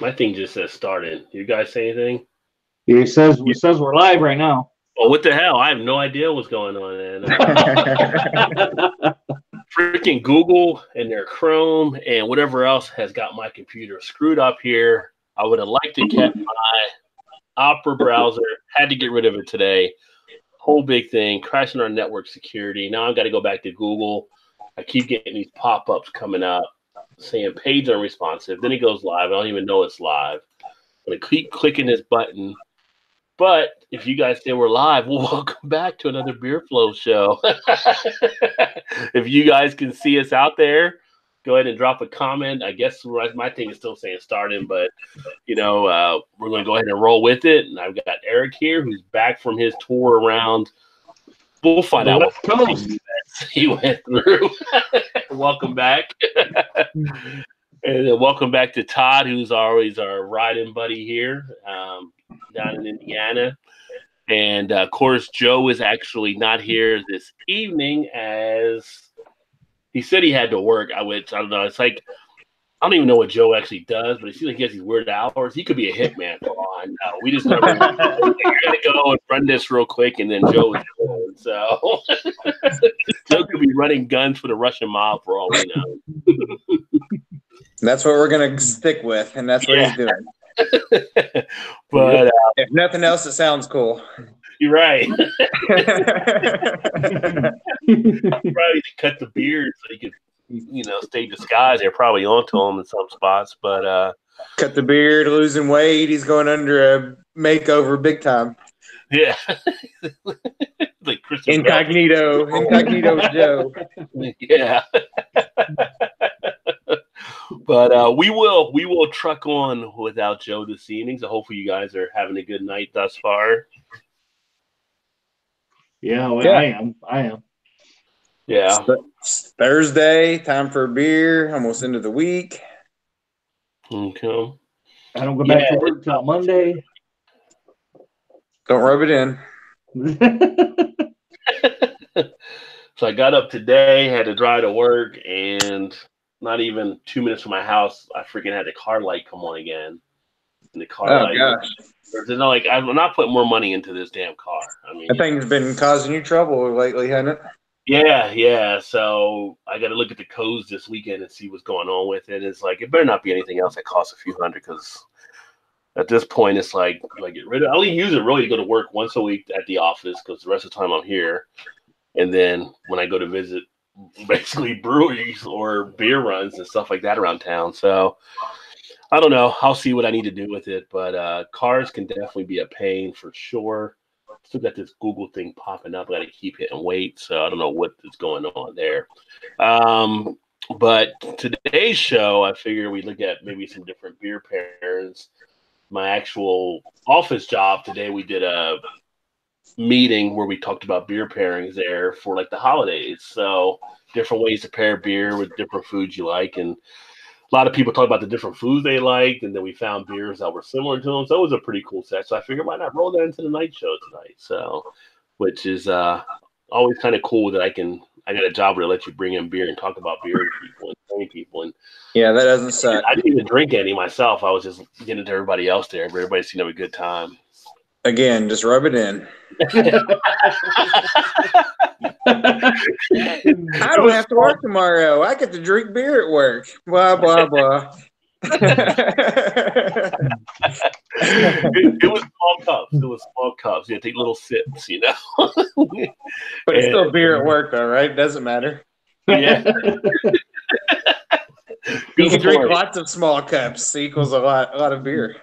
My thing just says started. You guys say anything? It says we're live right now. Oh, what the hell? I have no idea what's going on. And freaking Google and their Chrome and whatever else has got my computer screwed up here. I would have liked to kept my Opera browser. Had to get rid of it today. Whole big thing, crashing our network security. Now I've got to go back to Google. I keep getting these pop-ups coming up saying page unresponsive. Then it goes live. I don't even know it's live. I'm going to keep clicking this button. But if you guys say we're live, well, welcome back to another Beer Flow show. If you guys can see us out there, go ahead and drop a comment. I guess my thing is still saying starting, but, we're going to go ahead and roll with it. And I've got Eric here, who's back from his tour around. We'll find out what he went through. Welcome back. And then welcome back to Todd, who's always our riding buddy here down in Indiana. And, of course, Joe is actually not here this evening as he said he had to work. I don't know. It's like, I don't even know what Joe actually does, but it seems like he has these weird hours. He could be a hitman for all I know. We just never know. You're going to go and run this real quick, and then Joe is going. So Joe could be running guns for the Russian mob for all we know. That's what we're going to stick with, and that's what he's doing. But if nothing else, it sounds cool. You're right. Probably cut the beard so he could, stay disguised. They're probably onto him in some spots, but cut the beard, losing weight. He's going under a makeover big time. Yeah, like Christian Incognito Joe. Yeah. But we will truck on without Joe this evening. So hopefully you guys are having a good night thus far. Yeah, well, I am. Yeah. It's Thursday, time for a beer. Almost into the week. Okay. I don't go back to work till Monday. Don't rub it in. So I got up today, had to drive to work, and not even 2 minutes from my house, I freaking had the car light come on again. And the car light. Gosh. I'm not putting more money into this damn car. I mean, that thing's been causing you trouble lately, hasn't it? Yeah. So I got to look at the codes this weekend and see what's going on with it. It's like, it better not be anything else that costs a few hundred, because at this point, it's like, I get rid of it. I only use it really to go to work once a week at the office, because the rest of the time I'm here. And then when I go to visit basically breweries or beer runs and stuff like that around town. So I don't know. I'll see what I need to do with it. But cars can definitely be a pain for sure. Still got this Google thing popping up. I got to keep hitting wait. So I don't know what is going on there. But today's show, I figure we look at maybe some different beer pairings. My actual office job today, we did a meeting where we talked about beer pairings there for like the holidays. So different ways to pair beer with different foods you like. And a lot of people talk about the different foods they liked, and then we found beers that were similar to them. So it was a pretty cool set. So I figured, why not roll that into the night show tonight? So, which is always kind of cool that I got a job where they let you bring in beer and talk about beer to people and train people. And yeah, that doesn't suck. I didn't even drink any myself. I was just getting to everybody else there. But everybody seemed to have a good time. Again, just rub it in. I don't have to work tomorrow. I get to drink beer at work. Blah, blah, blah. It was small cups. It was small cups. You had to take little sips, But it's still beer at work, though, right? Doesn't matter. Yeah. You can drink lots of small cups. Equals a lot of beer.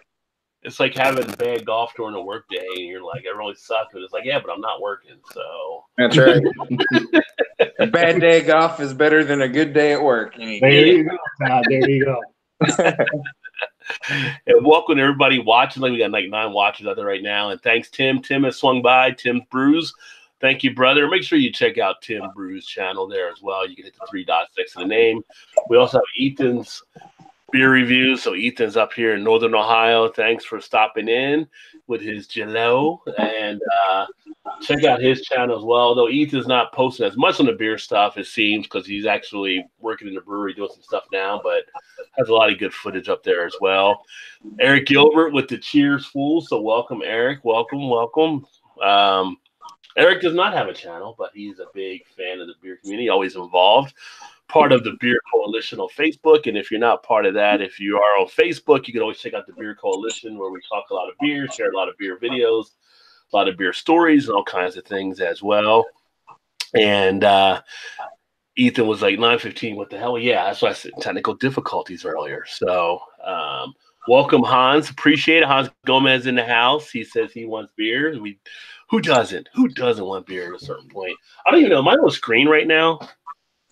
It's like having bad golf during a work day, and you're like, I really suck. But it's like, yeah, but I'm not working, so. That's right. A bad day of golf is better than a good day at work. There you go, Todd. There you go. And welcome to everybody watching. Like, we got like 9 watchers out there right now. And thanks, Tim. Tim has swung by. Tim's Brews. Thank you, brother. Make sure you check out Tim Brews' channel there as well. You can hit the 3 dots next to the name. We also have Ethan's beer reviews. So Ethan's up here in Northern Ohio. Thanks for stopping in with his Jello. And check out his channel as well. Though Ethan's not posting as much on the beer stuff, it seems, because he's actually working in the brewery doing some stuff now, but has a lot of good footage up there as well. Eric Gilbert with the Cheers Fools. So welcome, Eric. Welcome. Eric does not have a channel, but he's a big fan of the beer community, always involved. Part of the Beer Coalition on Facebook. And if you're not part of that, if you are on Facebook, you can always check out the Beer Coalition, where we talk a lot of beer, share a lot of beer videos, a lot of beer stories, and all kinds of things as well. And Ethan was like 9:15. What the hell? Yeah, that's why I said technical difficulties earlier. So welcome, Hans. Appreciate it. Hans Gomez in the house. He says he wants beer. Who doesn't? Who doesn't want beer at a certain point? I don't even know. Am I on screen right now?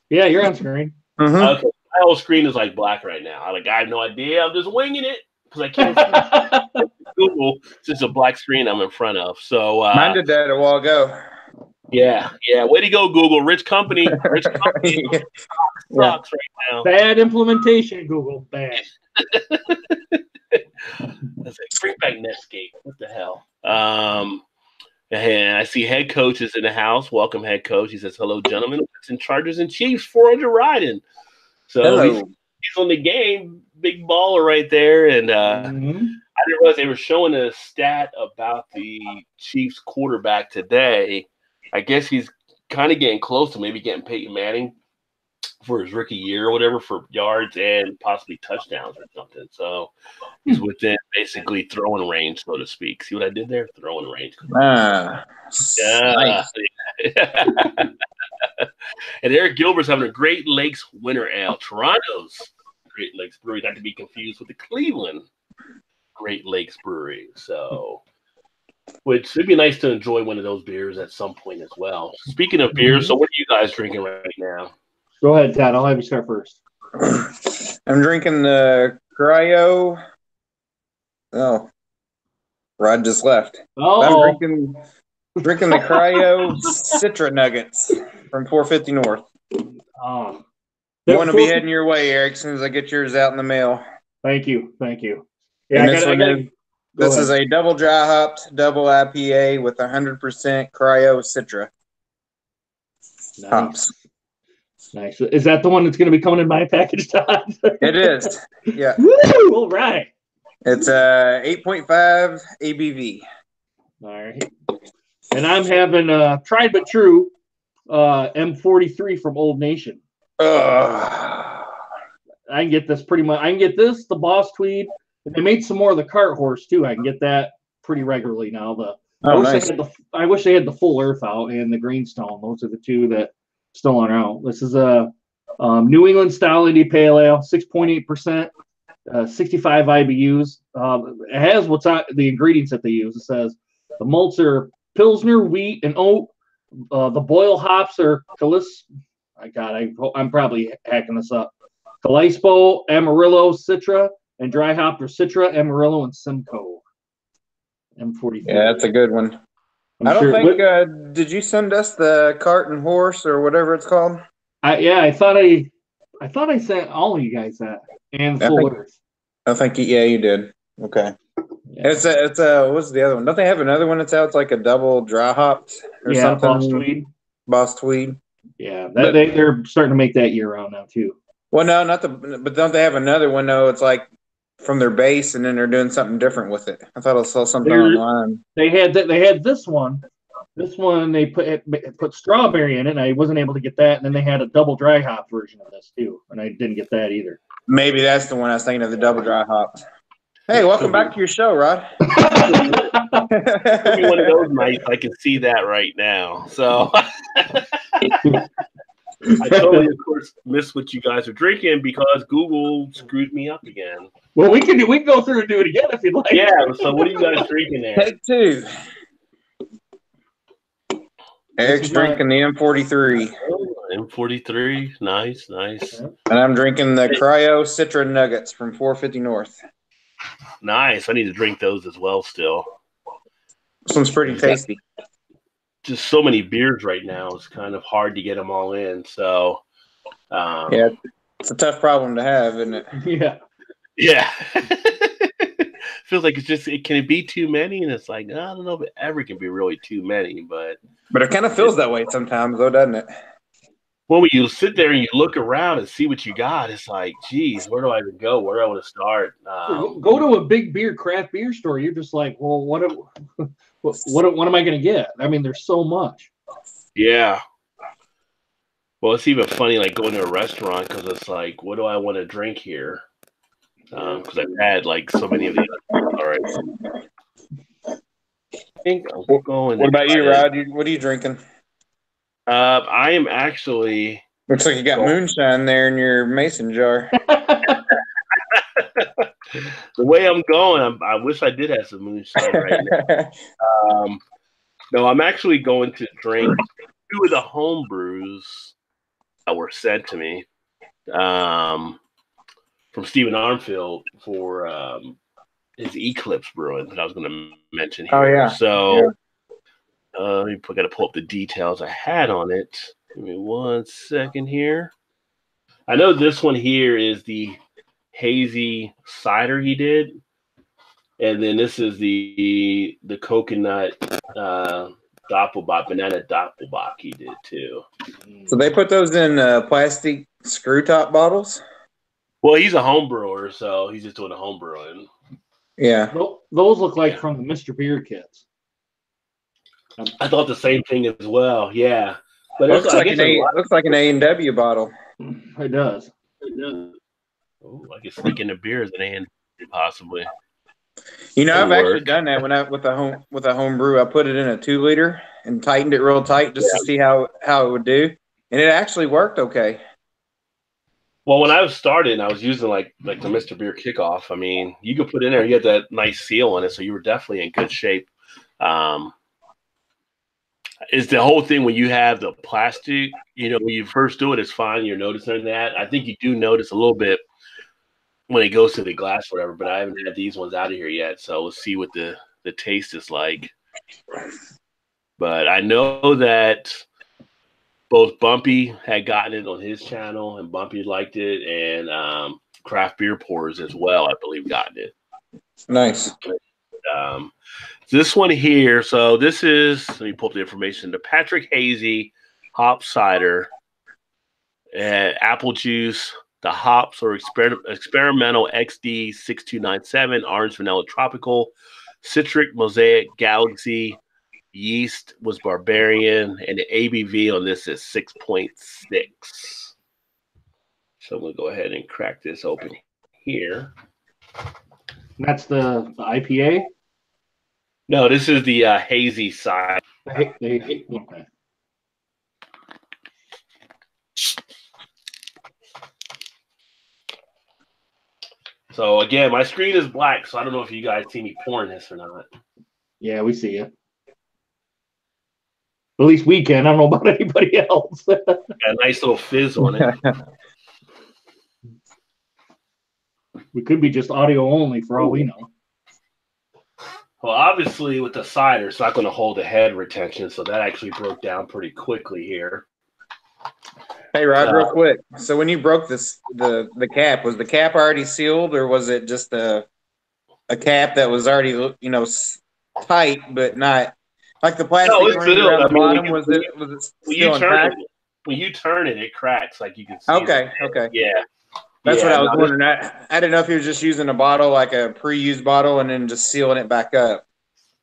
Yeah, you're on screen. Mm-hmm. Okay, my whole screen is like black right now. I have no idea. I'm just winging it because I can't see Google. It's just a black screen I'm in front of. So Mine did that a while ago. Yeah. Way to go, Google. Rich company sucks right now. Bad implementation, Google. Bad. That's like, bring back Netscape. What the hell? And I see head coach is in the house. Welcome, head coach. He says, hello, gentlemen. It's in Chargers and Chiefs, 400 riding. So he's on the game. Big baller right there. And I didn't realize they were showing a stat about the Chiefs quarterback today. I guess he's kind of getting close to maybe getting Peyton Manning for his rookie year or whatever for yards and possibly touchdowns or something. So he's within basically throwing range, so to speak. See what I did there? Throwing range. Yeah. Nice. And Eric Gilbert's having a Great Lakes Winter Ale. Toronto's Great Lakes Brewery, not to be confused with the Cleveland Great Lakes Brewery. So, which would be nice to enjoy one of those beers at some point as well. Speaking of beers, so what are you guys drinking right now? Go ahead, Todd. I'll have you start first. I'm drinking the Cryo. Oh, Rod just left. Oh, I'm drinking the Cryo Citra Nuggets from 450 North. Oh. One will be heading your way, Eric, as soon as I get yours out in the mail. Thank you. Yeah, this is a double dry hopped, double IPA with 100% Cryo Citra hops. Nice. Is that the one that's going to be coming in my package, Todd? It is. Yeah. Woo! All right. It's 8.5 ABV. All right. And I'm having tried but true M43 from Old Nation. I can get this pretty much. I can get this, the Boss Tweed. And they made some more of the Cart Horse too. I can get that pretty regularly now. I wish they had the Full Earth out and the Greenstone. Those are the two that still aren't out. This is a New England style Indy Pale Ale, 6.8%, 65 IBUs. It has the ingredients that they use. It says the malts are Pilsner, wheat, and oat. The boil hops are I'm probably hacking this up. Calispo, Amarillo, Citra, and dry hopped are Citra, Amarillo, and Simcoe. M43. Yeah, that's a good one. I don't think. Did you send us the Cart and Horse or whatever it's called? I thought I sent all of you guys that and Full Earth. I think you did. Okay. Yeah. It's what's the other one? Don't they have another one that's out? It's like a double dry hopped or something. Boss Tweed. Yeah, they're starting to make that year round now too. Well, no, but don't they have another one though? It's like from their base, and then they're doing something different with it. I thought I saw something online. They had this one. This one they put strawberry in it, and I wasn't able to get that. And then they had a double dry hop version of this too, and I didn't get that either. Maybe that's the one I was thinking of, the double dry hop. Hey, welcome back to your show, Rod. Maybe one of those nights I can see that right now. So I totally, of course, missed what you guys are drinking because Google screwed me up again. Well, we can go through and do it again if you'd like. Yeah. So what are you guys drinking there? Take two. Eric's drinking the M43. M43, nice. And I'm drinking the Cryo Citra Nuggets from 450 North. Nice. I need to drink those as well still. This one's pretty tasty. Just so many beers right now. It's kind of hard to get them all in. So, yeah, it's a tough problem to have, isn't it? Yeah. Yeah. feels like it can be too many, and it's like I don't know if it ever can be really too many, but it kind of feels that way sometimes, though, doesn't it? Well, when you sit there and you look around and see what you got, it's like, geez, where do I even go? Where do I want to start? Go to a big craft beer store. You're just like, well, what am I going to get? I mean, there's so much. Yeah. Well, it's even funny, like going to a restaurant because it's like, what do I want to drink here? Because I've had like so many of these already. I think I'm going. What about you, Rod? What are you drinking? I am actually. Looks like you got moonshine there in your mason jar. The way I'm going, I wish I did have some moonshine right now. No, I'm actually going to drink 2 of the home brews that were sent to me from Stephen Armfield for his Eclipse brewing that I was going to mention here. Oh, yeah. So I got to pull up the details I had on it. Give me 1 second here. I know this one here is the hazy cider he did, and then this is the coconut doppelbock, banana doppelbock he did too. So they put those in plastic screw top bottles? Well, he's a home brewer, so he's just doing a home brewing. Yeah. Those look like from the Mr. Beer kits. I thought the same thing as well. Yeah, but looks like an A&W bottle. It does. Oh, I could sneak in the beers at A&W possibly. You know, I've actually done that with a home brew. I put it in a 2-liter and tightened it real tight just to see how it would do, and it actually worked okay. Well, when I was starting, I was using like the Mr. Beer Kickoff. I mean, you could put in there, you had that nice seal on it, so you were definitely in good shape. Is the whole thing when you have the plastic, when you first do it, it's fine. You're noticing that. I think you do notice a little bit when it goes to the glass or whatever, but I haven't had these ones out of here yet. So we'll see what the taste is like. But I know that both Bumpy had gotten it on his channel and Bumpy liked it, and Craft Beer Pours as well, I believe, gotten it. Nice. This one here, so this is, let me pull up the information, the Patrick Hazy Hop Cider, apple juice, the hops are experimental XD 6297, orange vanilla tropical, citric mosaic galaxy, yeast was barbarian, and the ABV on this is 6.6. So we'll go ahead and crack this open here. That's the IPA? No, this is the hazy side. Okay. So again, my screen is black, so I don't know if you guys see me pouring this or not. Yeah, we see you. At least we can. I don't know about anybody else. Got a nice little fizz on it. We could be just audio only for all we know. Well, obviously with the cider, it's not going to hold the head retention, so that actually broke down pretty quickly here. Hey, Rod, real quick. So when you broke the cap, was the cap already sealed, or was it just a cap that was already tight but not like the plastic ring around the bottom? Was it still intact? When you turn it, it cracks, like you can see. Okay. Yeah. That's what I was wondering. I didn't know if you were just using a bottle, like a pre-used bottle, and then just sealing it back up.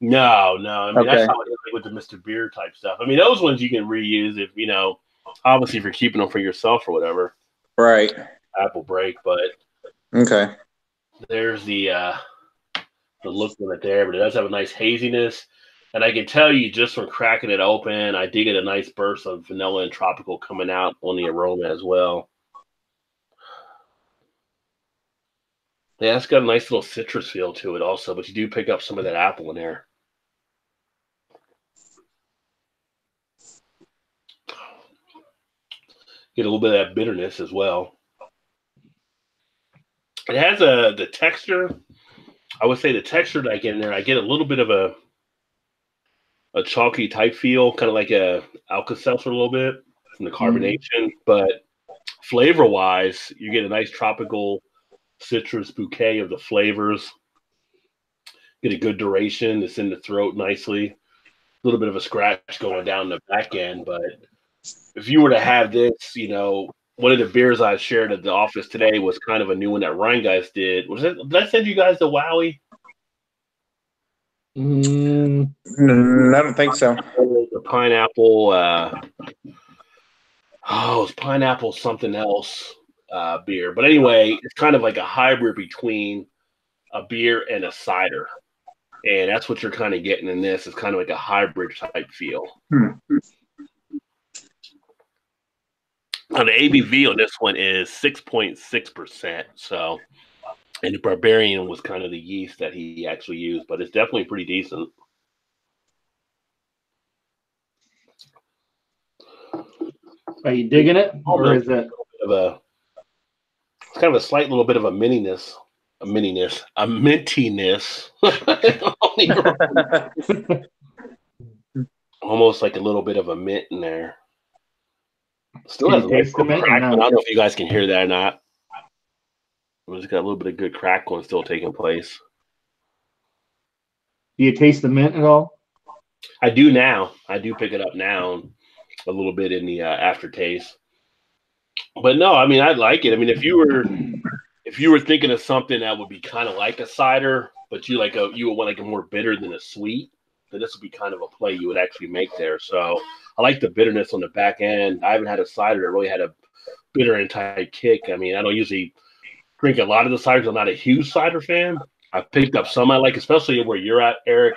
No. I mean, that's how it is with the Mr. Beer type stuff. I mean, those ones you can reuse if, obviously if you're keeping them for yourself or whatever. Right. Apple break, but okay. There's the look on it there, but it does have a nice haziness. And I can tell you just from cracking it open, I did get a nice burst of vanilla and tropical coming out on the aroma as well. Yeah, it's got a nice little citrus feel to it also, but you do pick up some of that apple in there. Get a little bit of that bitterness as well. It has the texture. I would say the texture that I get in there, I get a little bit of a chalky type feel, kind of like a Alka-Seltzer a little bit from the carbonation. But flavor-wise, you get a nice tropical citrus bouquet of the flavors. get a good duration. It's in the throat nicely. A little bit of a scratch going down the back end, but if you were to have this, one of the beers I shared at the office today was kind of a new one that Ryan guys did. Did I send you guys the Wowie? I don't think so. The pineapple. It's pineapple something else beer. But anyway, it's kind of like a hybrid between a beer and a cider. And that's what you're kind of getting in this. It's kind of like a hybrid type feel. Now, the ABV on this one is 6.6%. So, and the Barbarian was kind of the yeast that he actually used, but it's definitely pretty decent. Are you digging it, or is it? It's kind of a slight little bit of a mintiness. Almost like a little bit of a mint in there. Still has a taste of mint. I don't know if you guys can hear that or not. It's got a little bit of good crackling still taking place. Do you taste the mint at all? I do now. I do pick it up now, a little bit in the aftertaste. But no, I mean, I like it. I mean, if you were thinking of something that would be kind of like a cider, but you would want like a more bitter than a sweet, then this would be kind of a play you would actually make there. So I like the bitterness on the back end. I haven't had a cider that really had a bitter and type kick. I mean, I don't usually drink a lot of the ciders. I'm not a huge cider fan. I've picked up some I like, especially where you're at, Eric.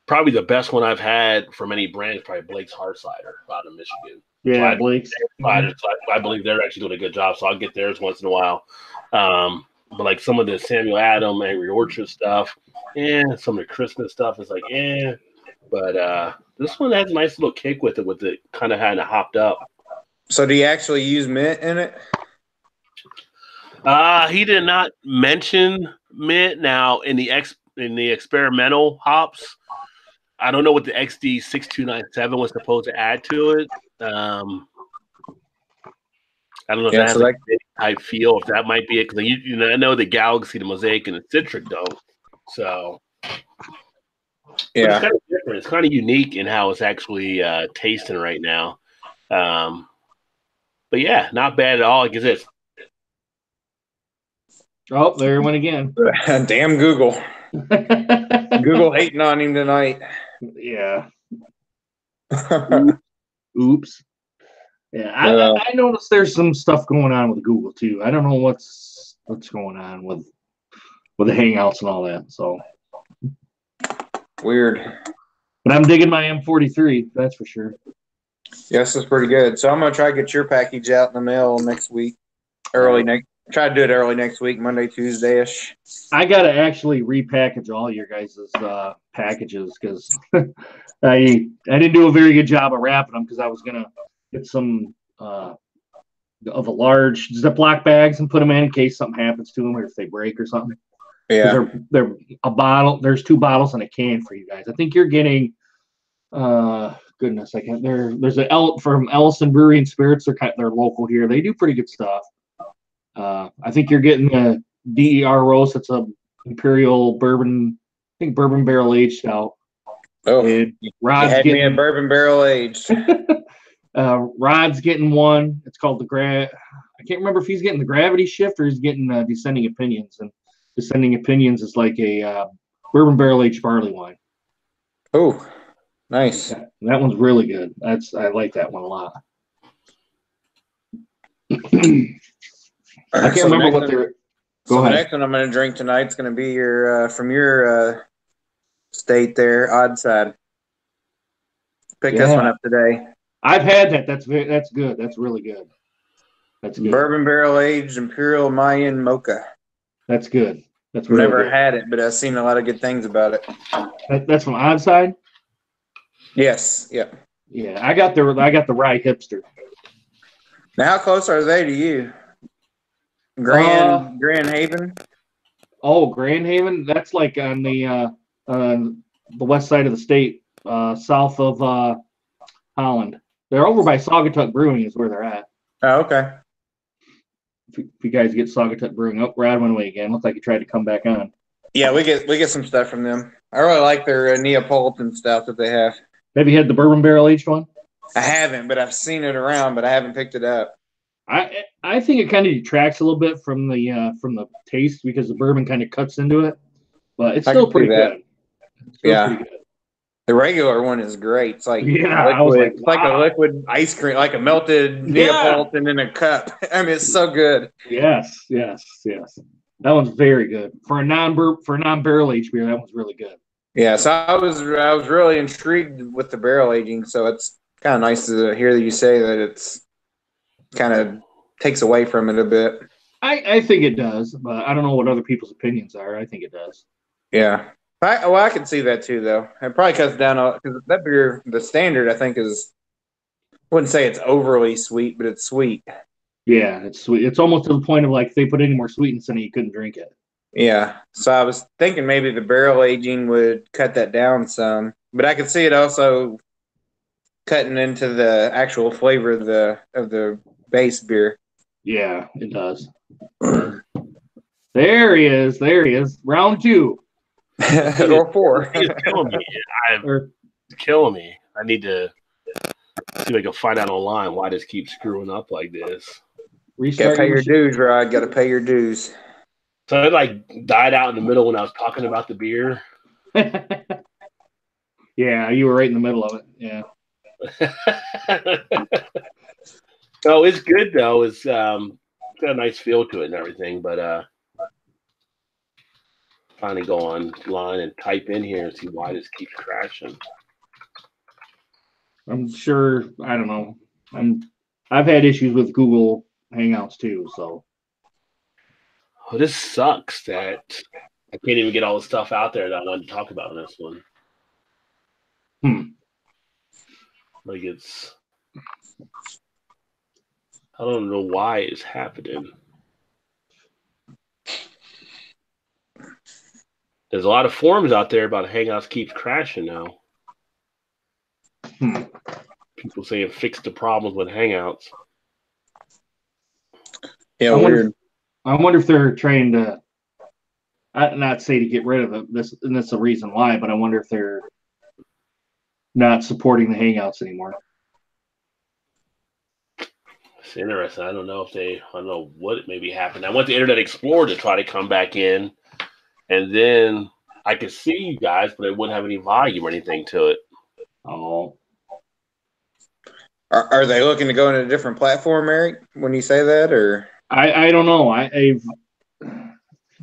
Probably the best one I've had from any brand is probably Blake's Hard Cider out of Michigan. Yeah, Blake's. I believe they're actually doing a good job, so I'll get theirs once in a while. But like some of the Samuel Adam, Angry Orchard stuff, some of the Christmas stuff is like, But this one has a nice little kick with it kind of kind of hopped up. So do you actually use mint in it? He did not mention mint. Now in the experimental hops, I don't know what the XD6297 was supposed to add to it. I don't know if that has like a type feel, if that might be it. Because I know the Galaxy, the Mosaic, and the Citric don't. So yeah, it's kind of different. It's kind of unique in how it's actually tasting right now. But yeah, not bad at all. Like this. Oh, there he went again. Damn Google. Google hating on him tonight. Yeah. Oops. Yeah, I noticed there's some stuff going on with Google too. I don't know what's going on with the Hangouts and all that. So weird. But I'm digging my M43. That's for sure. Yes, it's pretty good. So I'm gonna try to get your package out in the mail next week. Try to do it early next week, Monday, Tuesday-ish. I got to actually repackage all your guys' packages because I didn't do a very good job of wrapping them because I was going to get some of the large Ziploc bags and put them in case something happens to them or if they break or something. Yeah. They're a bottle. There's 2 bottles and a can for you guys. I think you're getting, goodness, I can't. There's from Ellison Brewery and Spirits. They're local here. They do pretty good stuff. I think you're getting a DER roast. It's a Imperial bourbon. I think bourbon barrel aged stout. Oh, Rod's getting me a bourbon barrel aged. Rod's getting one. It's called the I can't remember if he's getting the Gravity Shift or he's getting Descending Opinions. And Descending Opinions is like a bourbon barrel aged barley wine. Oh, nice. Yeah, that one's really good. I like that one a lot. I can't remember what they're. The next one I'm going to drink tonight is going to be from your state there, Oddside. Pick this one up today. I've had that. That's good. That's really good. That's good. Bourbon barrel aged Imperial Mayan Mocha. That's good. That's really never had it, but I've seen a lot of good things about it. That's from Oddside. Yes. Yep. Yeah, I got the Rye Hipster. Now, how close are they to you? Grand Haven. Oh, Grand Haven. That's like on the west side of the state, south of Holland. They're over by Saugatuck Brewing is where they're at. Oh, okay. If you guys get Saugatuck Brewing, Brad went away again. Looks like he tried to come back on. Yeah, we get some stuff from them. I really like their Neapolitan stuff that they have. Have you had the bourbon barrel aged one? I haven't, but I've seen it around, but I haven't picked it up. I think it kind of detracts a little bit from the taste because the bourbon kind of cuts into it, but it's still pretty good. Yeah. Pretty good. The regular one is great. It's like liquid. I was like, it's like a liquid ice cream, like a melted Neapolitan in a cup. I mean, it's so good. Yes. That one's very good for a non-barrel aged beer. That one's really good. Yeah, so I was really intrigued with the barrel aging. So it's kind of nice to hear that you say that it's kind of takes away from it a bit. I think it does, but I don't know what other people's opinions are. I think it does. Yeah. I can see that too, though. It probably cuts down because that beer, the standard, I think is, I wouldn't say it's overly sweet, but it's sweet. Yeah, it's sweet. It's almost to the point of like if they put any more sweetness in it, you couldn't drink it. Yeah. So I was thinking maybe the barrel aging would cut that down some, but I could see it also cutting into the actual flavor of the base beer. Yeah, it does. There he is. Round 2. Or 4. It's killing me. It's killing me. I need to see if I can find out online why this keeps screwing up like this. Gotta pay your dues, Rod. Gotta pay your dues. So it like died out in the middle when I was talking about the beer. Yeah, you were right in the middle of it. Yeah. No, it's good though. It's got a nice feel to it and everything, but trying to go online and type in here and see why this keeps crashing. I'm sure. I don't know. I've had issues with Google Hangouts too. So. Oh, this sucks that I can't even get all the stuff out there that I wanted to talk about in this one. Like I don't know why it's happening. There's a lot of forums out there about Hangouts keeps crashing now. People saying fix the problems with Hangouts. Yeah, weird. I wonder if they're trying to, not say to get rid of it. And that's the reason why. But I wonder if they're not supporting the Hangouts anymore. It's interesting. I don't know what maybe happened. I went to Internet Explorer to try to come back in, and then I could see you guys, but it wouldn't have any volume or anything to it. Oh. Are they looking to go in a different platform, Eric, when you say that, or? I don't know.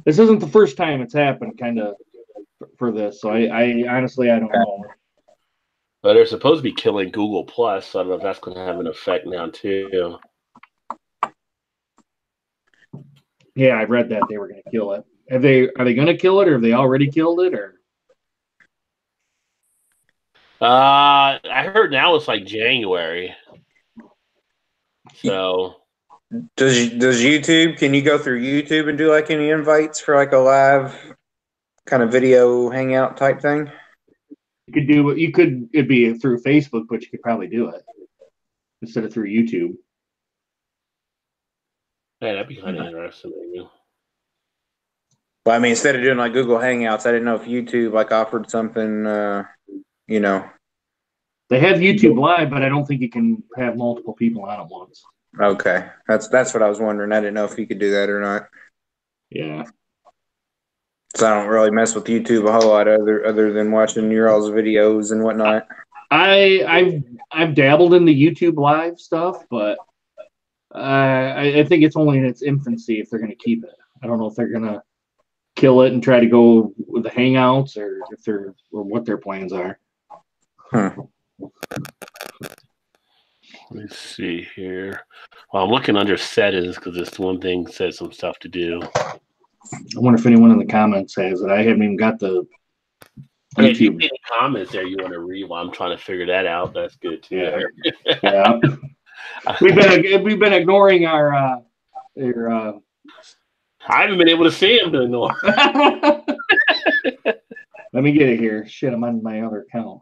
This isn't the first time it's happened kind of for this. So I honestly, I don't know. But they're supposed to be killing Google Plus. So I don't know if that's going to have an effect now too. Yeah, I read that they were going to kill it. Are they going to kill it, or have they already killed it, or? I heard now it's like January. So. Does YouTube? Can you go through YouTube and do like any invites for like a live kind of video hangout type thing? It'd be through Facebook, but you could probably do it instead of through YouTube. Yeah, that'd be kind of interesting, maybe. Well, I mean, instead of doing like Google Hangouts, I didn't know if YouTube like offered something, you know. They have YouTube Live, but I don't think you can have multiple people on at once. Okay, that's what I was wondering. I didn't know if you could do that or not. Yeah. So I don't really mess with YouTube a whole lot other than watching your all's videos and whatnot. I've dabbled in the YouTube Live stuff, but I think it's only in its infancy if they're going to keep it. I don't know if they're going to kill it and try to go with the Hangouts or what their plans are. Let me see here. Well, I'm looking under settings because this one thing says some stuff to do. I wonder if anyone in the comments has it. I haven't even got the YouTube. If you any comments there you want to read while I'm trying to figure that out, that's good too. Yeah. We've been ignoring our I haven't been able to see him to ignore. Let me get it here. Shit, I'm on my other account.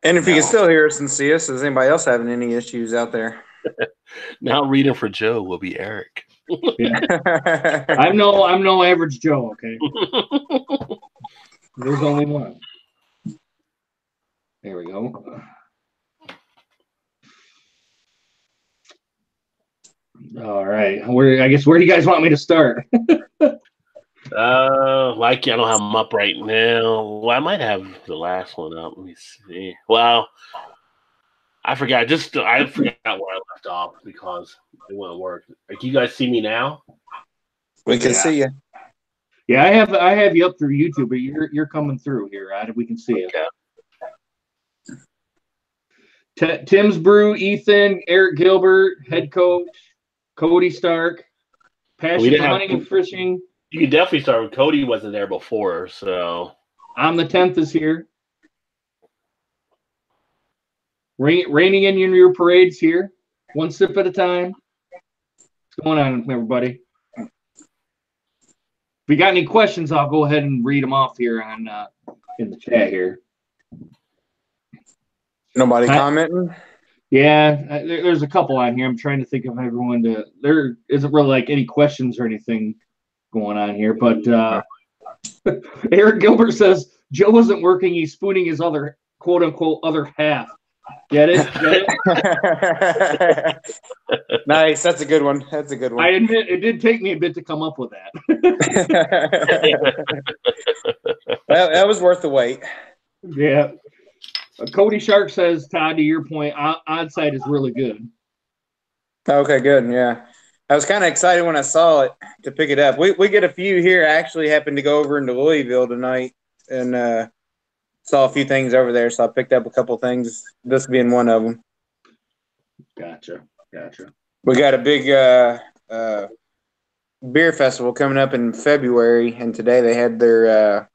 And if you can still hear us and see us, is anybody else having any issues out there? Now reading for Joe will be Eric. Yeah. I'm no average Joe, okay? There's only one. There we go. All right. I guess where do you guys want me to start? I don't have them up right now. Well, I might have the last one up. Let me see. Well, I forgot. I forgot where I left off because it wouldn't work. Like, you guys see me now? We can see you. Yeah, I have you up through YouTube, but you're coming through here, right? We can see you. Okay. Tim's Brew, Ethan, Eric Gilbert, head coach, Cody Stark, passion for hunting and fishing. You can definitely start with Cody. Wasn't there before, so I'm the 10th is here. Reining in your parades here, one sip at a time. What's going on, everybody? If you got any questions, I'll go ahead and read them off here on in the chat here. Nobody commenting? Yeah, there's a couple on here. I'm trying to think of everyone to. There isn't really like any questions or anything going on here, but Eric Gilbert says Joe wasn't working. He's spooning his other quote unquote other half. Get it? Nice. That's a good one. That's a good one. I admit it did take me a bit to come up with that. That was worth the wait. Yeah. Cody Shark says, Todd, to your point, Oddside is really good. Okay, good. Yeah. I was kind of excited when I saw it to pick it up. We get a few here. I actually happened to go over into Louisville tonight and saw a few things over there, so I picked up a couple things, this being one of them. Gotcha. We got a big beer festival coming up in February, and today they had their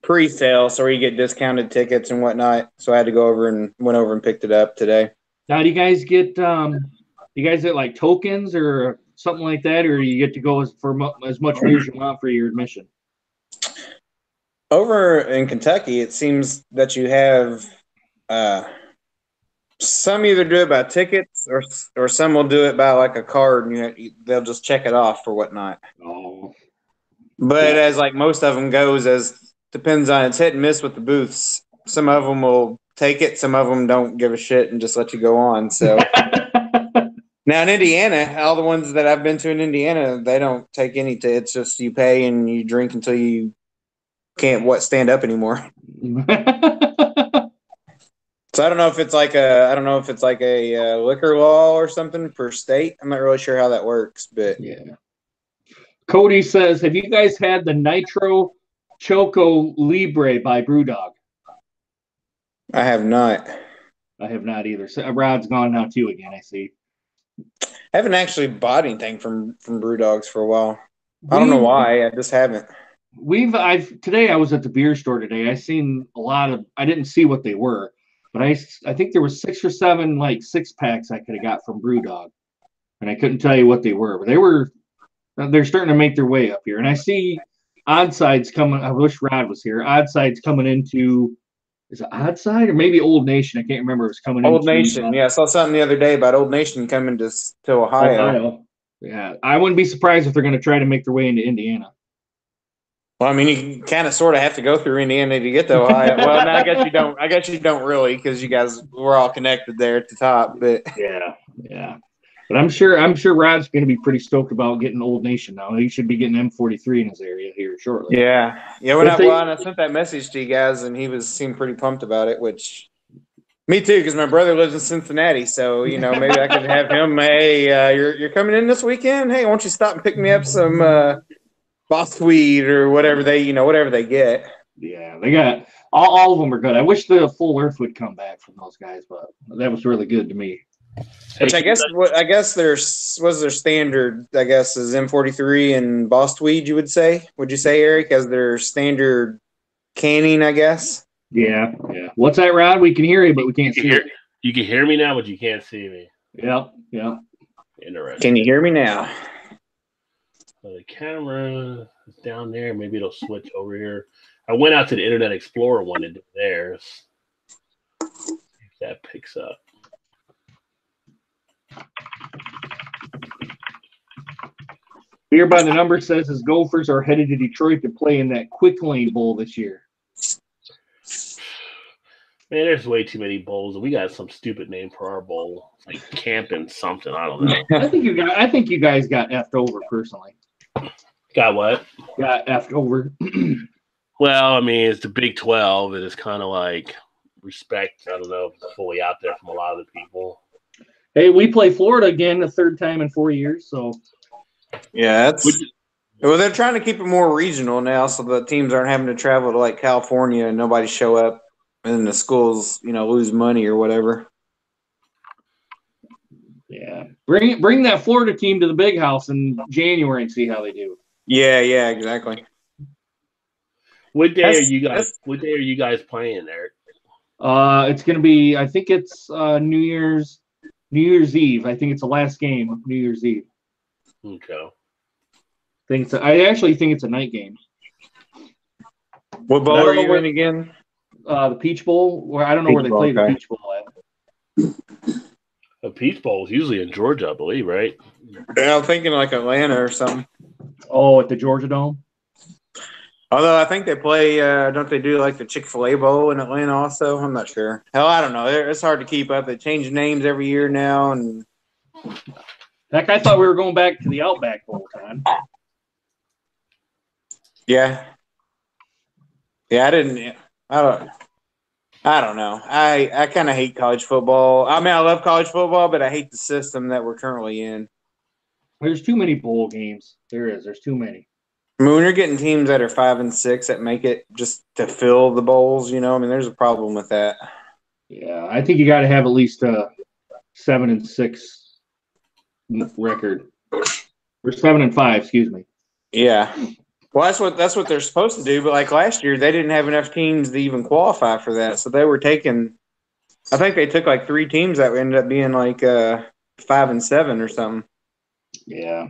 pre-sale, so you get discounted tickets and whatnot. So I had to go over and went over and picked it up today. Now, do you guys get like tokens or something like that, or you get to go for as much beer as you want for your admission? Over in Kentucky, it seems that you have some either do it by tickets or some will do it by like a card, and they'll just check it off or whatnot. Oh, but as like most of them goes, as depends on it's hit and miss with the booths. Some of them will take it, some of them don't give a shit and just let you go on. So now in Indiana, all the ones that I've been to in Indiana, they don't take any. It's just you pay and you drink until you can't stand up anymore. So I don't know if it's like a liquor law or something per state. I'm not really sure how that works, but yeah. Cody says, have you guys had the Nitro Choco Libre by Brewdog? I have not. I have not either. So Rod's gone now too again, I see. I haven't actually bought anything from Brewdogs for a while. I don't know why. I just haven't. Today I was at the beer store today. I seen a lot of. I didn't see what they were, but I think there was 6 or 7 like 6-packs I could have got from Brewdog, and I couldn't tell you what they were. But they're starting to make their way up here, and I see Oddsides coming. I wish Rod was here. Oddsides coming into. Is it Oddside or maybe Old Nation? I can't remember. It was coming Old Nation. Yeah, I saw something the other day about Old Nation coming to Ohio. Yeah, I wouldn't be surprised if they're going to try to make their way into Indiana. Well, I mean, you kind of sort of have to go through Indiana to get to Ohio. Well, no, I guess you don't. I guess you don't really, because you guys were all connected there at the top. But yeah. But I'm sure Rod's going to be pretty stoked about getting Old Nation now. He should be getting M43 in his area here shortly. Yeah. When I sent that message to you guys, and he seemed pretty pumped about it, which me too, because my brother lives in Cincinnati. So maybe I could have him. Hey, you're coming in this weekend. Hey, why don't you stop and pick me up some Boss Weed or whatever they get. Yeah, they got all of them are good. I wish the Full Earth would come back from those guys, but that was really good to me. Which I guess their standard, I guess, is M43 and Boss Weed, you would say? Would you say, Eric, as their standard canning, I guess? Yeah. What's that, Rod? We can hear you, but we can't see you. You can hear me now, but you can't see me. Yeah. Interesting. Can you hear me now? So the camera is down there. Maybe it'll switch over here. I went out to the Internet Explorer one and did theirs. See if that picks up. Here by the number says his Gophers are headed to Detroit to play in that Quick Lane Bowl this year. Man, there's way too many bowls. We got some stupid name for our bowl, like camping something. I don't know. I think you guys got effed over personally. Got what? Got effed over. Well, I mean, it's the Big 12. It is kind of like respect. I don't know if it's fully out there from a lot of the people. Hey, we play Florida again the third time in 4 years, so. Yeah, well, they're trying to keep it more regional now, so the teams aren't having to travel to like California and nobody show up, and then the schools, lose money or whatever. Yeah, bring that Florida team to the Big House in January and see how they do. Yeah, exactly. What day are you guys playing there? It's gonna be. I think it's New Year's Eve. I think it's the last game of New Year's Eve. Okay. I actually think it's a night game. What bowl are you in again? The Peach Bowl. Where I don't know where they play the Peach Bowl at. The Peach Bowl is usually in Georgia, I believe, right? Yeah, I'm thinking like Atlanta or something. Oh, at the Georgia Dome. Although I think they play, don't they do like the Chick-fil-A Bowl in Atlanta also? I'm not sure. Hell, I don't know. It's hard to keep up. They change names every year now, and heck, I thought we were going back to the Outback Bowl time. Yeah. Yeah, I don't know. I kind of hate college football. I mean, I love college football, but I hate the system that we're currently in. There's too many bowl games. There's too many. I mean, when you're getting teams that are 5 and 6 that make it just to fill the bowls, there's a problem with that. Yeah, I think you got to have at least a 7 and 6 record, or 7 and 5, excuse me. Yeah. Well, that's what they're supposed to do. But like last year, they didn't have enough teams to even qualify for that. So they were taking, I think they took like 3 teams that ended up being like 5 and 7 or something. Yeah.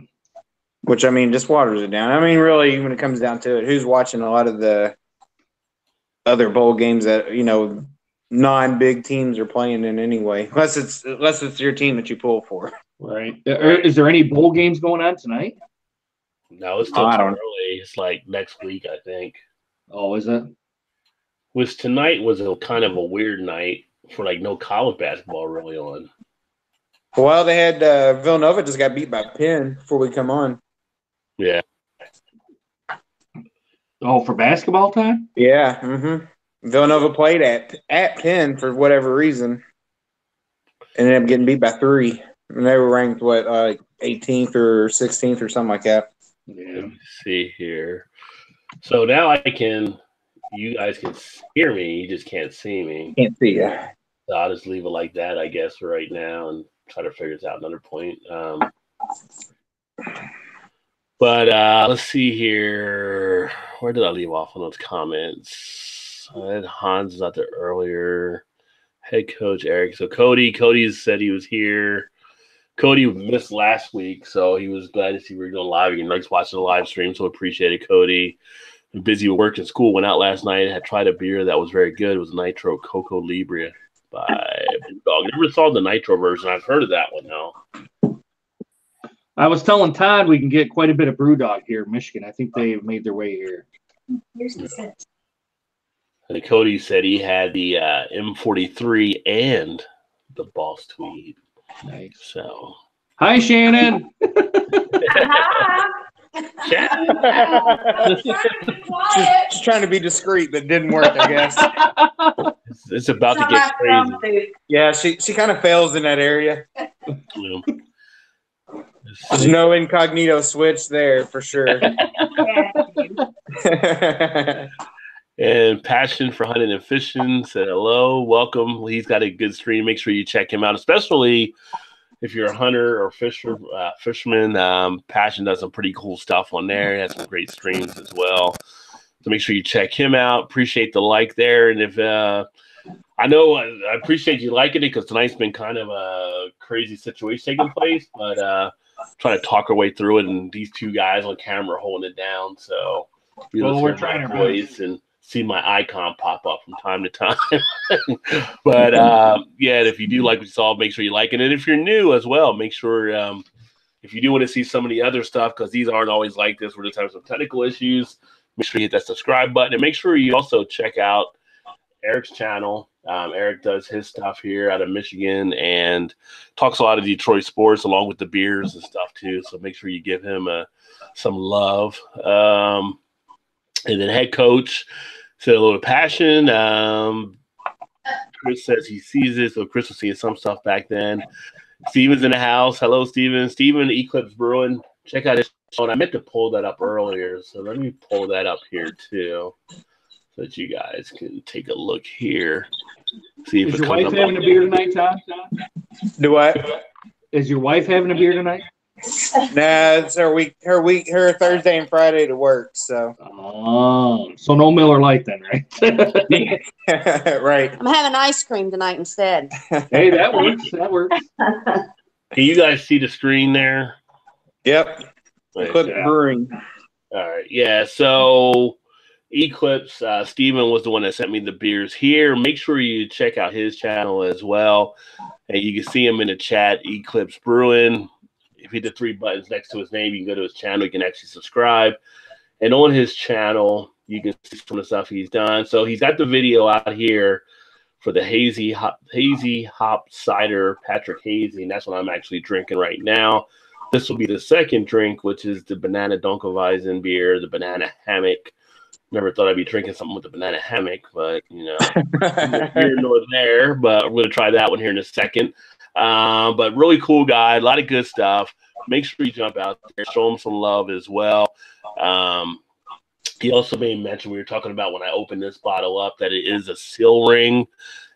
Which, I mean, just waters it down. I mean, really, when it comes down to it, who's watching a lot of the other bowl games that, non-big teams are playing in anyway? Unless it's your team that you pull for. Right. Is there any bowl games going on tonight? No, it's still too early. It's like next week, I think. Oh, is it? Tonight was a kind of a weird night for like no college basketball really on. Well, they had Villanova just got beat by Penn before we come on. Yeah. Oh, for basketball time? Yeah. Mm-hmm. Villanova played at Penn for whatever reason. Ended up getting beat by 3. And they were ranked, 18th or 16th or something like that. Yeah. Let me see here. So now you guys can hear me. You just can't see me. Can't see you. So I'll just leave it like that, I guess, for right now and try to figure this out another point. But let's see here. Where did I leave off on those comments? I had Hans was out there earlier. Head coach Eric. So Cody said he was here. Cody missed last week, so he was glad to see we were doing live. He likes watching the live stream, so appreciate it, Cody. I'm busy with work and school. Went out last night. Had tried a beer that was very good. It was Nitro Coco Libre by Dog. Never saw the Nitro version. I've heard of that one now. I was telling Todd we can get quite a bit of BrewDog here in Michigan. I think they've made their way here. Here's the set. And Cody said he had the M43 and the Boss Tweed. Nice. So, hi, Shannon. She's trying to be discreet, but didn't work, I guess. It's about to get crazy. Yeah, she kind of fails in that area. Yeah. There's no incognito switch there for sure. And Passion for Hunting and Fishing said hello, welcome. He's got a good stream. Make sure you check him out, especially if you're a hunter or fisherman. Passion does some pretty cool stuff on there. He has some great streams as well. So make sure you check him out. Appreciate the like there. And if I know I appreciate you liking it because tonight's been kind of a crazy situation taking place, but trying to talk our way through it. And these 2 guys on camera holding it down. So we're trying our voice and see my icon pop up from time to time. But yeah, if you do like what you saw, make sure you like it. And if you're new as well, make sure if you do want to see some of the other stuff, because these aren't always like this, we're just having some technical issues, make sure you hit that subscribe button. And make sure you also check out Eric's channel. Eric does his stuff here out of Michigan and talks a lot of Detroit sports along with the beers and stuff too. So make sure you give him some love. And then head coach said a little passion. Chris says he sees it, so Chris was seeing some stuff back then. Steven's in the house. Hello, Steven. Steven, Eclipse Brewing. Check out his phone. I meant to pull that up earlier, so let me pull that up here too, so that you guys can take a look here. See if is your wife having a beer tonight, Todd? Do what? Is your wife having a beer tonight? Nah, it's her Thursday and Friday to work. So. Oh, so no Miller Lite then, right? Right. I'm having ice cream tonight instead. Hey, that works. That works. Can you guys see the screen there? Yep. Eclipse Brewing. All right. Yeah. So Eclipse, Steven was the one that sent me the beers here. Make sure you check out his channel as well. And you can see him in the chat, Eclipse Brewing. If you hit the 3 buttons next to his name, you can go to his channel. You can actually subscribe. And on his channel, you can see some of the stuff he's done. So he's got the video out here for the hazy hop cider Patrick Hazy, and that's what I'm actually drinking right now. This will be the second drink, which is the banana Dunkelweizen beer, the banana hammock. Never thought I'd be drinking something with the banana hammock, but you know, here nor there. But we're gonna try that one here in a second. But really cool guy, a lot of good stuff. Make sure you jump out there, show him some love as well. He also made mention, we were talking about when I opened this bottle up, that it is a seal ring.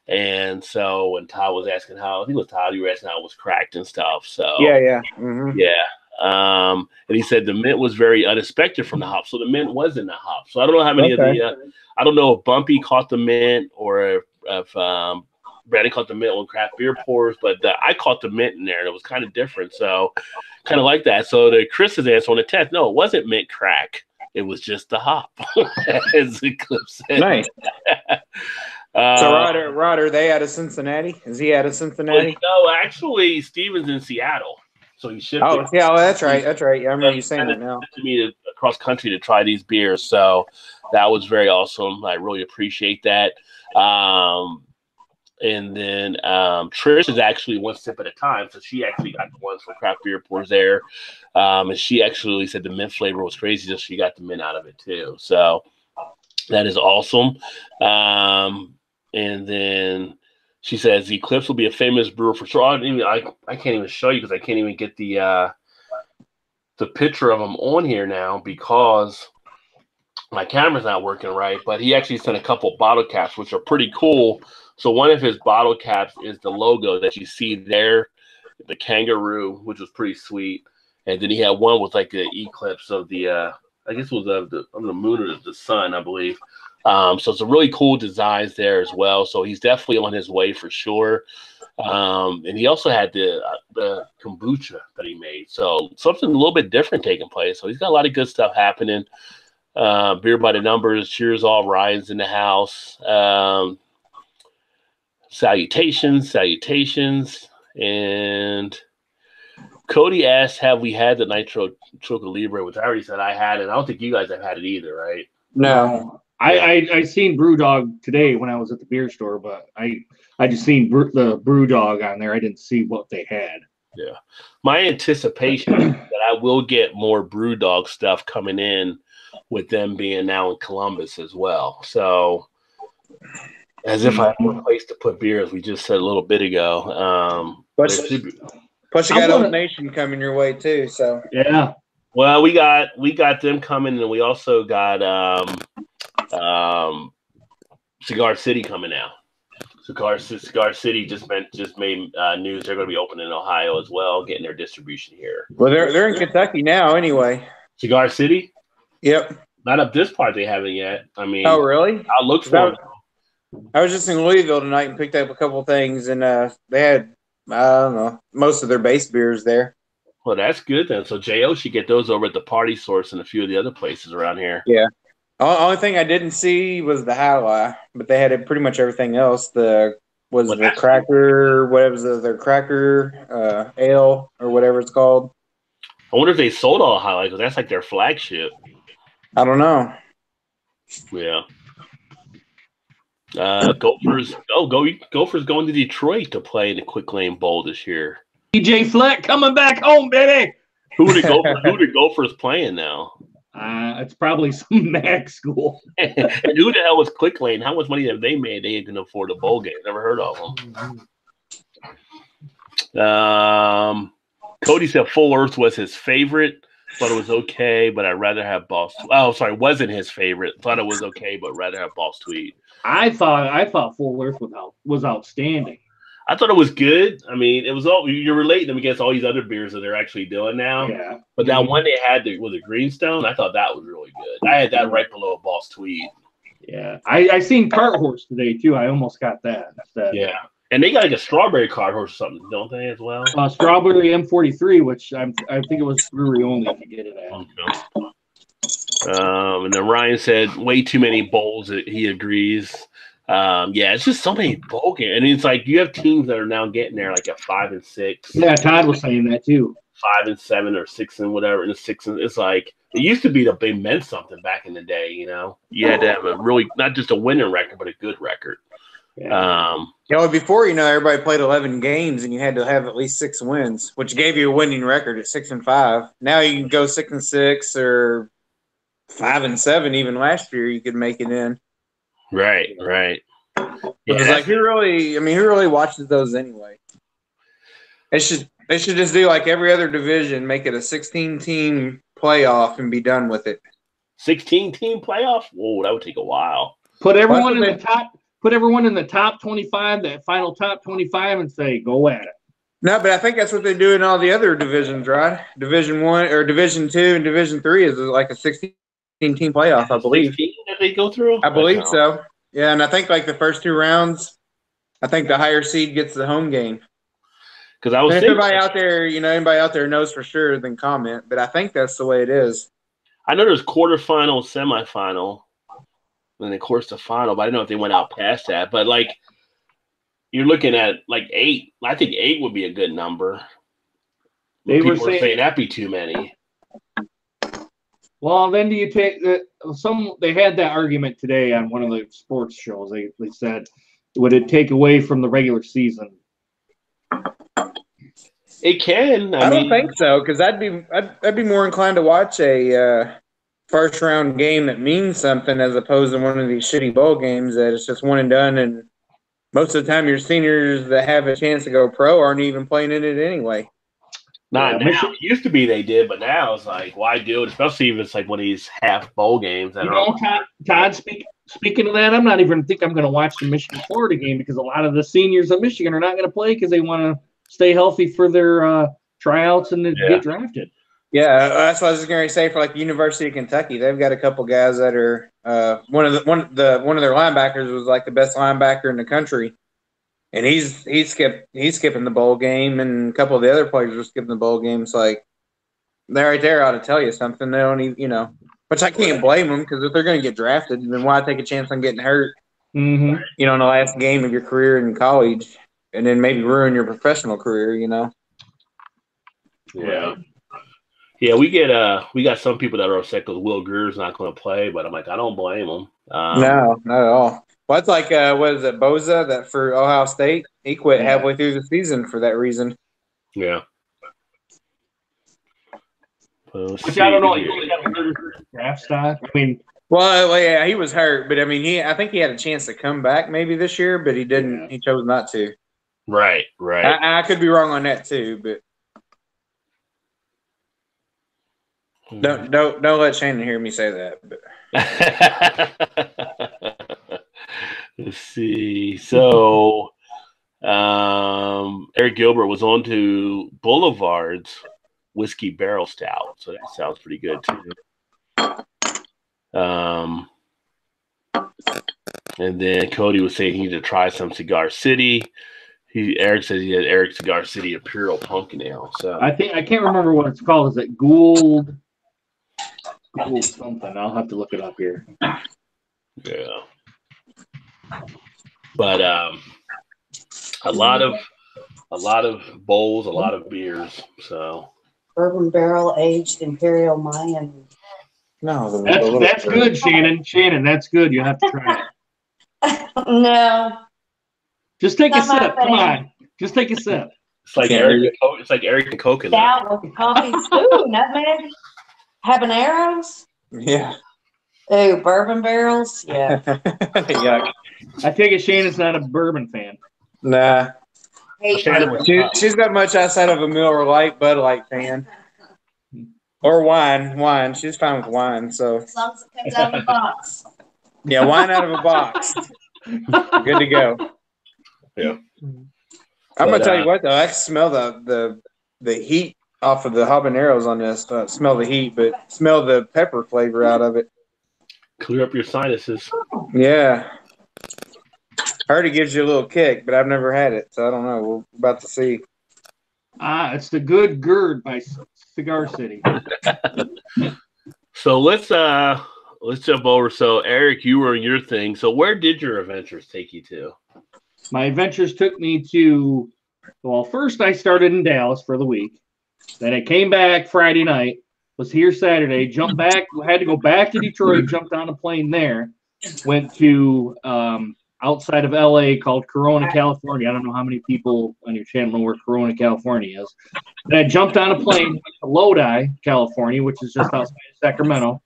And so when Todd was asking how, I think it was Todd, you were asking how it was cracked and stuff. So yeah. Mm-hmm. Yeah. And he said the mint was very unexpected from the hop. So the mint was in the hop. So I don't know how many of the, I don't know if Bumpy caught the mint or if Brandon caught the mint on craft beer pours, but I caught the mint in there and it was kind of different. So kind of like that. So the Chris's answer on the test, no, it wasn't mint crack. It was just the hop. As Eclipse said. Nice. So Roder, they out of Cincinnati? Is he out of Cincinnati? No, actually, Steven's in Seattle. So he shipped. Oh, yeah, well, that's right. That's right. Yeah, I remember you saying that now. To me across country to try these beers. So that was very awesome. I really appreciate that. And then Trish is actually one sip at a time. So she actually got the ones for craft beer pours there. And she actually said the mint flavor was crazy. So she got the mint out of it too. So that is awesome. And then she says Eclipse will be a famous brewer for sure. I can't even show you because I can't even get the picture of him on here now because my camera's not working right. But he actually sent a couple bottle caps, which are pretty cool. So one of his bottle caps is the logo that you see there, the kangaroo, which was pretty sweet. And then he had one with like the eclipse of the, I guess it was on the moon or the sun, I believe. So it's a really cool designs there as well. So he's definitely on his way for sure. And he also had the kombucha that he made. So something a little bit different taking place. So he's got a lot of good stuff happening. Beer by the numbers. Cheers, all Ryan's in the house. Salutations. And Cody asked, have we had the Nitro Choco Libre, which I already said I had, and I don't think you guys have had it either, right? No. I seen Brewdog today when I was at the beer store, but I just seen the Brewdog on there. I didn't see what they had. Yeah. My anticipation is that I will get more Brewdog stuff coming in with them being now in Columbus as well. So as if I have more place to put beer, as we just said a little bit ago. Plus you got Old Nation coming your way too. So yeah. Well, we got them coming, and we also got Cigar City coming out. Cigar City just made news. They're going to be opening in Ohio as well, getting their distribution here. Well, they're in Kentucky now, anyway. Cigar City? Yep. Not up this part. They haven't yet. I mean, oh really? I'll look for them. I was just in Louisville tonight and picked up a couple things, and they had I don't know most of their base beers there. Well, that's good then. So Jo should get those over at the Party Source and a few of the other places around here. Yeah. Only thing I didn't see was the High, but they had pretty much everything else. The cracker, whatever was their cracker ale or whatever it's called. I wonder if they sold all Highlight because that's like their flagship. I don't know. Yeah. Gophers. Gophers going to Detroit to play in the Quick Lane Bowl this year. DJ Fleck coming back home, baby. Who the Gophers playing now? It's probably some MAC school. And who the hell was Quick Lane? How much money have they made? They can afford a bowl game. Never heard of them. Cody said Full Earth was his favorite. Thought it was okay, but I'd rather have Boss. Oh, sorry, wasn't his favorite. Thought it was okay, but rather have Boss Tweet. I thought Full Earth was outstanding. I thought it was good. I mean, it was all you're relating them against all these other beers that they're actually doing now. Yeah. But that one they had with the Greenstone, I thought that was really good. I had that right below Boss Tweet. Yeah, I seen Cart Horse today too. I almost got that. Yeah, and they got like a strawberry cart horse or something, don't they, as well? Strawberry M43, which I think it was brewery only to get it at. Okay. And then Ryan said way too many bowls. He agrees. Yeah, it's just so many bowl games, and it's like you have teams that are now getting there like at 5 and 6. Yeah, Todd was saying that too. 5 and 7 or 6 and whatever, and 6 and it's like it used to be that they meant something back in the day. You know, you had to have a really not just a winning record, but a good record. Yeah. Before everybody played 11 games, and you had to have at least 6 wins, which gave you a winning record at 6 and 5. Now you can go 6 and 6 or 5 and 7. Even last year, you could make it in. Right. It's like who really watches those anyway? They should just do like every other division, make it a 16-team playoff and be done with it. 16-team playoff? Whoa, that would take a while. Put everyone in the top. Put everyone in the top 25, that final top 25, and say, go at it. No, but I think that's what they do in all the other divisions, right? Division 1 or Division 2 and Division 3 is like a 16-team playoff, I believe. 16 that they go through? I believe so. Yeah, and I think like the first 2 rounds, I think the higher seed gets the home game. Because I was if anybody out there knows for sure, then comment. But I think that's the way it is. I know there's quarterfinal, semifinal, and then of course the final. But I don't know if they went out past that. But like you're looking at like 8. I think 8 would be a good number. People were saying that'd be too many. Well, then do you take that? They had that argument today on one of the sports shows. They said, would it take away from the regular season? It can. I don't think so, because I'd be more inclined to watch a first round game that means something as opposed to one of these shitty bowl games that it's just one and done. And most of the time, your seniors that have a chance to go pro aren't even playing in it anyway. Not now. It used to be they did, but now it's like, why do it? Especially if it's like one of these half bowl games. Todd, speaking of that, I'm not even think I'm going to watch the Michigan-Florida game because a lot of the seniors of Michigan are not going to play because they want to stay healthy for their tryouts and get drafted. Yeah, that's what I was going to say for like the University of Kentucky. They've got a couple guys that are one of their linebackers was like the best linebacker in the country. And he's skipping the bowl game, and a couple of the other players are skipping the bowl game. It's like they're right there ought to tell you something. They don't even, which I can't blame them because if they're going to get drafted, then why take a chance on getting hurt? Mm-hmm. In the last game of your career in college, and then maybe ruin your professional career. Yeah. Yeah, we got some people that are upset because Will Greer's not going to play, but I'm like, I don't blame him. No, not at all. Well, it's like, what is it, Boza, that for Ohio State? He quit halfway through the season for that reason. Yeah. Which I don't know. He only got a draft stock. I mean, well, yeah, he was hurt, but I mean, I think he had a chance to come back maybe this year, but he didn't. Yeah. He chose not to. Right. I could be wrong on that too, but don't let Shannon hear me say that. But. Let's see. So, Eric Gilbert was on to Boulevard's Whiskey Barrel Stout, so that sounds pretty good too. And then Cody was saying he needed to try some Cigar City. Eric says he had Eric Cigar City Imperial Pumpkin Ale. So I can't remember what it's called. Is it Gould something? I'll have to look it up here. Yeah. But a lot of bowls, a lot of beers. So Bourbon barrel aged Imperial Mayan. No, That's good, Shannon. Shannon, that's good. You have to try it. No. Just take a Not my sip. Come thing. on. Just take a sip. It's like Eric and coconut. Stout with coffee. Ooh, nutmeg. Habaneros. Yeah. Ooh, bourbon barrels. Yeah. Yuck. I take it Shannon's not a bourbon fan. Nah. Hate Shannon bourbon. was She's not much outside of a Miller Lite, Bud Light fan. Or wine. She's fine with wine, so. As long as it comes out of the box. Yeah, wine out of a box. Good to go. Yeah. I'm gonna tell you what though, I can smell the heat off of the habaneros on this. Smell the heat, but smell the pepper flavor out of it. Clear up your sinuses. Yeah. I heard it gives you a little kick, but I've never had it, so I don't know. We're about to see. It's the Good Gird by Cigar City. So let's jump over. So Eric, you were in your thing. So where did your adventures take you to? My adventures took me to, well, first I started in Dallas for the week. Then I came back Friday night, was here Saturday, jumped back, had to go back to Detroit, jumped on a plane there, went to outside of LA called Corona, California. I don't know how many people on your channel know where Corona, California is. Then I jumped on a plane, went to Lodi, California, which is just outside of Sacramento.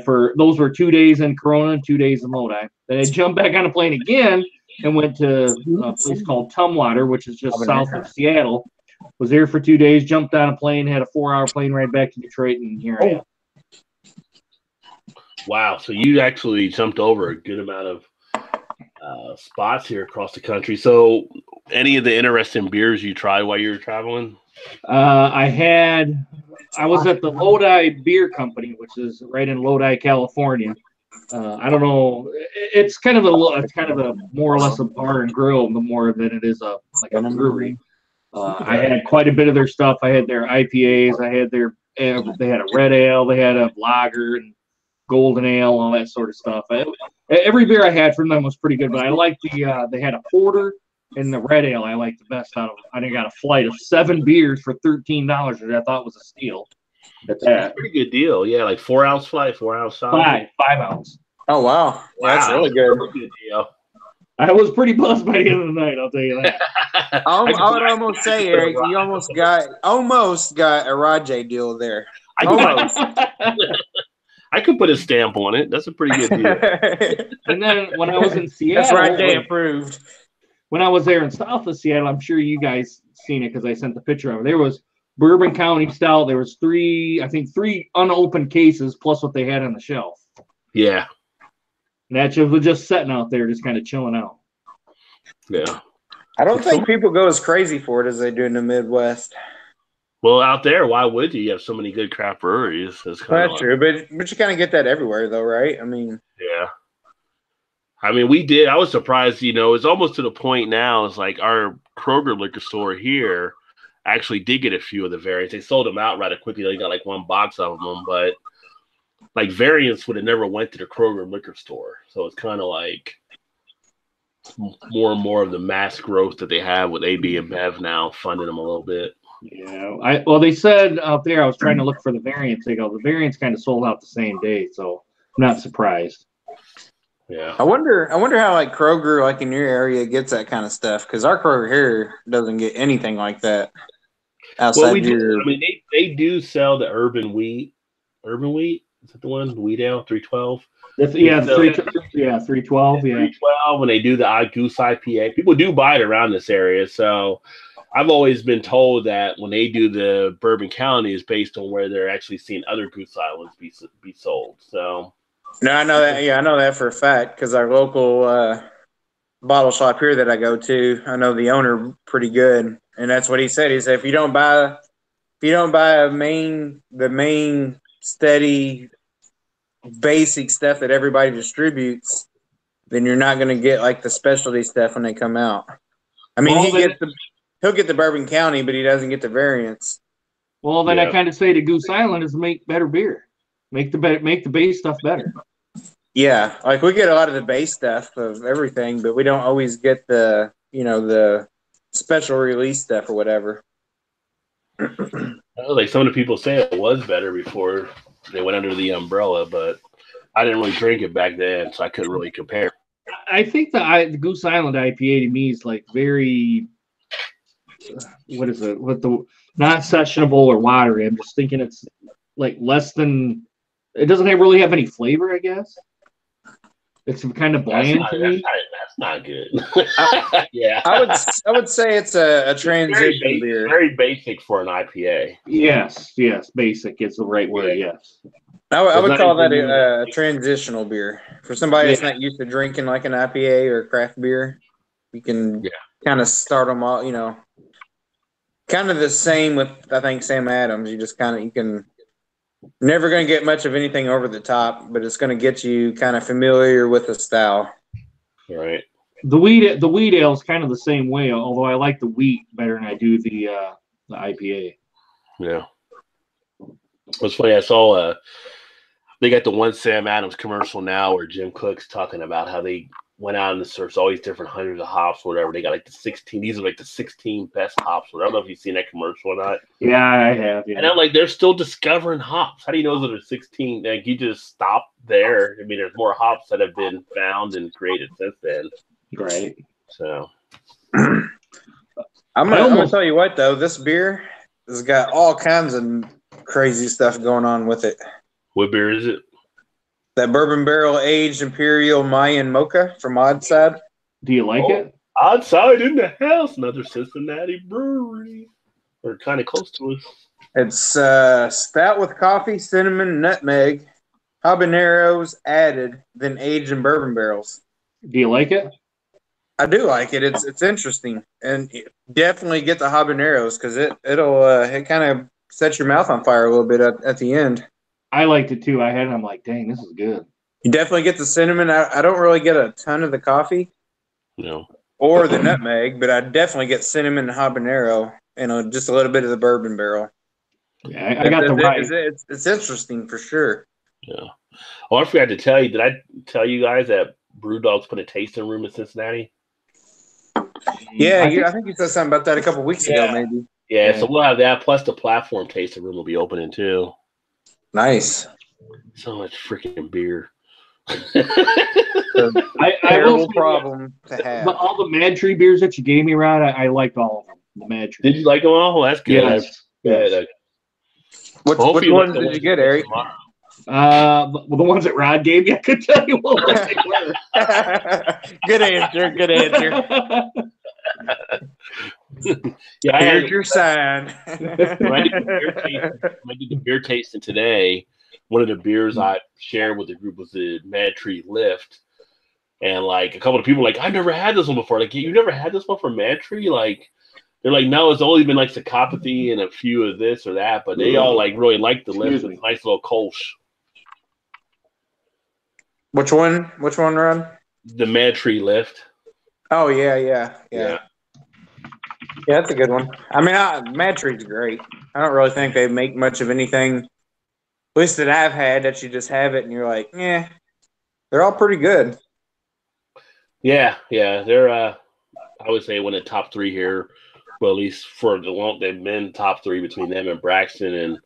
For those were 2 days in Corona and 2 days in Lodi. Then I jumped back on a plane again and went to a place called Tumwater, which is just south of Seattle. Was there for 2 days, jumped on a plane, had a 4-hour plane ride back to Detroit, and here I am. Wow. So you actually jumped over a good amount of spots here across the country. So any of the interesting beers you tried while you were traveling? I was at the Lodi Beer Company, which is right in Lodi, California. I don't know. It's kind of a more or less a bar and grill, more than it is like a brewery. I had quite a bit of their stuff. I had their IPAs. They had a red ale. They had a lager and golden ale, all that sort of stuff. Every beer I had from them was pretty good, but I liked they had a porter and the red ale I liked the best out of them. I got a flight of 7 beers for $13, which I thought was a steal. At that. Pretty good deal. Yeah, like 4-ounce flight, 4-ounce size. 5 ounce. Oh wow. That's really good. Good deal. I was pretty buzzed by the end of the night, I'll tell you that. I would almost say, Eric, you almost got a Rajay deal there. Almost. I could put a stamp on it. That's a pretty good deal. And then when I was in Seattle, that's Rajay approved. When I was there in south of Seattle, I'm sure you guys seen it because I sent the picture of it. There was Bourbon County Stout. There was 3 unopened cases plus what they had on the shelf. Yeah. And that was just sitting out there, just kind of chilling out. Yeah. I don't think people go as crazy for it as they do in the Midwest. Well, out there, why would you? You have so many good craft breweries. That's true, but you kind of get that everywhere, though, right? I mean, yeah. I mean, we did. I was surprised. It's almost to the point now. It's like our Kroger liquor store here actually did get a few of the variants. They sold them out rather quickly. They got like 1 box of them, but like variants would have never went to the Kroger liquor store. So it's kind of like more and more of the mass growth that they have with AB and Bev now funding them a little bit. Yeah. They said out there, I was trying to look for the variants. They go, the variants kind of sold out the same day. So I'm not surprised. Yeah. I wonder how like Kroger, like in your area, gets that kind of stuff, because our Kroger here doesn't get anything like that. Outside they do sell the urban wheat. Urban wheat, is that the one? The wheat ale 312. 312. Yeah. 312 when they do the Goose IPA. People do buy it around this area. So I've always been told that when they do the Bourbon County is based on where they're actually seeing other Goose Islands be sold. So. No, I know that. Yeah, I know that for a fact because our local bottle shop here that I go to, I know the owner pretty good, and that's what he said. He said if you don't buy the main steady basic stuff that everybody distributes, then you're not going to get like the specialty stuff when they come out. I mean, he'll get the Bourbon County, but he doesn't get the variants. Well, then I kind of say to Goose Island is make better beer. Make the base stuff better. Yeah, like we get a lot of the base stuff of everything, but we don't always get the special release stuff or whatever. Like some of the people say it was better before they went under the umbrella, but I didn't really drink it back then, so I couldn't really compare. I think the Goose Island IPA to me is like very, what is it? What the not sessionable or watery. I'm just thinking it's like less than. It doesn't really have any flavor, I guess. It's kind of bland to me. That's not good. Yeah, I would say it's a transition beer. Very basic for an IPA. Yes, basic is the right word. Yes. I would call that a transitional beer for somebody that's not used to drinking like an IPA or craft beer. You can kind of start them all, kind of the same with I think Sam Adams. You just you can never going to get much of anything over the top, but it's going to get you kind of familiar with the style. Right. The wheat ale is kind of the same way, although I like the wheat better than I do the IPA. Yeah. What's funny, I saw they got the one Sam Adams commercial now where Jim Cook's talking about how they went out and searched all these different hundreds of hops, whatever. They got like the 16. These are like the 16 best hops. I don't know if you've seen that commercial or not. Yeah, I have. Yeah. And I'm like, they're still discovering hops. How do you know that there's 16? Like, you just stop there. I mean, there's more hops that have been found and created since then. Right. So, I'm gonna tell you what though, this beer has got all kinds of crazy stuff going on with it. What beer is it? That bourbon barrel aged Imperial Mayan Mocha from Oddside. Do you like it? Oddside in the house, another Cincinnati brewery. We're kind of close to us. It's stout with coffee, cinnamon, nutmeg, habaneros added, then aged in bourbon barrels. Do you like it? I do like it. It's interesting, and definitely get the habaneros because it kind of sets your mouth on fire a little bit at the end. I liked it too. I had it. I'm like, dang, this is good. You definitely get the cinnamon. I don't really get a ton of the coffee, no, or the nutmeg, but I definitely get cinnamon and habanero, and just a little bit of the bourbon barrel. Yeah, I got the right. It's interesting for sure. Yeah. Oh, I forgot to tell you. Did I tell you guys that Brewdog's put a tasting room in Cincinnati? Yeah, I think you said something about that a couple weeks ago, maybe. Yeah, so we'll have that. Plus, the platform tasting room will be opening too. Nice. So much freaking beer. Terrible problem to have. But all the Mad Tree beers that you gave me, Rod, I liked all of them. The Mad Tree. Did you like them all? Well, that's good. Yes. Yes. Which ones did you get, Eric? Well, the ones that Rod gave me, I could tell you what they were. Good answer. Good answer. Yeah, here's your sign. When I did the beer tasting today, one of the beers I shared with the group was the Mad Tree Lift. And like a couple of people were like, I've never had this one before. Like, you never had this one from Mad Tree? Like, they're like, no, it's only been like psychopathy and a few of this or that, but they all like really like the Lift. It's a nice little Kolsch. Which one, Ron? The Mad Tree Lift. Oh, yeah, that's a good one. I mean, Mad Tree's great. I don't really think they make much of anything, at least that I've had, that you just have it and you're like, yeah, they're all pretty good. Yeah, they're I would say one of the top three here. Well, at least for the long, they've been top three between them and Braxton, and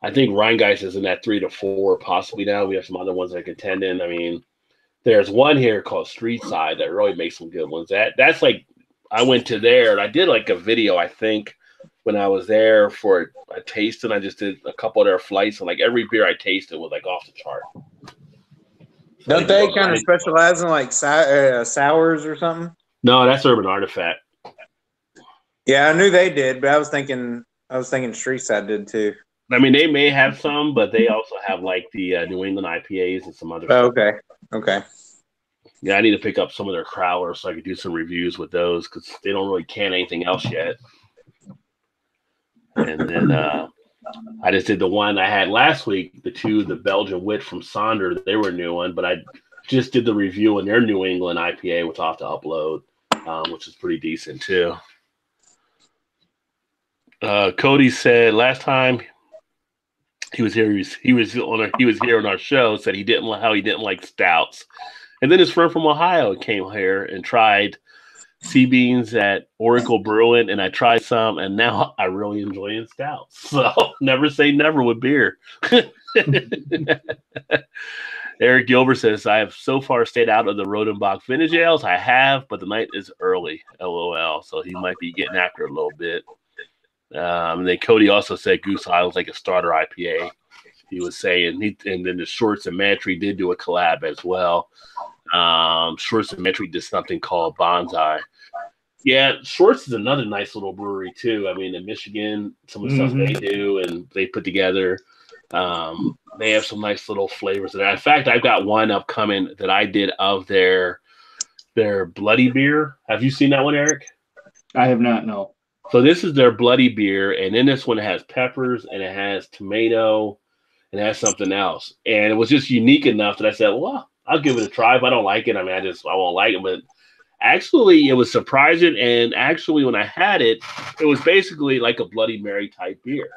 I think Rheingeist is in that 3 to 4 possibly now. We have some other ones that are contending. I mean, there's one here called Street Side that really makes some good ones. That's like, I went to there and I did like a video, I think, when I was there for a tasting. I just did a couple of their flights, and like every beer I tasted was like off the chart. Don't they kind of specialize in like sours or something? No, that's Urban Artifact. Yeah, I knew they did, but I was thinking Street Side did too. I mean, they may have some, but they also have like the New England IPAs and some other stuff. Okay. Yeah, I need to pick up some of their crowlers so I could do some reviews with those because they don't really can anything else yet. And then I just did the one I had last week, the Belgian Wit from Sonder. They were a new one, but I just did the review on their New England IPA, which I'll have to upload, which is pretty decent too. Cody said last time he was here, he was here on our show, said he didn't like stouts. And then his friend from Ohio came here and tried sea beans at Oracle Brewing, and I tried some, and now I really enjoy stouts. So never say never with beer. Eric Gilbert says, I have so far stayed out of the Rodenbach vintage ales. I have, but the night is early, LOL. So he might be getting after it a little bit. And then Cody also said Goose Island's like a starter IPA. He was saying, and then the Shorts and Mantry did do a collab as well. Shorts and Mantry did something called Bonsai. Yeah, Shorts is another nice little brewery too. I mean, in Michigan, some of the stuff they do and they put together. They have some nice little flavors in there. In fact, I've got one upcoming that I did of their bloody beer. Have you seen that one, Eric? I have not, no. So this is their bloody beer, and in this one it has peppers and it has tomato and it has something else. And it was just unique enough that I said, well, I'll give it a try. If I don't like it, I mean, I won't like it. But actually, it was surprising. And actually, when I had it, it was basically like a Bloody Mary type beer.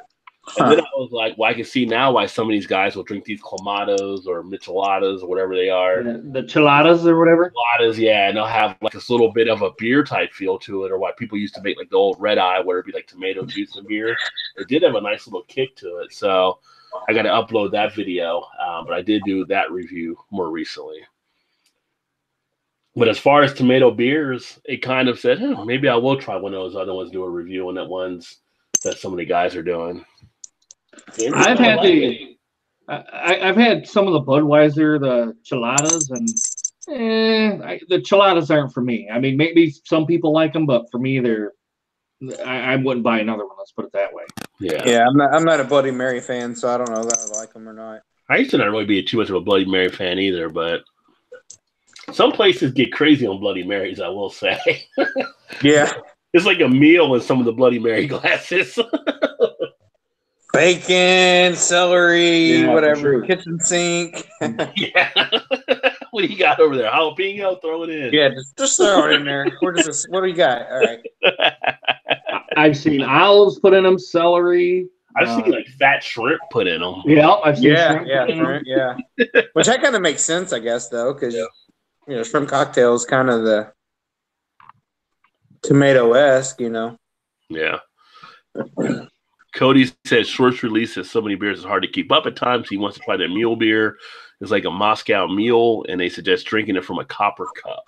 And then I was like, well, I can see now why some of these guys will drink these Clamatos or Micheladas or whatever they are. The Chiladas or whatever? Chiladas, yeah. And they'll have like this little bit of a beer type feel to it, or why people used to make like the old Red Eye, where it'd be like tomato juice and beer. It did have a nice little kick to it. So I got to upload that video. But I did do that review more recently. But as far as tomato beers, it kind of said, maybe I will try one of those other ones, do a review on that ones that some of the guys are doing. I've had some of the Budweiser, the Chiladas, and the Chiladas aren't for me. I mean, maybe some people like them, but for me, I wouldn't buy another one. Let's put it that way. Yeah. I'm not a Bloody Mary fan, so I don't know that I like them or not. I used to not really be too much of a Bloody Mary fan either, but some places get crazy on Bloody Marys, I will say. Yeah. It's like a meal in some of the Bloody Mary glasses. Bacon, celery, whatever, kitchen sink. Yeah. What do you got over there? Jalapeno? Throw it in. Yeah, just throw it in there. What do you got? All right. I've seen olives put in them, celery. I've seen like fat shrimp put in them. Yeah, I've seen shrimp. Yeah. Which that kind of makes sense, I guess, though, because shrimp cocktail is kind of the tomato-esque, Yeah. Cody says Shorts releases so many beers it's hard to keep up at times. He wants to try their mule beer. It's like a Moscow Mule, and they suggest drinking it from a copper cup.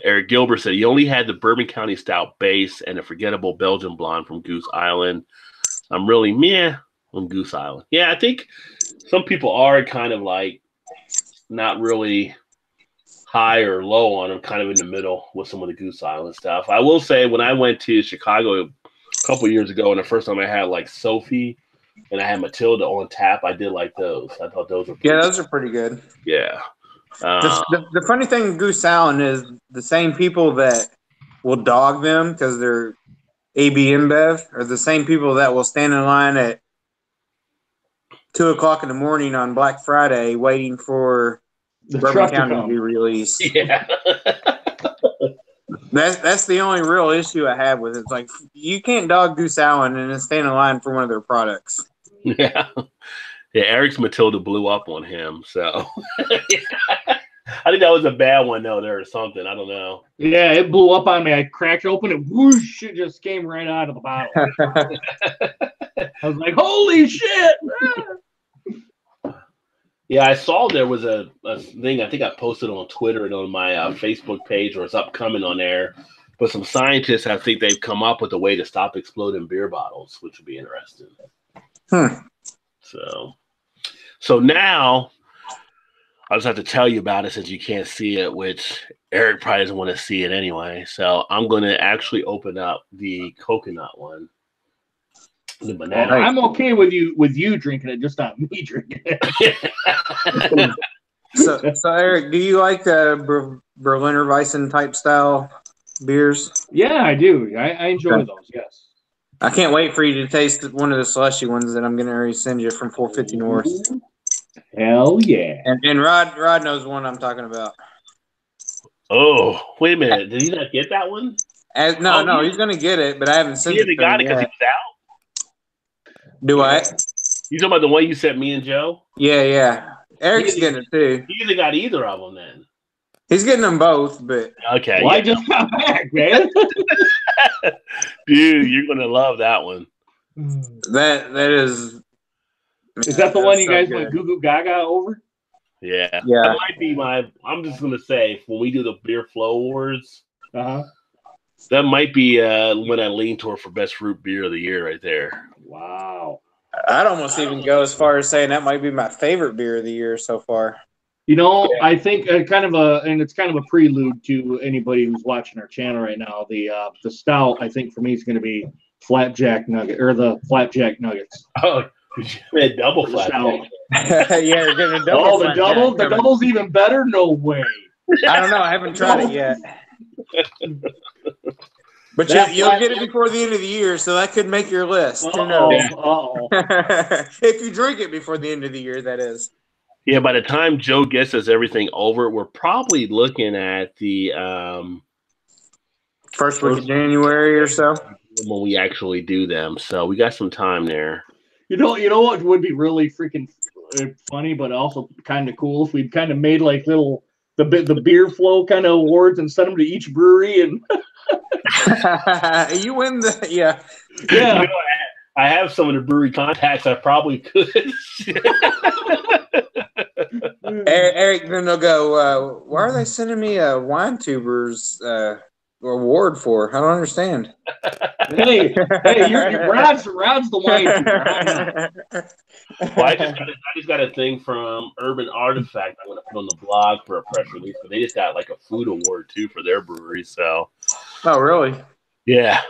Eric Gilbert said he only had the Bourbon County Stout base and a forgettable Belgian blonde from Goose Island. I'm really meh on Goose Island. Yeah, I think some people are kind of like not really high or low on them, kind of in the middle with some of the Goose Island stuff. I will say when I went to Chicago a couple years ago, and the first time I had like Sophie and I had Matilda on tap, I did like those. I thought those were those are pretty good. Yeah. The funny thing with Goose Island is the same people that will dog them because they're AB InBev are the same people that will stand in line at 2:00 in the morning on Black Friday waiting for the Bourbon County to be released. Yeah. That's the only real issue I have with it. It's like you can't dog Goose Island and then stand in line for one of their products. Yeah. Yeah, Eric's Matilda blew up on him, so I think that was a bad one though there or something. I don't know. Yeah, it blew up on me. I cracked open and whoosh, it just came right out of the bottle. I was like, holy shit. Yeah, I saw there was a thing, I think I posted on Twitter and on my Facebook page, or it's upcoming on there. But some scientists, I think they've come up with a way to stop exploding beer bottles, which would be interesting. So now I'll just have to tell you about it since you can't see it, which Eric probably doesn't want to see it anyway. So I'm going to actually open up the coconut one. The banana. I'm okay with you drinking it, just not me drinking it. So Eric, do you like the Berliner Weissen type style beers? Yeah, I do. I enjoy those. Yes. I can't wait for you to taste one of the slushy ones that I'm going to send you from 450 North. Hell yeah! And Rod knows the one I'm talking about. Oh, wait a minute! Did he not get that one? No, he's going to get it, but I haven't sent it. He got it because he was out. Do I? You talking about the one you sent me and Joe? Yeah. Eric's getting it too. He either got either of them then. He's getting them both, but okay. Well, I just got back, man. Dude, you're gonna love that one. that is. Is that the one you so guys good. went goo goo gaga over? Yeah. Yeah. That might be I'm just gonna say when we do the beer flow awards, that might be when I lean toward for best fruit beer of the year right there. Wow. I'd almost even go as far as saying that might be my favorite beer of the year so far. You know, I think it's kind of a prelude to anybody who's watching our channel right now. The stout, I think, for me is going to be flapjack nugget or the flapjack nuggets. Oh, you double flapjack. Yeah, you're getting a double. Oh, the double, the double's even better. No way. I don't know. I haven't tried it yet. But you'll get it before the end of the year, so that could make your list. Who knows? If you drink it before the end of the year, that is. Yeah, by the time Joe gets us everything over, we're probably looking at the first week of January or so when we actually do them. So we got some time there. You know what would be really freaking funny, but also kind of cool if we'd kind of made like little the beer flow kind of awards and sent them to each brewery and. You win the yeah. You know, I have some of the brewery contacts. I probably could. Eric, then they'll go. Why are they sending me a wine tubers award for? I don't understand. Hey, Rod's the wine tuber. Well, I just got a thing from Urban Artifact. I'm going to put on the blog for a press release, but they just got like a food award too for their brewery. So. Oh, really? Yeah.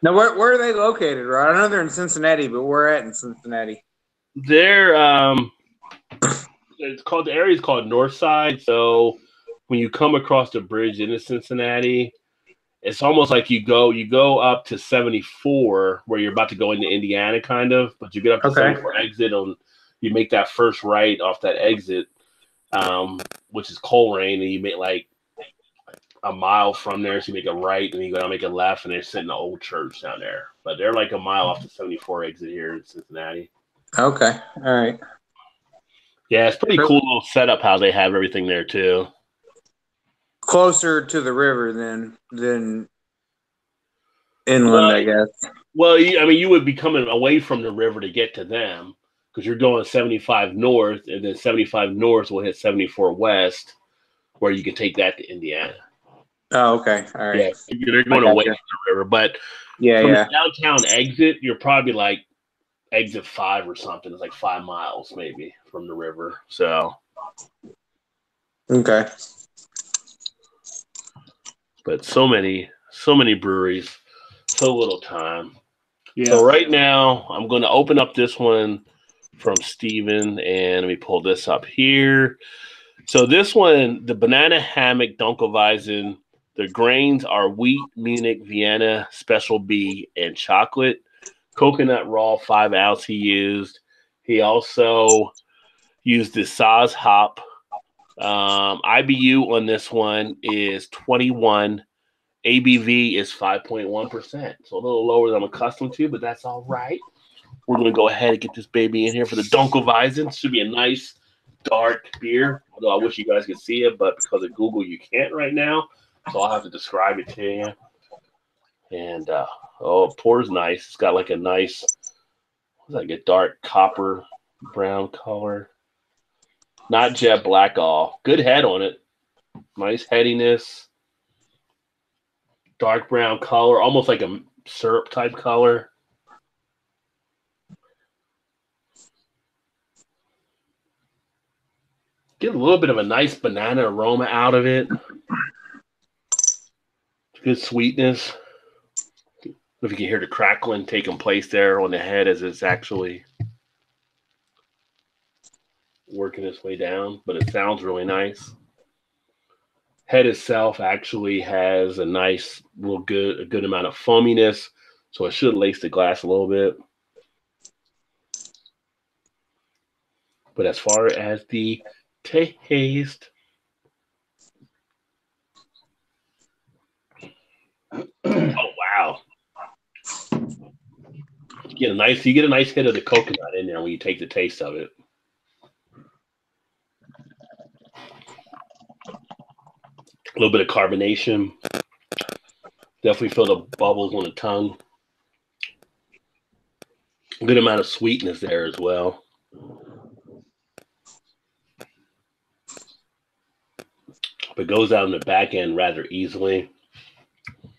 Now, where are they located, Rod? I know they're in Cincinnati, but where at in Cincinnati? They're the area is called Northside. So when you come across the bridge into Cincinnati, it's almost like you go up to 74 where you're about to go into Indiana, kind of, but you get up to 74 exit you make that first right off that exit, which is Coleraine, and you make like a mile from there, so you make a right, and you go down, make a left, and they're sitting in the old church down there. But they're like a mile off the 74 exit here in Cincinnati. Okay, all right. Yeah, it's pretty cool little setup how they have everything there too. Closer to the river than inland, I guess. Well, you would be coming away from the river to get to them because you're going 75 north, and then 75 north will hit 74 west, where you can take that to Indiana. Oh, okay. All right. Yeah, they're going away from the river, but from the downtown exit, you're probably like exit 5 or something. It's like 5 miles maybe from the river. So, okay. But so many breweries, so little time. Yeah. So right now, I'm going to open up this one from Steven, and let me pull this up here. So this one, the Banana Hammock Dunkelweizen, the grains are wheat, Munich, Vienna, Special B, and chocolate. Coconut raw 5 ounce he used. He also used the Saz hop. IBU on this one is 21. ABV is 5.1%. So a little lower than I'm accustomed to, but that's all right. We're going to go ahead and get this baby in here for the Dunkelweizen. Should be a nice dark beer, although I wish you guys could see it, but because of Google, you can't right now. So I'll have to describe it to you. And, it pours nice. It's got like a nice, like a dark copper brown color. Not jet black all. Good head on it. Nice headiness. Dark brown color, almost like a syrup type color. Get a little bit of a nice banana aroma out of it. Good sweetness. If you can hear the crackling taking place there on the head as it's actually working its way down, but it sounds really nice. Head itself actually has a nice, a good amount of foaminess, so it should lace the glass a little bit. But as far as the taste, oh wow! You get a nice hit of the coconut in there when you take the taste of it. A little bit of carbonation. Definitely feel the bubbles on the tongue. A good amount of sweetness there as well. But goes out in the back end rather easily. It's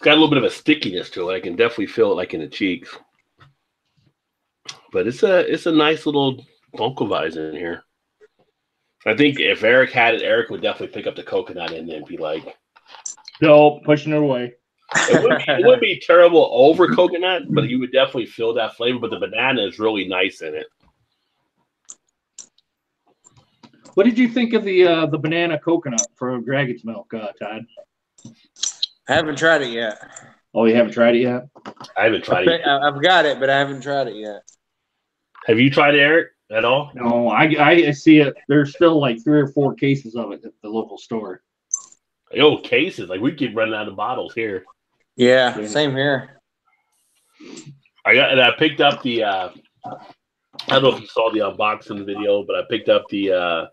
got a little bit of a stickiness to it. I can definitely feel it like in the cheeks. But it's a nice little Dunkelweizen in here. I think if Eric had it, Eric would definitely pick up the coconut and then be like, no, pushing it away. It wouldn't be terrible over coconut, but you would definitely feel that flavor. But the banana is really nice in it. What did you think of the banana coconut for Dragon's Milk, Todd? I haven't tried it yet. Oh, you haven't tried it yet? I haven't tried it. I've got it, but I haven't tried it yet. Have you tried it, Eric, at all? No, I see it. There's still like 3 or 4 cases of it at the local store. Oh, cases. Like, we keep running out of bottles here. Yeah, same here. I picked up the I don't know if you saw the unboxing video, but I picked up the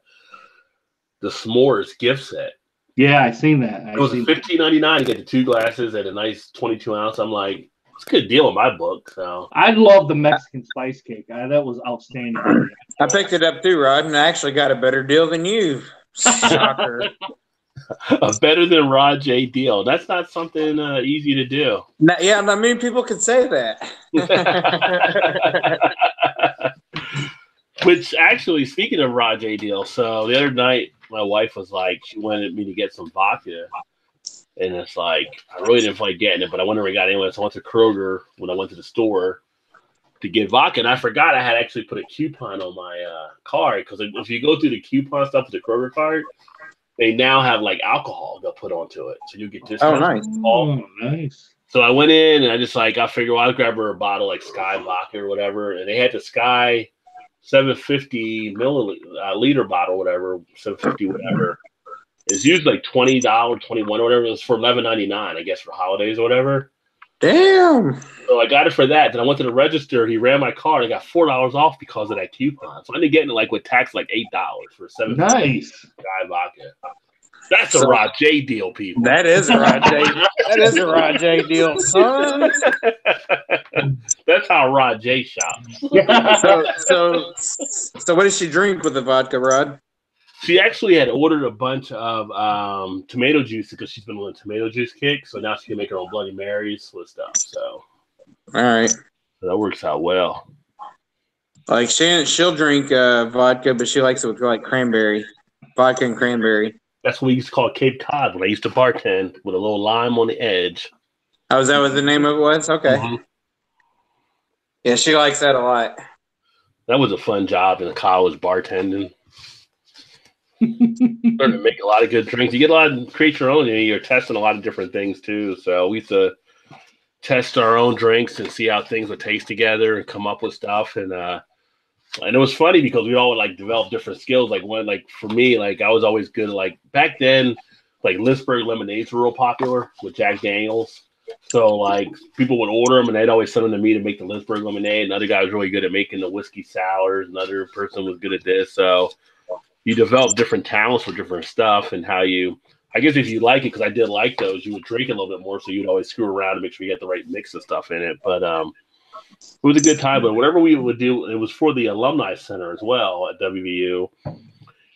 s'mores gift set. Yeah, I seen that. It was $15.99 to get the 2 glasses and a nice 22-ounce. I'm like, it's a good deal in my book. So I love the Mexican spice cake. That was outstanding. I picked it up too, Rod, and I actually got a better deal than you. Shocker. Better than Rod J deal. That's not something easy to do. Not many people can say that. Which actually, speaking of Rod J deal, so the other night my wife was like, she wanted me to get some vodka, and it's like I really didn't feel like getting it, but I went and got it anyway. So I went to Kroger when I went to the store to get vodka, and I forgot I had actually put a coupon on my card, because if you go through the coupon stuff with the Kroger card, they now have like alcohol they'll put onto it, so you get discounts. Oh, nice. Oh, nice. So I went in and I just like, I figured, well, I'll grab her a bottle like Sky vodka or whatever, and they had the Sky 750 milliliter bottle, whatever, 750 whatever. It's usually like $20, $21 or whatever. It was for $11.99, I guess, for holidays or whatever. Damn. So I got it for that. Then I went to the register. He ran my card. I got $4 off because of that coupon. So I ended up getting it like with tax like $8 for $7. Nice. Sky vodka. That's a Rod J deal, people. That is a Rod J. That is a Rod J deal, son. That's how Rod J shops. So what does she drink with the vodka, Rod? She actually had ordered a bunch of tomato juice because she's been on a tomato juice kick. So now she can make her own Bloody Marys with stuff. So, all right, so that works out well. Like she'll drink vodka, but she likes it with like cranberry, vodka and cranberry. That's what we used to call Cape Cod when I used to bartend, with a little lime on the edge. Oh, is that what the name of it was? Okay. Mm-hmm. Yeah, she likes that a lot. That was a fun job in college, bartending. Learn to make a lot of good drinks. You get a lot of create your own, and you're testing a lot of different things too. So we used to test our own drinks and see how things would taste together and come up with stuff. And it was funny because we all would like develop different skills. Like for me, like I was always good. Like back then, like Lynchburg lemonades were real popular with Jack Daniels. So like people would order them and they'd always send them to me to make the Lynchburg lemonade. Another guy was really good at making the whiskey sours. Another person was good at this. So you develop different talents for different stuff, and I guess if you like it, because I did like those, you would drink a little bit more. So you'd always screw around to make sure you get the right mix of stuff in it. But it was a good time. But whatever we would do, it was for the alumni center as well at WVU.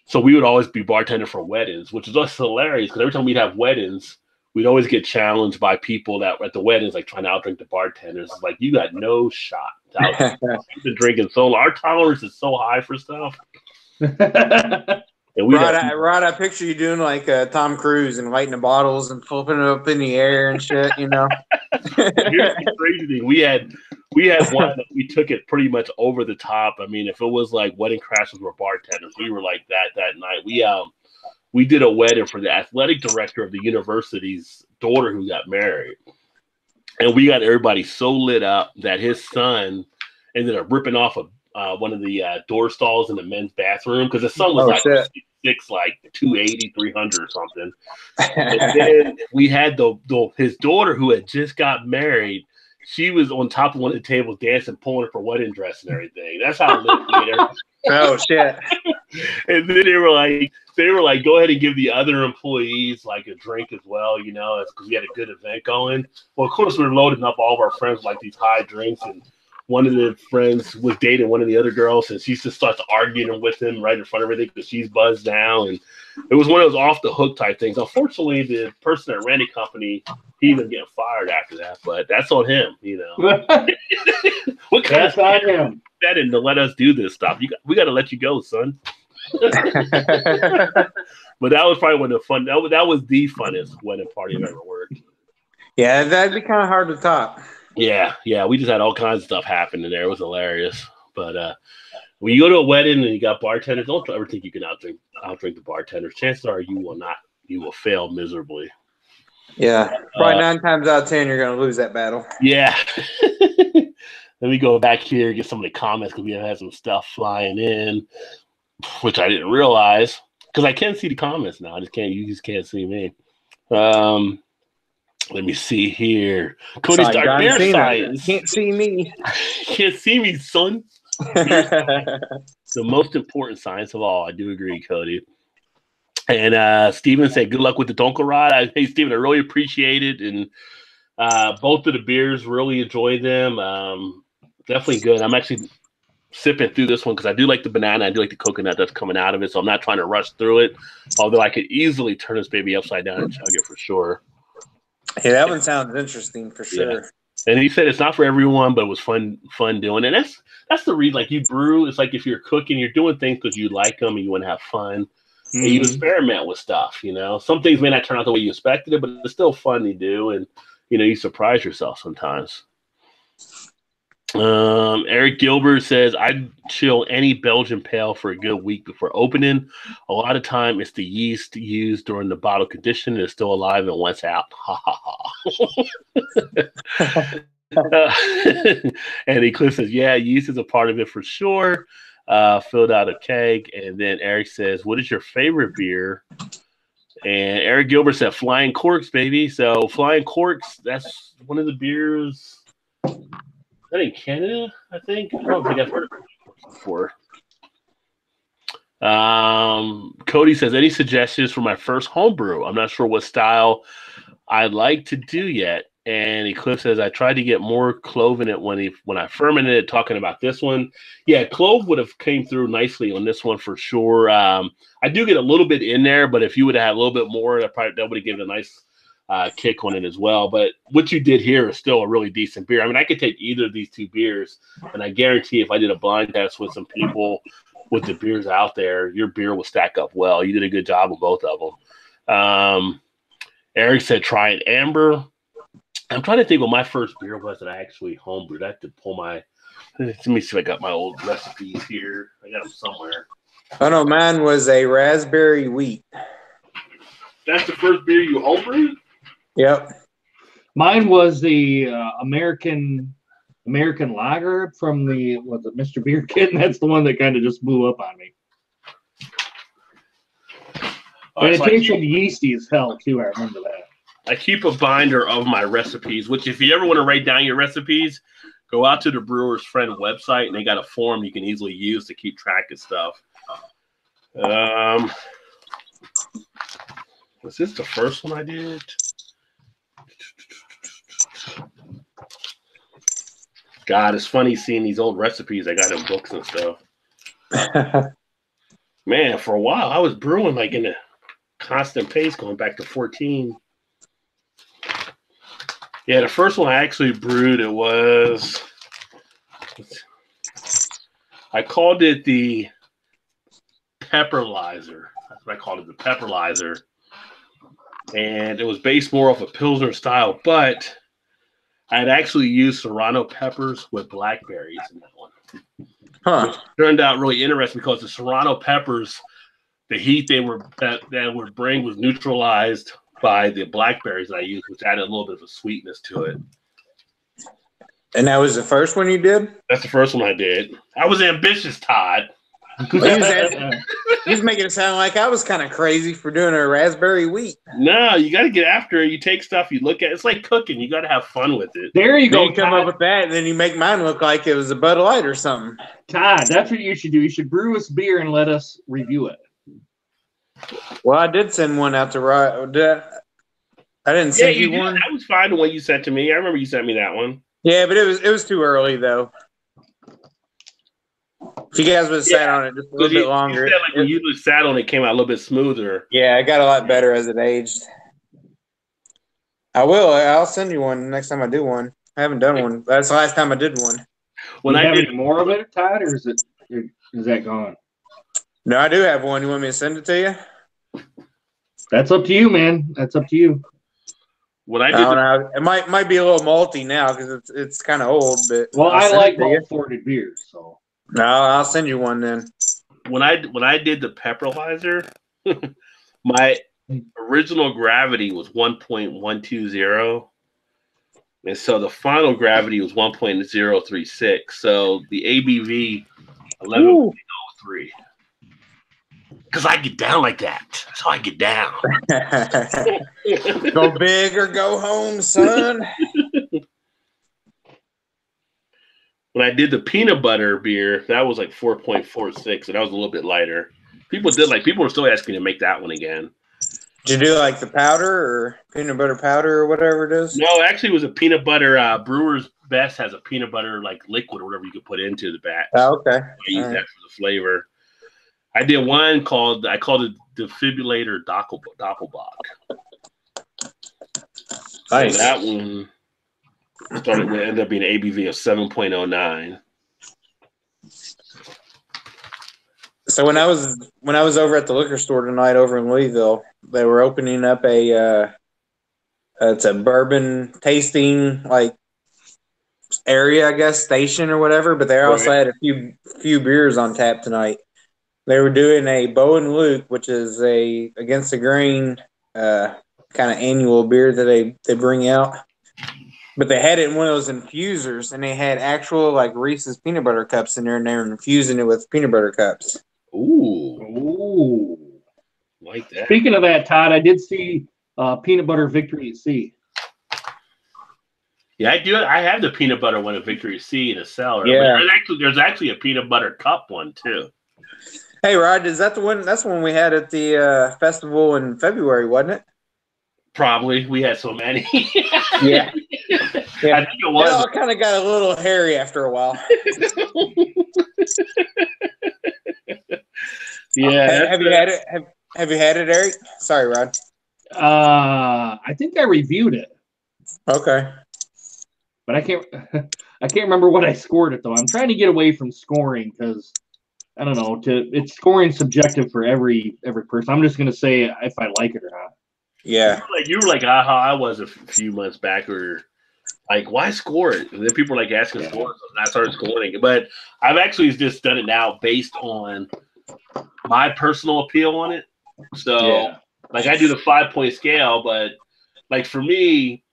So we would always be bartending for weddings, which is just hilarious because every time we'd have weddings, we'd always get challenged by people that were at the weddings, like trying to outdrink the bartenders. It's like, you got no shot. You've been drinking so long. Our tolerance is so high for stuff. And Rod, I picture you doing like Tom Cruise and lighting the bottles and flipping it up in the air and shit, you know. Here's the crazy thing. We had one that we took it pretty much over the top. I mean, if it was like wedding crashers were bartenders, we were like that night. We did a wedding for the athletic director of the university's daughter who got married. And we got everybody so lit up that his son ended up ripping off one of the door stalls in the men's bathroom because the son was six, like 280, 300 or something. And then we had his daughter who had just got married. She was on top of one of the tables dancing, pulling her for wedding dress and everything. That's how lit we had everything. Oh, shit. And then they were like, go ahead and give the other employees like a drink as well, you know, because we had a good event going. Well, of course, we were loading up all of our friends with, like, these high drinks, and one of the friends was dating one of the other girls, and she just starts arguing with him right in front of everything because she's buzzed now. And it was one of those off the hook type things. Unfortunately, the person that ran the company, he ended up getting fired after that, but that's on him, you know. What kind That's on him. That and to let us do this stuff. We got to let you go, son. But that was probably one of the fun. That was the funnest wedding party I've ever worked. Yeah, that'd be kind of hard to top. Yeah, we just had all kinds of stuff happen in there. It was hilarious. But when you go to a wedding and you got bartenders, don't ever think you can outdrink the bartenders. Chances are you will not. You will fail miserably. Yeah, probably 9 times out of 10 you're going to lose that battle. Yeah. Let me go back here and get some of the comments because we have had some stuff flying in, which I didn't realize because I can see the comments now. You just can't see me. Let me see here. Cody Stark, Beer Science. You can't see me. Can't see me, son. The most important science of all. I do agree, Cody. And Steven said, good luck with the Donkel rod. Hey, Steven, I really appreciate it. And both of the beers, really enjoy them. Definitely good. I'm actually sipping through this one because I do like the banana. I do like the coconut that's coming out of it. So I'm not trying to rush through it. Although I could easily turn this baby upside down and chug it for sure. Yeah, that one sounds interesting for sure. Yeah. And he said it's not for everyone, but it was fun doing it. And that's the reason. Like, you brew, it's like if you're cooking, you're doing things because you like them and you want to have fun. Mm-hmm. And you experiment with stuff, you know. Some things may not turn out the way you expected it, but it's still fun to do. And, you know, you surprise yourself sometimes. Eric Gilbert says, I'd chill any Belgian pale for a good week before opening. A lot of time it's the yeast used during the bottle condition is still alive and once out. Ha ha ha. And Eclipse says, yeah, yeast is a part of it for sure. Filled out a keg. And then Eric says, what is your favorite beer? And Eric Gilbert said, Flying Corks, baby. So Flying Corks, that's one of the beers. Is that in Canada, I think? I don't think I've heard of it before. Cody says, any suggestions for my first homebrew? I'm not sure what style I'd like to do yet. And Eclipse says, I tried to get more clove in it when I fermented it, talking about this one. Yeah, clove would have came through nicely on this one for sure. I do get a little bit in there, but if you would have had a little bit more, that would have given a nice kick on it as well. But what you did here is still a really decent beer. I mean, I could take either of these two beers, and I guarantee if I did a blind test with some people with the beers out there, your beer will stack up well. You did a good job with both of them. Eric said, try an amber. I'm trying to think what my first beer was that I actually homebrewed. I have to pull my – let me see if I got my old recipes here. I got them somewhere. Oh, no, mine was a raspberry wheat. That's the first beer you homebrewed? Yep. Mine was the American lager from the Mr. Beer Kit, and that's the one that kind of just blew up on me. And it tasted yeasty as hell too. I remember that. I keep a binder of my recipes, which if you ever want to write down your recipes, go out to the Brewer's Friend website, and they got a form you can easily use to keep track of stuff. Was this the first one I did? God, it's funny seeing these old recipes I got in books and stuff. Man, for a while, I was brewing like in a constant pace going back to 14. Yeah, the first one I actually brewed, I called it the Pepperlizer. That's what I called it, the Pepperlizer. And it was based more off a Pilsner style, but I had actually used Serrano peppers with blackberries in that one. Huh. Which turned out really interesting because the Serrano peppers, the heat that would bring was neutralized by the blackberries that I used, which added a little bit of a sweetness to it. And that was the first one you did? That's the first one I did. I was ambitious, Todd. He's making it sound like I was kind of crazy for doing a raspberry wheat. No, you got to get after it. You take stuff, you look at it. It's like cooking. You got to have fun with it. There you go. You come up with that, and then you make mine look like it was a Bud Light or something. Todd, that's what you should do. You should brew us beer and let us review it. Well, I did send one out to Rod. I didn't send you one. That was fine. The one you sent to me. I remember you sent me that one. Yeah, but it was too early though. If you guys would have sat on it just a little bit longer. You said, like, when you sat on it, it came out a little bit smoother. Yeah, it got a lot better as it aged. I'll send you one next time I do one. I haven't done one. That's the last time I did one. When I have any more of it, Todd, or is that gone? No, I do have one. You want me to send it to you? That's up to you, man. That's up to you. When I did it might be a little malty now because it's kind of old, but I like malt-forwarded beers, so no, I'll send you one then. When I did the Pepperlizer, my original gravity was 1.120, and so the final gravity was 1.036. So the ABV 11.03. Because I get down like that. That's how I get down. Go big or go home, son. When I did the peanut butter beer, that was like 4.46, and that was a little bit lighter. People were still asking to make that one again. Did you do like the powder or peanut butter powder or whatever it is? No, actually it was a peanut butter. Brewer's Best has a peanut butter like liquid or whatever you could put into the batch. Oh, okay. I use that for the flavor. I did one I called it Defibrillator Doppelbock. Nice. So that one ended up being an ABV of 7.09. So when I was over at the liquor store tonight over in Louisville, they were opening up it's a bourbon tasting like area, I guess, station or whatever, but they also had a few beers on tap tonight. They were doing a Bo and Luke, which is a against the grain kind of annual beer that they bring out. But they had it in one of those infusers, and they had actual like Reese's peanut butter cups in there, and they were infusing it with peanut butter cups. Ooh, like that. Speaking of that, Todd, I did see peanut butter Victory at Sea. Yeah, I do. I have the peanut butter one at Victory at Sea in a cellar. Yeah, there's actually a peanut butter cup one too. Hey, Rod, is that the one? That's the one we had at the festival in February, wasn't it? Probably. We had so many. Yeah. I think it was. It all kind of got a little hairy after a while. Yeah. Have you had it? Have you had it, Eric? Sorry, Rod. I think I reviewed it. Okay. But I can't remember what I scored it though. I'm trying to get away from scoring because I don't know. It's scoring subjective for every person. I'm just gonna say if I like it or not. Yeah. You were like how I was a few months back, or like, why score it? And then people were like asking scores, and I started scoring it. But I've actually just done it now based on my personal appeal on it. So like I do the 5-point scale, but like for me,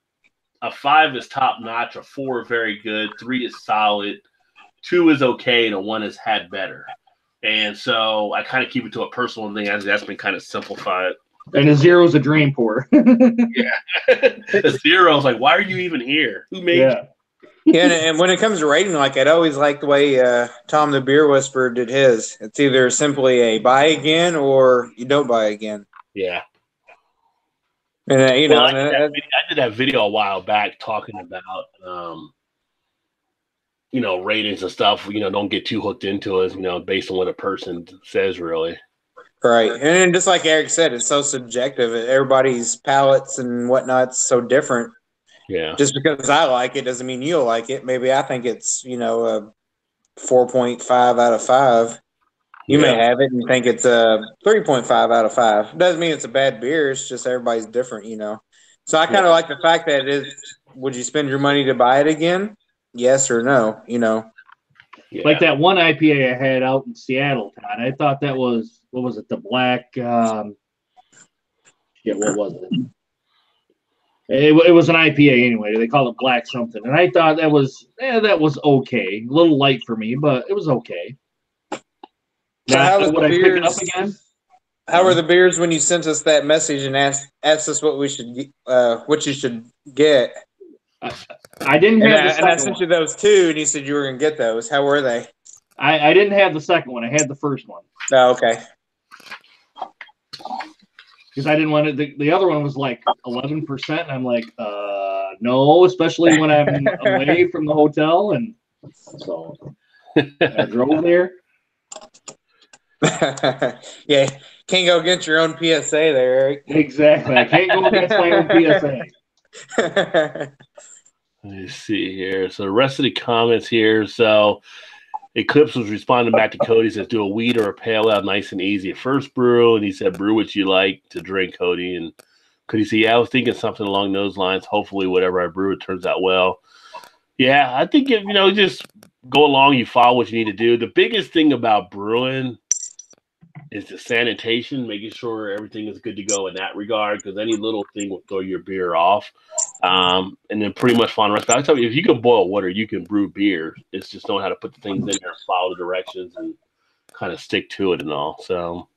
a 5 is top notch, a 4 is very good, 3 is solid, 2 is okay, and a 1 is had better. And so I kind of keep it to a personal thing. That's been kind of simplified. And a 0 is a drain pour. Yeah. A 0 is like, why are you even here? Who made you? Yeah, and when it comes to rating like that, I always like the way Tom the Beer Whisperer did his. It's either simply a buy again or you don't buy again. Yeah. And I did that video a while back talking about ratings and stuff. Don't get too hooked into it, based on what a person says, really. Right. And just like Eric said, it's so subjective. Everybody's palates and whatnot's so different. Yeah. Just because I like it doesn't mean you'll like it. Maybe I think it's, a 4.5 out of 5. You may have it and think it's a 3.5 out of 5. Doesn't mean it's a bad beer. It's just everybody's different, So I kind of like the fact that would you spend your money to buy it again? Yes or no, Yeah. Like that one IPA I had out in Seattle, Todd. I thought that was, what was it, the black, what was it? It was an IPA anyway. They call it black something. And I thought that was okay. A little light for me, but it was okay. So Now, how was would the I pick it up beers? again? How were the beers when you sent us that message and asked us what we should, what you should get? I didn't have the And I second sent one. you those too, and you said you were going to get those. How were they? I didn't have the second one. I had the first one. Oh, okay. Because I didn't want it. The other one was like 11%. And I'm like, no, especially when I'm away from the hotel. And so I drove there. Yeah, can't go against your own PSA there, Eric. Exactly. I can't go against my own PSA. Let me see here. So the rest of the comments here. So Eclipse was responding back to Cody. He says, do a wheat or a pale ale, nice and easy at first brew. And he said, brew what you like to drink, Cody. And Cody said, yeah, I was thinking something along those lines. Hopefully whatever I brew, it turns out well. Yeah, I think, just go along. You follow what you need to do. The biggest thing about brewing is the sanitation, making sure everything is good to go in that regard, because any little thing will throw your beer off. And then pretty much follow the rest. But I tell you, if you can boil water, you can brew beer. It's just knowing how to put the things in there and follow the directions and kind of stick to it and all. So,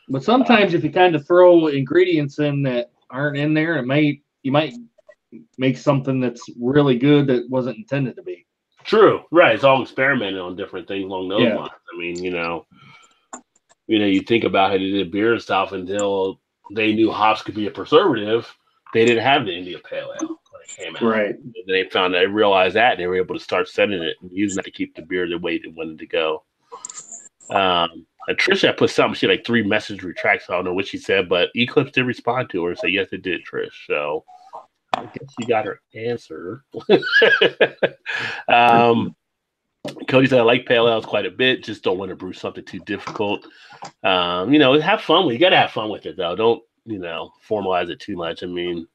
but sometimes if you kind of throw ingredients in that aren't in there, you might make something that's really good that wasn't intended to be. True, right? It's all experimenting on different things along those lines. I mean, you think about how they did beer and stuff until they knew hops could be a preservative. They didn't have the India Pale Ale when it came out. Right. And they realized that, and they were able to start setting it and using that to keep the beer the way it wanted to go. And Trish, I put something. She had like 3 message retracts. I don't know what she said, but Eclipse did respond to her and say, yes, it did, Trish. So I guess she got her answer. Cody said, I like pale ales quite a bit. Just don't want to brew something too difficult. Have fun with it. You got to have fun with it, though. Don't, formalize it too much. I mean,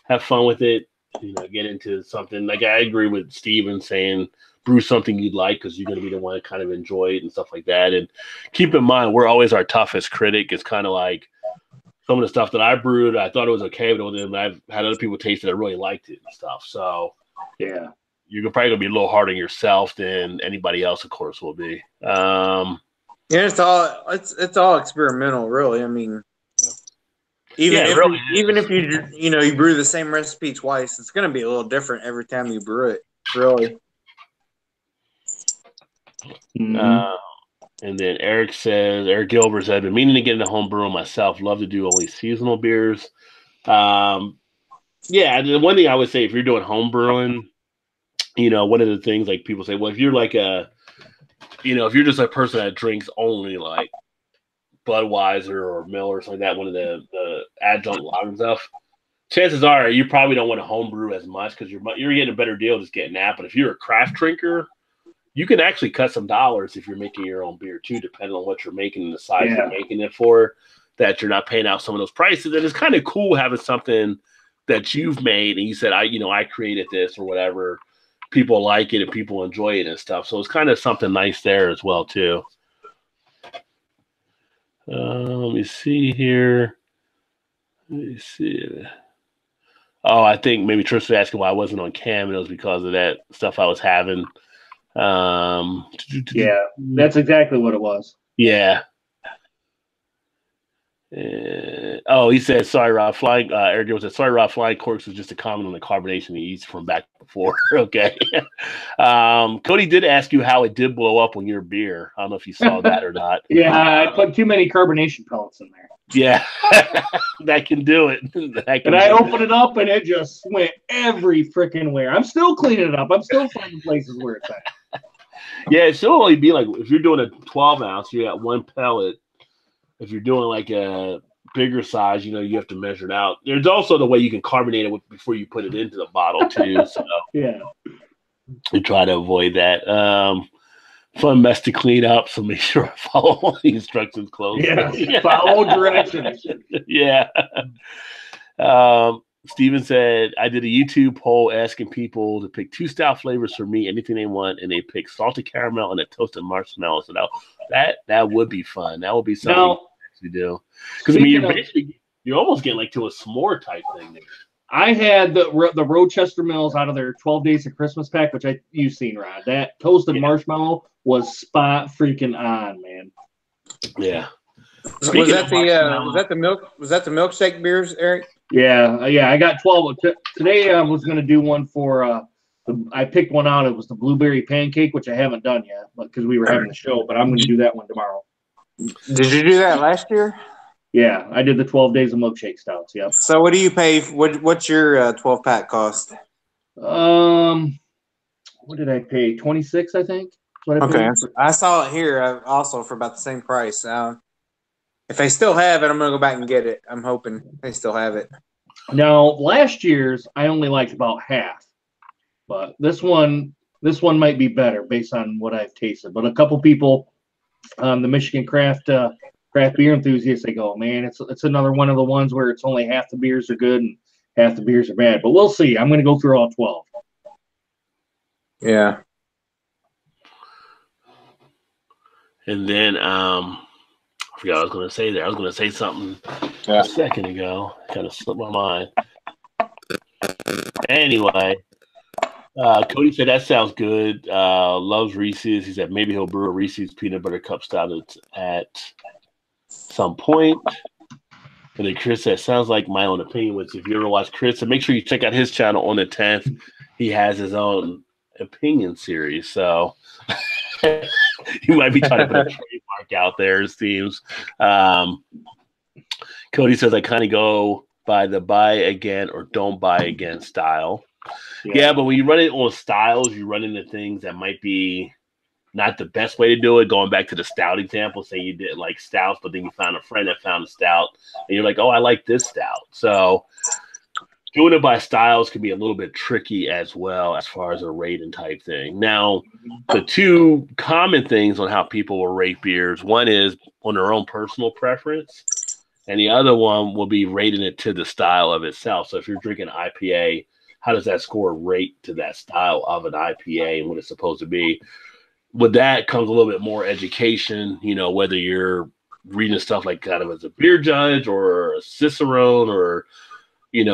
have fun with it. Get into something. Like, I agree with Steven saying brew something you'd like because you're going to be the one to kind of enjoy it and stuff like that. And keep in mind, we're always our toughest critic. It's kind of like some of the stuff that I brewed, I thought it was okay, but I've had other people taste it that really liked it and stuff. So, yeah. You're probably gonna be a little harder on yourself than anybody else, of course, will be. Yeah, it's all experimental, really. I mean, even if you brew the same recipe twice, it's gonna be a little different every time you brew it, really. Mm-hmm. And then Eric Gilbert said, I've been meaning to get into home brewing myself. Love to do only seasonal beers. Yeah, the one thing I would say, if you're doing home brewing, one of the things like people say, well, if you're like if you're just a person that drinks only like Budweiser or Miller or something like that, one of the adjunct lager stuff, chances are you probably don't want to home brew as much because you're getting a better deal just getting that. But if you're a craft drinker, you can actually cut some dollars if you're making your own beer too, depending on what you're making and the size you're making it for, that you're not paying out some of those prices. And it's kind of cool having something that you've made and you said, I created this or whatever. People like it and people enjoy it and stuff. So it's kind of something nice there as well too. Let me see here. Let me see. Oh, I think maybe Trish was asking why I wasn't on cam, and it was because of that stuff I was having. Yeah, that's exactly what it was. Yeah. He said, sorry, Rob. Eric Gill said, sorry, Rob. Flying corks was just a comment on the carbonation he eats from back before. Okay. Cody did ask you how it did blow up on your beer. I don't know if you saw that or not. Yeah, I put too many carbonation pellets in there. Yeah, that can do it. I opened it up and it just went every freaking where. I'm still cleaning it up. I'm still finding places where it's at. Yeah, it should only be like, if you're doing a 12 ounce, you got 1 pellet. If you're doing like a bigger size, you have to measure it out. There's also the way you can carbonate it before you put it into the bottle too. So yeah, we try to avoid that. Fun mess to clean up, so make sure I follow all the instructions closely. Yeah, follow directions. Yeah. Steven said, I did a YouTube poll asking people to pick 2 style flavors for me, anything they want, and they picked salted caramel and a toasted marshmallow. So that would be fun. That would be something to actually do. Because you're almost getting like to a s'more type thing there. I had the Rochester Mills out of their 12 Days of Christmas pack, which you've seen, Rod. That toasted marshmallow was spot freaking on, man. Yeah. Was that the milkshake beers, Eric? Yeah. I got 12 today. I was going to do one for. I picked one out. It was the blueberry pancake, which I haven't done yet, because we were having the show. But I'm going to do that one tomorrow. Did you do that last year? Yeah, I did the 12 days of milkshake stouts. Yep. So what do you pay? What's your 12-pack cost? What did I pay? 26, I think. That's what I paid. I saw it here also for about the same price. If they still have it, I'm gonna go back and get it. I'm hoping they still have it. Now, last year's I only liked about half, but this one might be better based on what I've tasted. But a couple people, the Michigan craft beer enthusiasts, they go, man, it's another one of the ones where it's only half the beers are good and half the beers are bad. But we'll see. I'm going to go through all 12. Yeah. And then I forgot what I was going to say there. I was going to say something a second ago. Kind of slipped my mind. Anyway, Cody said that sounds good. Loves Reese's. He said maybe he'll brew a Reese's peanut butter cup stout at some point. And then Chris said, sounds like my own opinion. Which if you ever watch Chris, and make sure you check out his channel on the 10th. He has his own opinion series. So you might be trying to put a trademark out there, it seems. Cody says, I kind of go by the buy again or don't buy again style. Yeah, but when you run it on styles, you run into things that might be not the best way to do it. Going back to the stout example, say you didn't like stouts, but then you found a friend that found a stout, and you're like, oh, I like this stout. So doing it by styles can be a little bit tricky as well as far as a rating type thing. Now, the two common things on how people will rate beers, one is on their own personal preference, and the other one will be rating it to the style of itself. So if you're drinking IPA, how does that score rate to that style of an IPA and what it's supposed to be? With that comes a little bit more education, whether you're reading stuff like kind of as a beer judge or a cicerone or,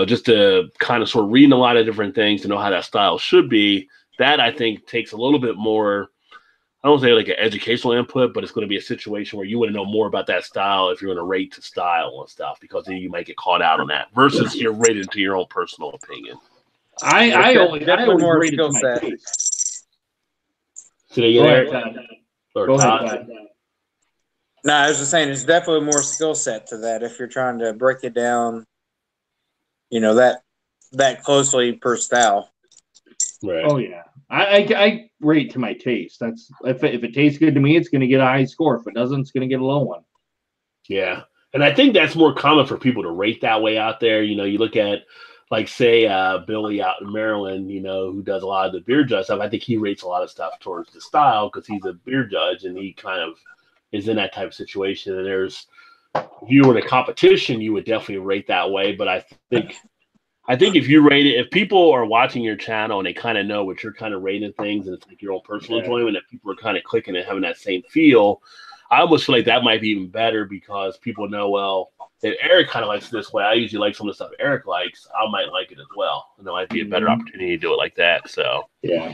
just to kind of sort of reading a lot of different things to know how that style should be. That I think takes a little bit more, I don't say like an educational input, but it's going to be a situation where you want to know more about that style if you're going to rate to style and stuff, because then you might get caught out on that versus you're rated to your own personal opinion. I always rate it to my taste. Go ahead, Todd. No, I was just saying it's definitely more skill set to that if you're trying to break it down, that closely per style. Right. Oh yeah, I rate to my taste. That's if it tastes good to me, it's going to get a high score. If it doesn't, it's going to get a low one. Yeah, and I think that's more common for people to rate that way out there. You look at, like, say, Billy out in Maryland, who does a lot of the beer judge stuff. I think he rates a lot of stuff towards the style because he's a beer judge and he kind of is in that type of situation. And if you were in a competition, you would definitely rate that way. But I think if you rate it, if people are watching your channel and they kind of know what you're kind of rating things, and it's like your own personal enjoyment, that people are kind of clicking and having that same feel, I almost feel like that might be even better because people know, well, if Eric kind of likes this way, I usually like some of the stuff Eric likes, I might like it as well. And there might be a better opportunity to do it like that. So yeah.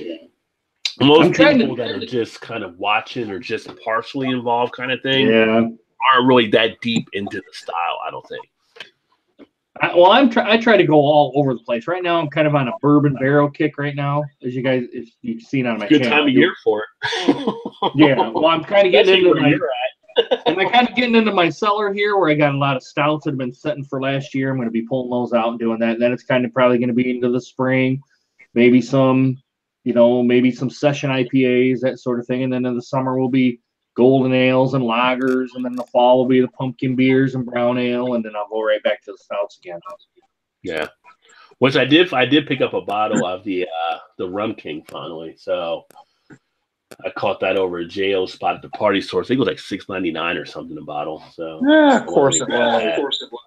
Most people that are just kind of watching or just partially involved kind of thing aren't really that deep into the style, I don't think. I try to go all over the place. Right now, I'm kind of on a bourbon barrel kick right now, as you guys, if you've seen on my channel. Good time of year for it. Yeah, well, I'm kind of getting into my cellar here, where I got a lot of stouts that have been setting for last year. I'm going to be pulling those out and doing that. And then it's kind of probably going to be into the spring, maybe some session IPAs, that sort of thing. And then in the summer will be golden ales and lagers, and then the fall will be the pumpkin beers and brown ale, and then I'll go right back to the stouts again. Yeah, which I did pick up a bottle of the Rum King finally, so I caught that over at J.O.'s spot at the party store. I think it was like $6.99 or something a bottle. So yeah, of course it was. Of course it was.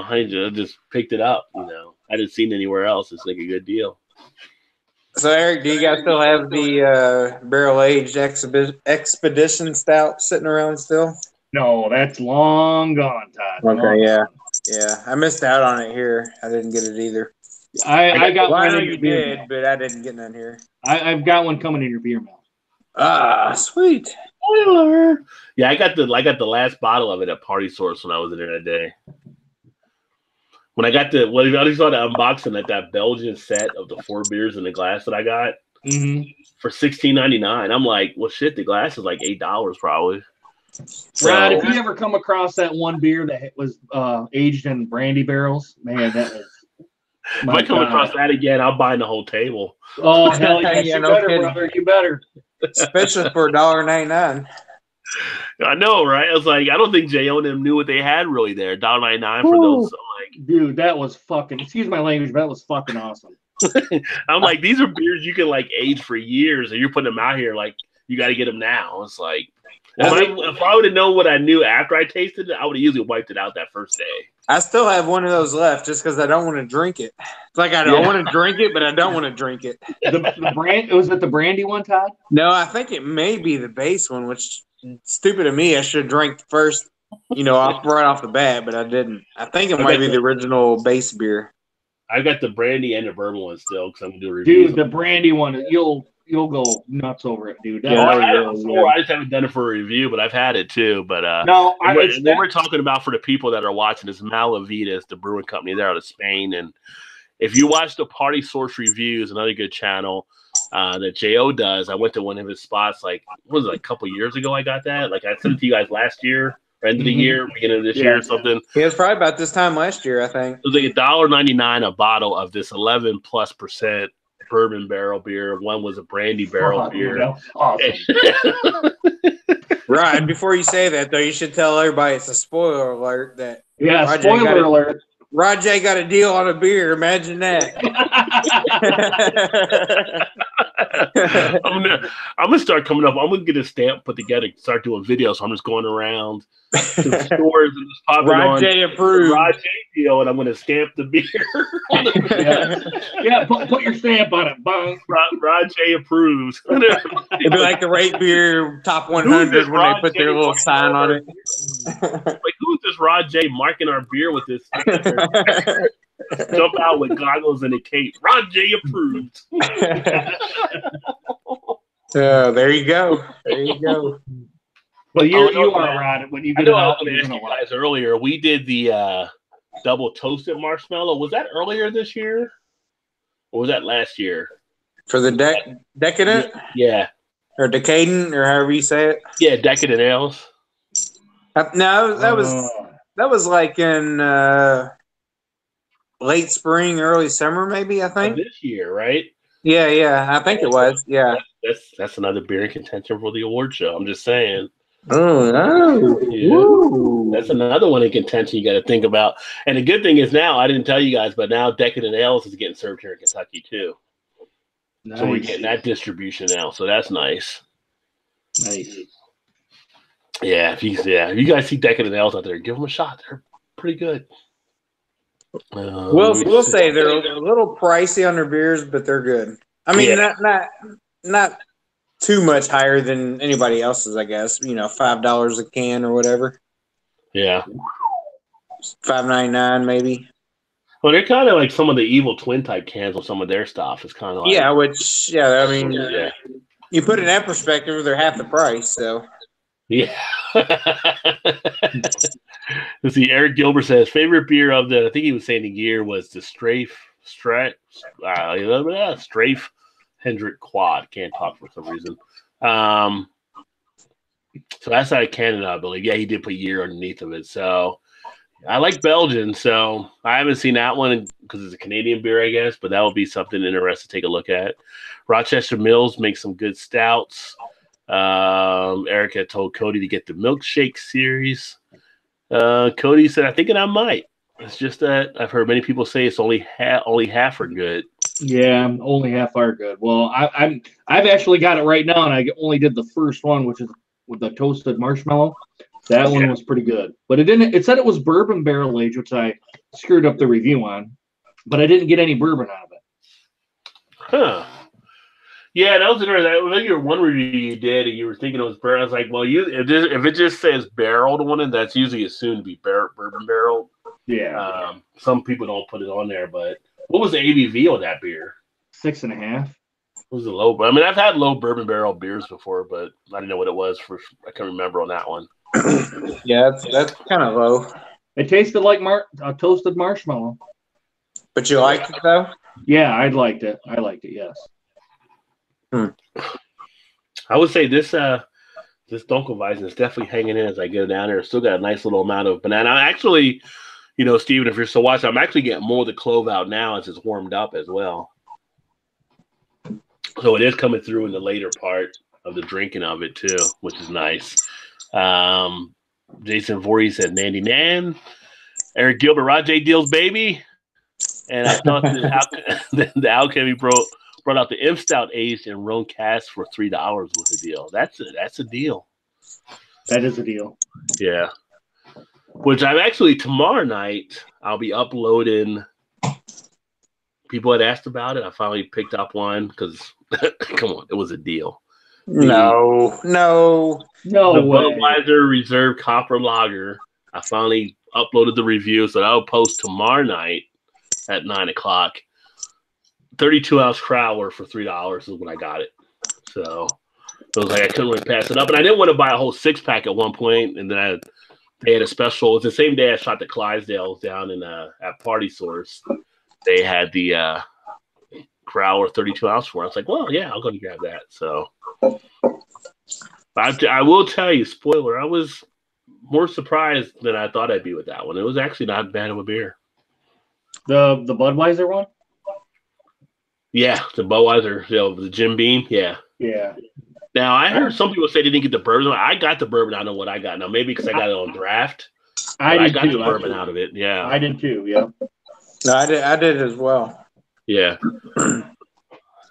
I just picked it up. I didn't see it anywhere else. It's like a good deal. So, Eric, do you guys still have the barrel-aged expedition stout sitting around still? No, that's long gone, Todd. Okay, yeah. I missed out on it here. I didn't get it either. I got one. Well, you did, but I didn't get none here. I've got one coming in your beer mill. Ah, sweet. Spoiler. Yeah, I got the last bottle of it at Party Source when I was in there that day. When I got I just saw the unboxing at that Belgian set of the 4 beers in the glass that I got for $16.99. I'm like, well, shit, the glass is like $8 probably. Rod, if you ever come across that one beer that was aged in brandy barrels, man, that was. If I come across that again, I'll buy the whole table. Oh, hell yes, Yeah, you no better, kidding. brother. You better. Especially for $1.99. I know, right? I was like, I don't think J.O. and them knew what they had really there. $1.99 for those. So like, dude, that was fucking. Excuse my language, but that was fucking awesome. I'm like, these are beers you can like age for years, and you're putting them out here like you got to get them now. It's like, if I would have known what I knew after I tasted it, I would have usually wiped it out that first day. I still have one of those left just because I don't want to drink it. It's like I don't want to drink it, but I don't want to drink it. The brand was it the brandy one, Todd? No, I think it may be the base one, which stupid of me. I should have drank first, right off the bat, but I didn't. I think it might be the original base beer. I got the brandy and the bourbon one still because I'm gonna do a review. Dude, the brandy one, you'll go nuts over it, dude. I had it before. I just haven't done it for a review, but I've had it too. But no, what we're talking about for the people that are watching is Malavitas, the brewing company. They're out of Spain, and if you watch the Party Source reviews, another good channel that Jo does. I went to one of his spots a couple years ago. I got that. Like I sent it to you guys last year. End of the year, beginning of this year, or something. Yeah, it was probably about this time last year, I think. It was like $1.99 a bottle of this 11+% bourbon barrel beer. One was a brandy barrel beer. Awesome. Right. Before you say that, though, you should tell everybody it's a spoiler alert that. Yeah, spoiler alert. Rod J got a deal on a beer. Imagine that. I'm gonna start coming up. I'm gonna get a stamp put together, start doing videos. So I'm just going around to the stores and just popping Rod J approved. Rod J deal, and I'm gonna stamp the beer. Yeah, put your stamp on it. Bang. Rod J approves. It'd be like the rate beer top 100 when they put their little sign on it. Like, who's this Rod J marking our beer with this? Jump out with goggles and a cape. Rod J approved. There you go. There you go. Well, you are Rod. When you get it out, I asked you guys earlier. We did the double toasted marshmallow. Was that earlier this year, or was that last year? For the decadent? Yeah. Or decadent, or however you say it. Yeah, decadent ales. No, that was like in late spring, early summer, maybe. I think this year, right? Yeah, I think it was. Yeah, that's another beer in contention for the award show. I'm just saying. Oh, yeah. That's another one in contention you got to think about. And the good thing is now, I didn't tell you guys, but now Decadent Ales is getting served here in Kentucky too. Nice. So we're getting that distribution now, so that's nice. Nice. Yeah, if you guys see Decadent Ales out there, give them a shot. They're pretty good. We'll say they're a little pricey on their beers, but they're good. I mean, not too much higher than anybody else's, I guess. $5 a can or whatever. Yeah, $5.99 maybe. Well, they're kind of like some of the Evil Twin type cans on some of their stuff. It's kind of like I mean, you put it in that perspective, they're half the price. So yeah. Let's see. Eric Gilbert says favorite beer of I think he was saying the year was the Strafe Hendrick Quad. Can't talk for some reason. So that's out of Canada, I believe. Yeah, he did put year underneath of it. So I like Belgian, so I haven't seen that one because it's a Canadian beer, I guess, but that will be something interesting to take a look at. Rochester Mills makes some good stouts. Eric had told Cody to get the milkshake series. Cody said, I think I might. It's just that I've heard many people say it's only half are good. Yeah, only half are good. Well, I've actually got it right now, and I only did the first one, which is with the toasted marshmallow. That one was pretty good, but it didn't. It said it was bourbon barrel aged, which I screwed up the review on, but I didn't get any bourbon out of it. Huh. Yeah, that was interesting. I remember one review you did, and you were thinking it was barrel. I was like, well, if it just says barreled on it, that's usually assumed to be bourbon barrel. Yeah. Some people don't put it on there, but what was the ABV on that beer? 6.5. It was a low. I mean, I've had low bourbon barrel beers before, but I didn't know what it was. I can't remember on that one. Yeah, that's kind of low. It tasted like toasted marshmallow. But you liked it though? Yeah, I liked it. Yes. I would say this Dunkelweizen is definitely hanging in as I go down there. It's still got a nice little amount of banana. Actually, Steven, if you're still watching, I'm actually getting more of the clove out now as it's warmed up as well. So it is coming through in the later part of the drinking of it too, which is nice. Jason Voorhees said Nandy Nan. Eric Gilbert, Rajay Deals baby. And I thought the Alchemy brought out the Imp Stout aged in Rhone Cask for $3 was a deal. That's a deal. That is a deal. Yeah. Which I'm actually tomorrow night I'll be uploading. People had asked about it. I finally picked up one because come on, it was a deal. No the way. Budweiser Reserve Copper Lager. I finally uploaded the review, so I'll post tomorrow night at 9:00. 32-ounce crowler for $3 is when I got it. So it was like I couldn't really pass it up, and I didn't want to buy a whole 6-pack at one point. And then they had a special. It was the same day I shot the Clydesdales down in at Party Source. They had the crowler 32-ounce for it. I was like, well, yeah, I'll go and grab that. So I will tell you, spoiler, I was more surprised than I thought I'd be with that one. It was actually not bad of a beer. The Budweiser one? Yeah, the Budweiser, the Jim Beam, yeah. Yeah. Now, I heard some people say they didn't get the bourbon. I got the bourbon. I don't know what I got. Now, maybe because I got it on draft. I got the bourbon out of it, yeah. I did too, yeah. No, I did as well. Yeah.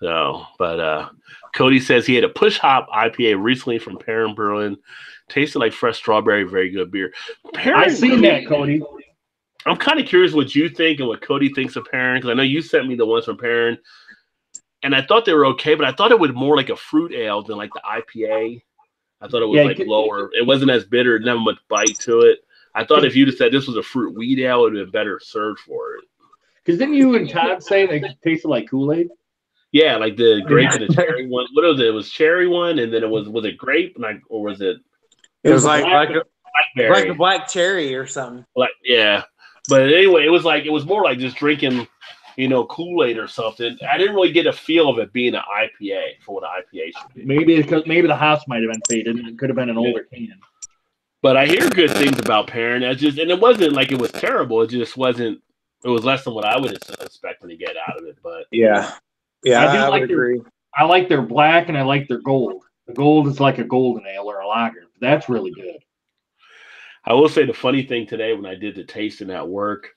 So, but Cody says he had a Push Hop IPA recently from Pairings Brewing. Tasted like fresh strawberry, very good beer. I've seen that, Cody. I'm kind of curious what you think and what Cody thinks of Pairings, because I know you sent me the ones from Pairings, and I thought they were okay, but I thought it was more like a fruit ale than like the IPA. I thought it was lower. It wasn't as bitter, never much bite to it. I thought if you'd have said this was a fruit wheat ale, it would have been better served for it. Because didn't you and Todd say they tasted like Kool-Aid? Yeah, like the grape and the cherry one. What was it? It was cherry one, and then was it grape, or was it? It was like a black cherry or something. Yeah, but anyway, it was more like just drinking, Kool-Aid or something. I didn't really get a feel of it being an IPA for what an IPA should be. Maybe the house might have been faded, and it could have been an older can. But I hear good things about Pairings. And it wasn't like it was terrible. It just wasn't. It was less than what I would expect to get out of it. But yeah, I would agree. I like their black and I like their gold. The gold is like a golden ale or a lager. That's really good. I will say the funny thing today when I did the tasting at work,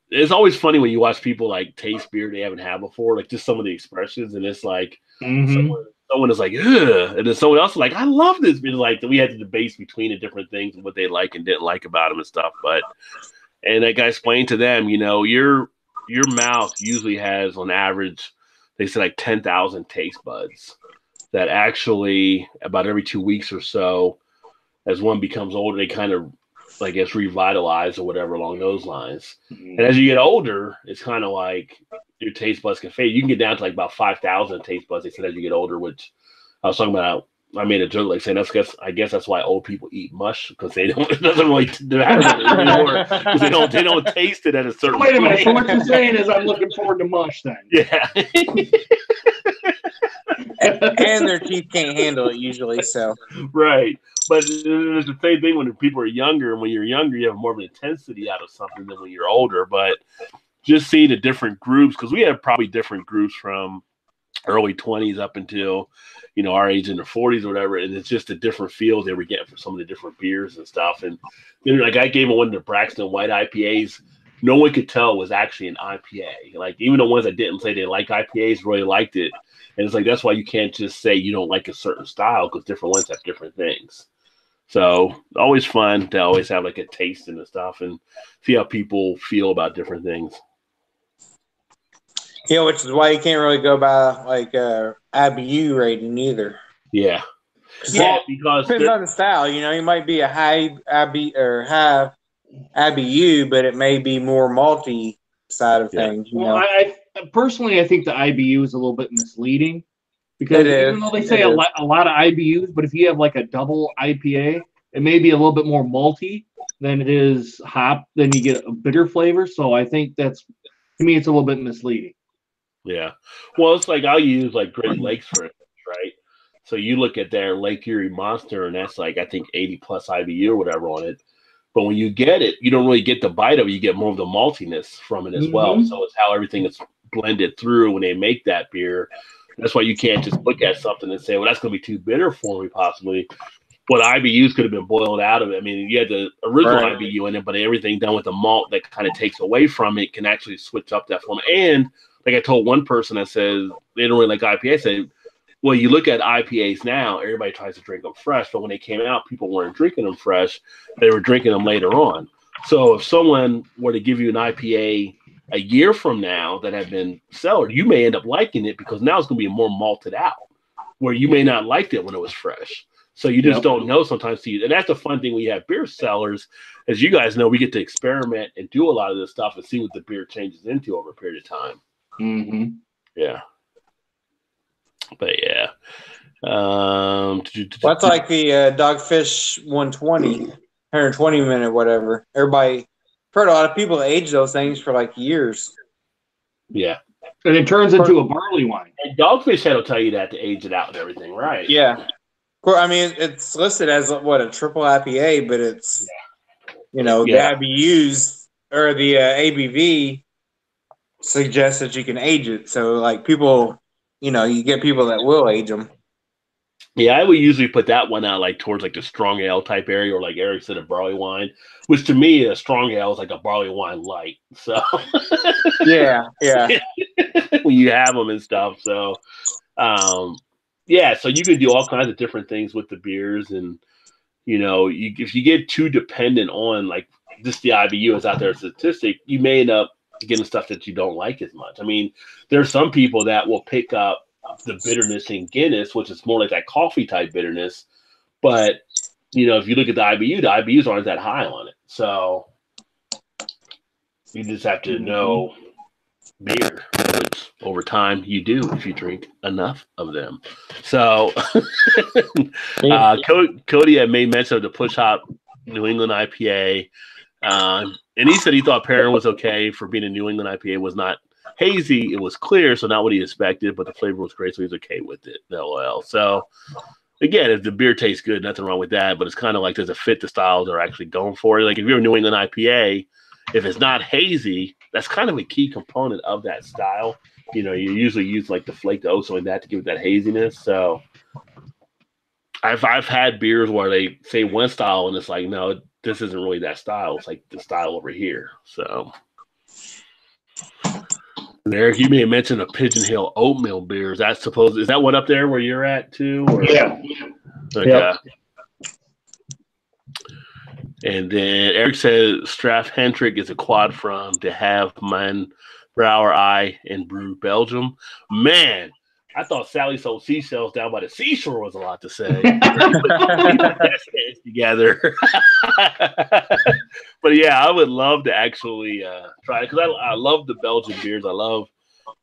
it's always funny when you watch people like taste beer they haven't had before, like just some of the expressions, and it's like someone is like, ugh, and then someone else is like, I love this beer. Like we had to debate between the different things and what they like and didn't like about them and stuff. And that guy explained to them, your mouth usually has on average, they say like 10,000 taste buds that actually about every 2 weeks or so, as one becomes older, they kind of, I guess, revitalize or whatever along those lines. Mm-hmm. And as you get older, it's kind of like your taste buds can fade. You can get down to like about 5,000 taste buds, they said, as you get older, which I was talking about. I made a joke like saying I guess that's why old people eat mush, because it doesn't really matter anymore, because they don't taste it at a certain Wait a minute, so what you're saying is I'm looking forward to mush then. Yeah. and their teeth can't handle it usually, so. Right. But it's the same thing when people are younger, and when you're younger you have more of an intensity out of something than when you're older. But just seeing the different groups, because we have probably different groups from early 20s up until our age in the 40s or whatever, and it's just a different feel they were getting for some of the different beers and stuff. And like I gave one of the Braxton White IPAs, no one could tell it was actually an IPA. Like even the ones that didn't say they like IPAs really liked it. And it's like that's why you can't just say you don't like a certain style, because different ones have different things. So always fun to always have like a taste and stuff and see how people feel about different things. Which is why you can't really go by like IBU rating either. Yeah. Yeah, because depends on the style. You might be a high IB or high IBU, but it may be more malty side of things. Well, personally, I think the IBU is a little bit misleading because even though they say a lot of IBUs, but if you have like a double IPA, it may be a little bit more malty than it is hop. Then you get a bitter flavor. So I think that's, to me, it's a little bit misleading. Yeah. Well, it's like I'll use like Great Lakes for instance, right? So you look at their Lake Erie Monster, and that's like I think 80 plus IBU or whatever on it. But when you get it, you don't really get the bite of it. You get more of the maltiness from it as well. So it's how everything is blended through when they make that beer. That's why you can't just look at something and say, well, that's going to be too bitter for me, possibly. What IBUs could have been boiled out of it. I mean, you had the original IBU in it, but everything done with the malt that kind of takes away from it can actually switch up that form. And like I told one person that says they don't really like IPA, I said, well, you look at IPAs now, everybody tries to drink them fresh, but when they came out, people weren't drinking them fresh. They were drinking them later on. So if someone were to give you an IPA a year from now that had been cellared, you may end up liking it because now it's going to be more malted out, where you may not like it when it was fresh. So you just don't know sometimes. And that's the fun thing when you have beer cellars. As you guys know, we get to experiment and do a lot of this stuff and see what the beer changes into over a period of time. Yeah. But yeah. That's like the Dogfish 120 minute, whatever. Everybody, heard a lot of people age those things for like years. Yeah. And it turns into a barley wine. And Dogfish Head will tell you that to age it out and everything, right? Yeah. I mean, it's listed as what, a triple IPA, but it's, the IBUs or the ABV suggests that you can age it. So, like, people, you get people that will age them. Yeah, I would usually put that one out like towards like the strong ale type area, or like Eric said, a barley wine, which to me, a strong ale is like a barley wine light. So, yeah. When you have them and stuff. So, yeah, so you can do all kinds of different things with the beers, and if you get too dependent on like just the IBU is out there as a statistic, you may end up getting stuff that you don't like as much. I mean, there's some people that will pick up the bitterness in Guinness, which is more like that coffee type bitterness, but if you look at the IBUs aren't that high on it. So you just have to know beer, which over time you do if you drink enough of them. So Cody had made mention of the Push Hop New England IPA, and he said he thought Pairing was okay for being a New England IPA. Was not hazy, it was clear, so not what he expected, but the flavor was great, so he's okay with it. LOL. So again, if the beer tastes good, nothing wrong with that, but it's kind of like, does it fit the style they're actually going for? Like if you're a New England IPA, if it's not hazy, that's kind of a key component of that style. You usually use like the flaked oats like that to give it that haziness. So I've had beers where they say one style and it's like, no, this isn't really that style. It's like the style over here. So Eric, you may have mentioned a Pigeon Hill oatmeal beer. Is that one up there where you're at too? Or? Yeah. Okay. Yep. And then Eric says Straf Hendrick is a quad from De Have, Man, Brouwer, I, and Brew, Belgium. Man, I thought Sally sold seashells down by the seashore was a lot to say. Together. But yeah, I would love to actually try it because I love the Belgian beers. I love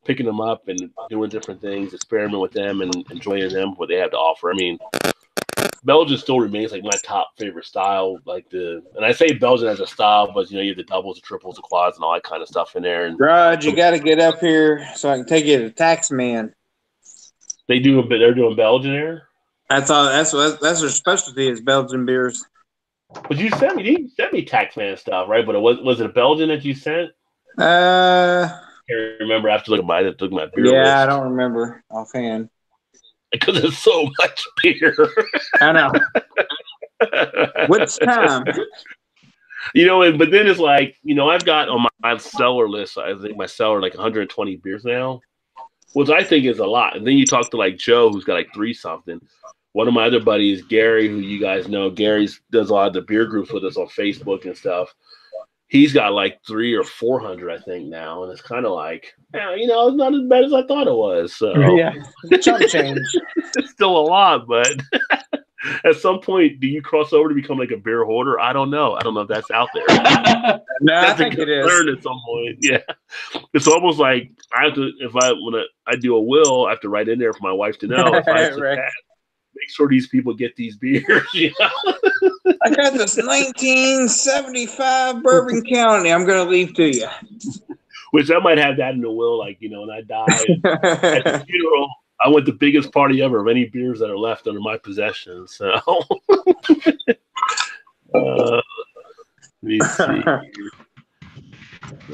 picking them up and doing different things, experiment with them, and enjoying them, what they have to offer. I mean, Belgian still remains like my top favorite style. And I say Belgian as a style, but you have the doubles, the triples, the quads, and all that kind of stuff in there. And Rod, you got to get up here so I can take you to Taxman. They're doing Belgian here. That's all. That's their specialty is Belgian beers. But you sent me Taxman stuff, right? But was it a Belgian that you sent? I can't remember. I have to look at my beer list. Yeah, I don't remember offhand. Because there's so much beer. I know. Which time? But then it's like, I've got on my cellar list, I think my cellar like 120 beers now, which I think is a lot. And then you talk to like Joe, who's got like 3 something. One of my other buddies, Gary, who you guys know, does a lot of the beer groups with us on Facebook and stuff. He's got like 300 or 400, I think now, and it's kind of like, it's not as bad as I thought it was. So yeah, chump change. It's still a lot, but At some point, do you cross over to become like a beer hoarder? I don't know. I don't know if that's out there. No, I That's a think it is. concern at some point. Yeah, it's almost like I have to when I do a will, I have to write in there for my wife to know if I Right. make sure these people get these beers. You know? I got this 1975 Bourbon County. I'm going to leave to you. Which I might have that in the will, like, you know, when I die at the funeral, I want the biggest party ever of any beers that are left under my possession. So, let me see.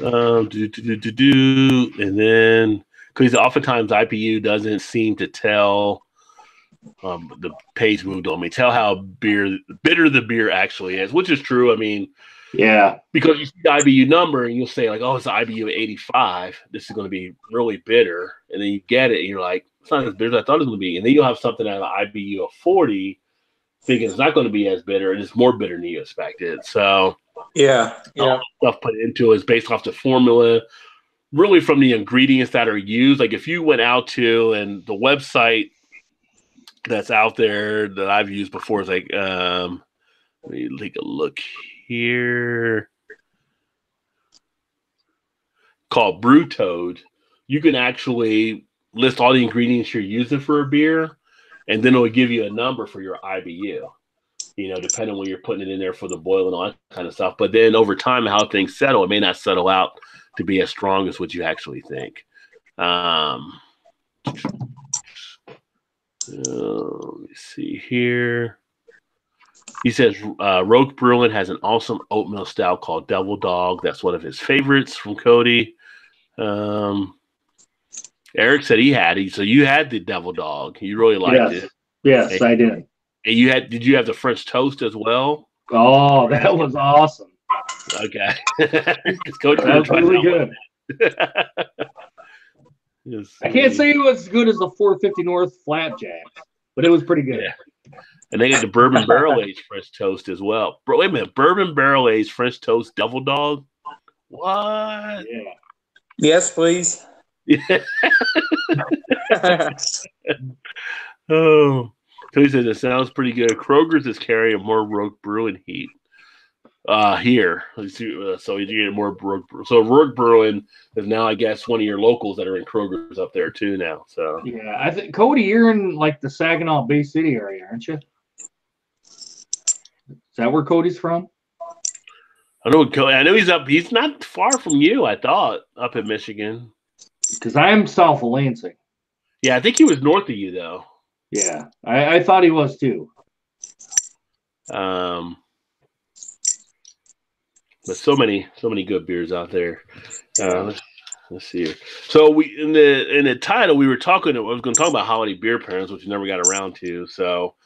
And then, because oftentimes IPU doesn't seem to tell. The page moved on me. Tell how bitter the beer actually is, which is true. I mean, Yeah. because you see the IBU number and you'll say like, oh, it's an IBU 85. This is going to be really bitter. And then you get it and you're like, it's not as bitter as I thought it was going to be. And then you'll have something at an IBU of 40 thinking it's not going to be as bitter and it's more bitter than you expected. So yeah. all the stuff put into it is based off the formula, really from the ingredients that are used. Like if you went out to, and the website that's out there that I've used before is like, let me take a look here, called Brew Toad. You can actually list all the ingredients you're using for a beer, and then it'll give you a number for your IBU, you know, depending on when you're putting it in there for the boil and all that kind of stuff. But then over time, how things settle, it may not settle out to be as strong as what you actually think. Let me see here. He says Rogue Brewing has an awesome oatmeal stout called Devil Dog. That's one of his favorites from Cody. Eric said he had it. So you had the Devil Dog. You really liked it. Yes, and, I did. And did you have the French toast as well? Oh, that was awesome. Okay. Coach that was really good. I can't say it was as good as the 450 North Flapjack, but it was pretty good. Yeah. And they got the bourbon barrel aged French toast as well. Bro, wait a minute, bourbon barrel aged French toast Devil Dog? What? Yeah. Yes, please. Yeah. Oh, so he says it sounds pretty good. Kroger's is carrying more Rogue Brewing heat here. So you get more Rogue. So Rogue Brewing is now, I guess, one of your locals that are in Kroger's up there too now. So yeah, I think Cody, you're in like the Saginaw Bay City area, aren't you? Is that where Cody's from? I know he's up. He's not far from you. I thought up in Michigan. Because I'm south of Lansing. Yeah, I think he was north of you though. Yeah, I thought he was too. But so many good beers out there. Let's see here. So we in the title I was going to talk about holiday beer pairings, which we never got around to. So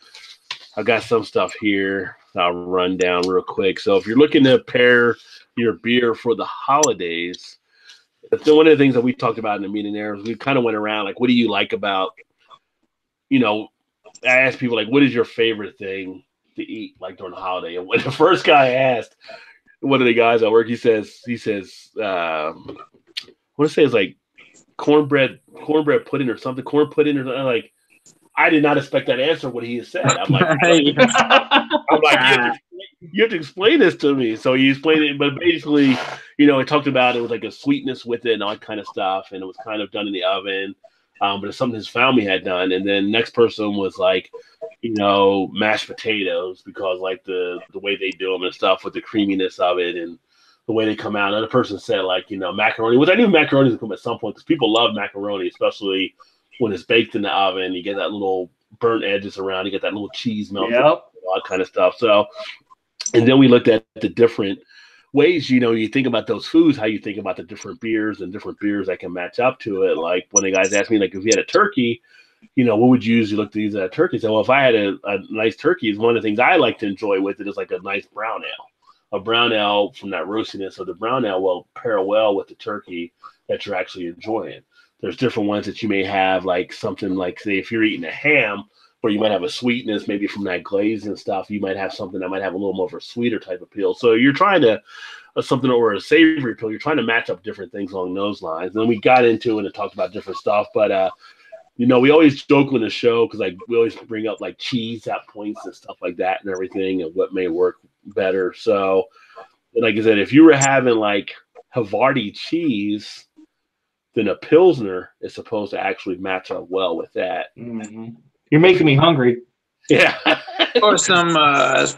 I got some stuff here I'll run down real quick. So if you're looking to pair your beer for the holidays, one of the things that we talked about in the meeting there is we kind of went around like, what do you like about, you know, I asked people like, what is your favorite thing to eat like during the holiday? And when the first guy asked, one of the guys at work, he says, I want to say it's like cornbread pudding or something, corn pudding or something. Like, I did not expect that answer what he had said. I'm like, you have to explain this to me. So he explained it, but basically, you know, it talked about it was like a sweetness with it and all that kind of stuff, and it was kind of done in the oven. But it's something his family had done. And then next person was like, you know, mashed potatoes, because like the way they do them and stuff with the creaminess of it and the way they come out. Another person said like, you know, macaroni, which I knew macaroni would come at some point because people love macaroni, especially when it's baked in the oven. You get that little burnt edges around, you get that little cheese melted, all that kind of stuff. So, and then we looked at the different ways, you know, you think about those foods, how you think about the different beers and different beers that can match up to it. Like when the guys asked me, like, if you had a turkey, you know, what would you usually look to use at a turkey? So, well, if I had a nice turkey, is one of the things I like to enjoy with it is like a nice brown ale. A brown ale from that roastiness of the brown ale will pair well with the turkey that you're actually enjoying. There's different ones that you may have, like something like, say, if you're eating a ham, where you might have a sweetness maybe from that glaze and stuff, you might have something that might have a little more of a sweeter type of appeal. So you're trying to something or a savory appeal. You're trying to match up different things along those lines. And then we got into it and talked about different stuff. But we always joke on the show because like we always bring up like cheese at points and stuff like that and everything and what may work better. So, like I said, if you were having like Havarti cheese, then a Pilsner is supposed to actually match up well with that. Mm-hmm. You're making me hungry. Yeah. Or some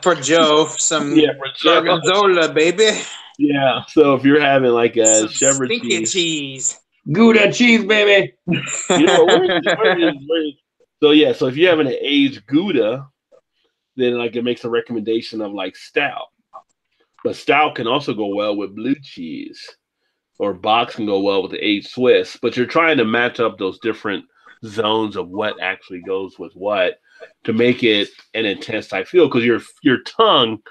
for Joe, some Gorgonzola, baby. Yeah. So if you're having like a Some Chevrolet stinky cheese. Gouda cheese, baby. So yeah, so if you're having an aged Gouda, then like it makes a recommendation of like stout. But stout can also go well with blue cheese, or box can go well with the aged Swiss. But you're trying to match up those different zones of what actually goes with what to make it an intense type feel. Because your tongue,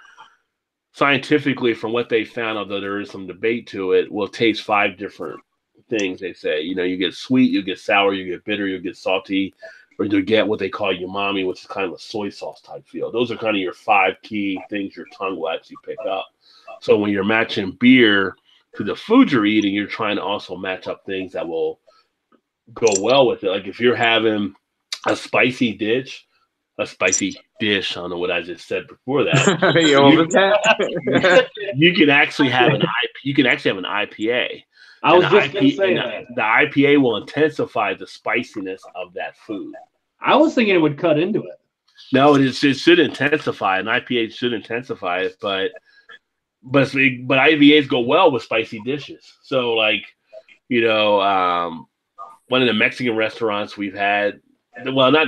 scientifically, from what they found, although there is some debate to it, will taste 5 different things. They say, you get sweet, you get sour, you get bitter, you get salty, or you get what they call umami, which is kind of a soy sauce type feel. Those are kind of your 5 key things your tongue will actually pick up. So when you're matching beer to the food you're eating, you're trying to also match up things that will go well with it. Like if you're having a spicy dish, I don't know what I just said before that. You can actually have an IPA. I was just going to say that. The IPA will intensify the spiciness of that food. I was thinking it would cut into it. No, it should intensify. An IPA should intensify it, but IPAs go well with spicy dishes. So like, one of the Mexican restaurants we've had, well, not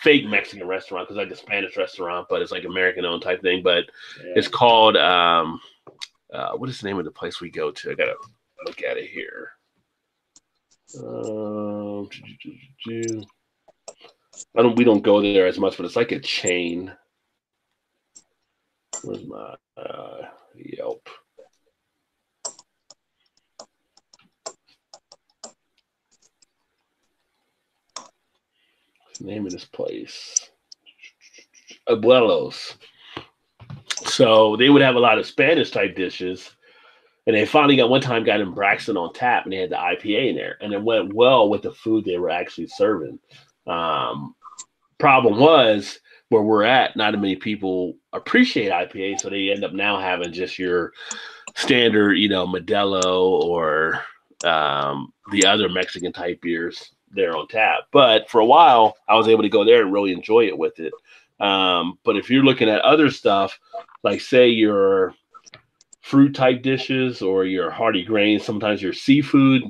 fake Mexican restaurant, because like a Spanish restaurant, but it's like American owned type thing. But it's called what is the name of the place we go to? I gotta look at it here. We don't go there as much, but it's like a chain. Where's my Yelp? What's the name of this place? Abuelos. So they would have a lot of Spanish type dishes. And they finally got in Braxton on tap, and they had the IPA in there. And it went well with the food they were actually serving. Problem was, where we're at, not many people appreciate IPA, so they end up now having just your standard, Modelo or the other Mexican type beers there on tap. But for a while, I was able to go there and really enjoy it with it. But if you're looking at other stuff, like say your fruit type dishes or your hearty grains, sometimes your seafood,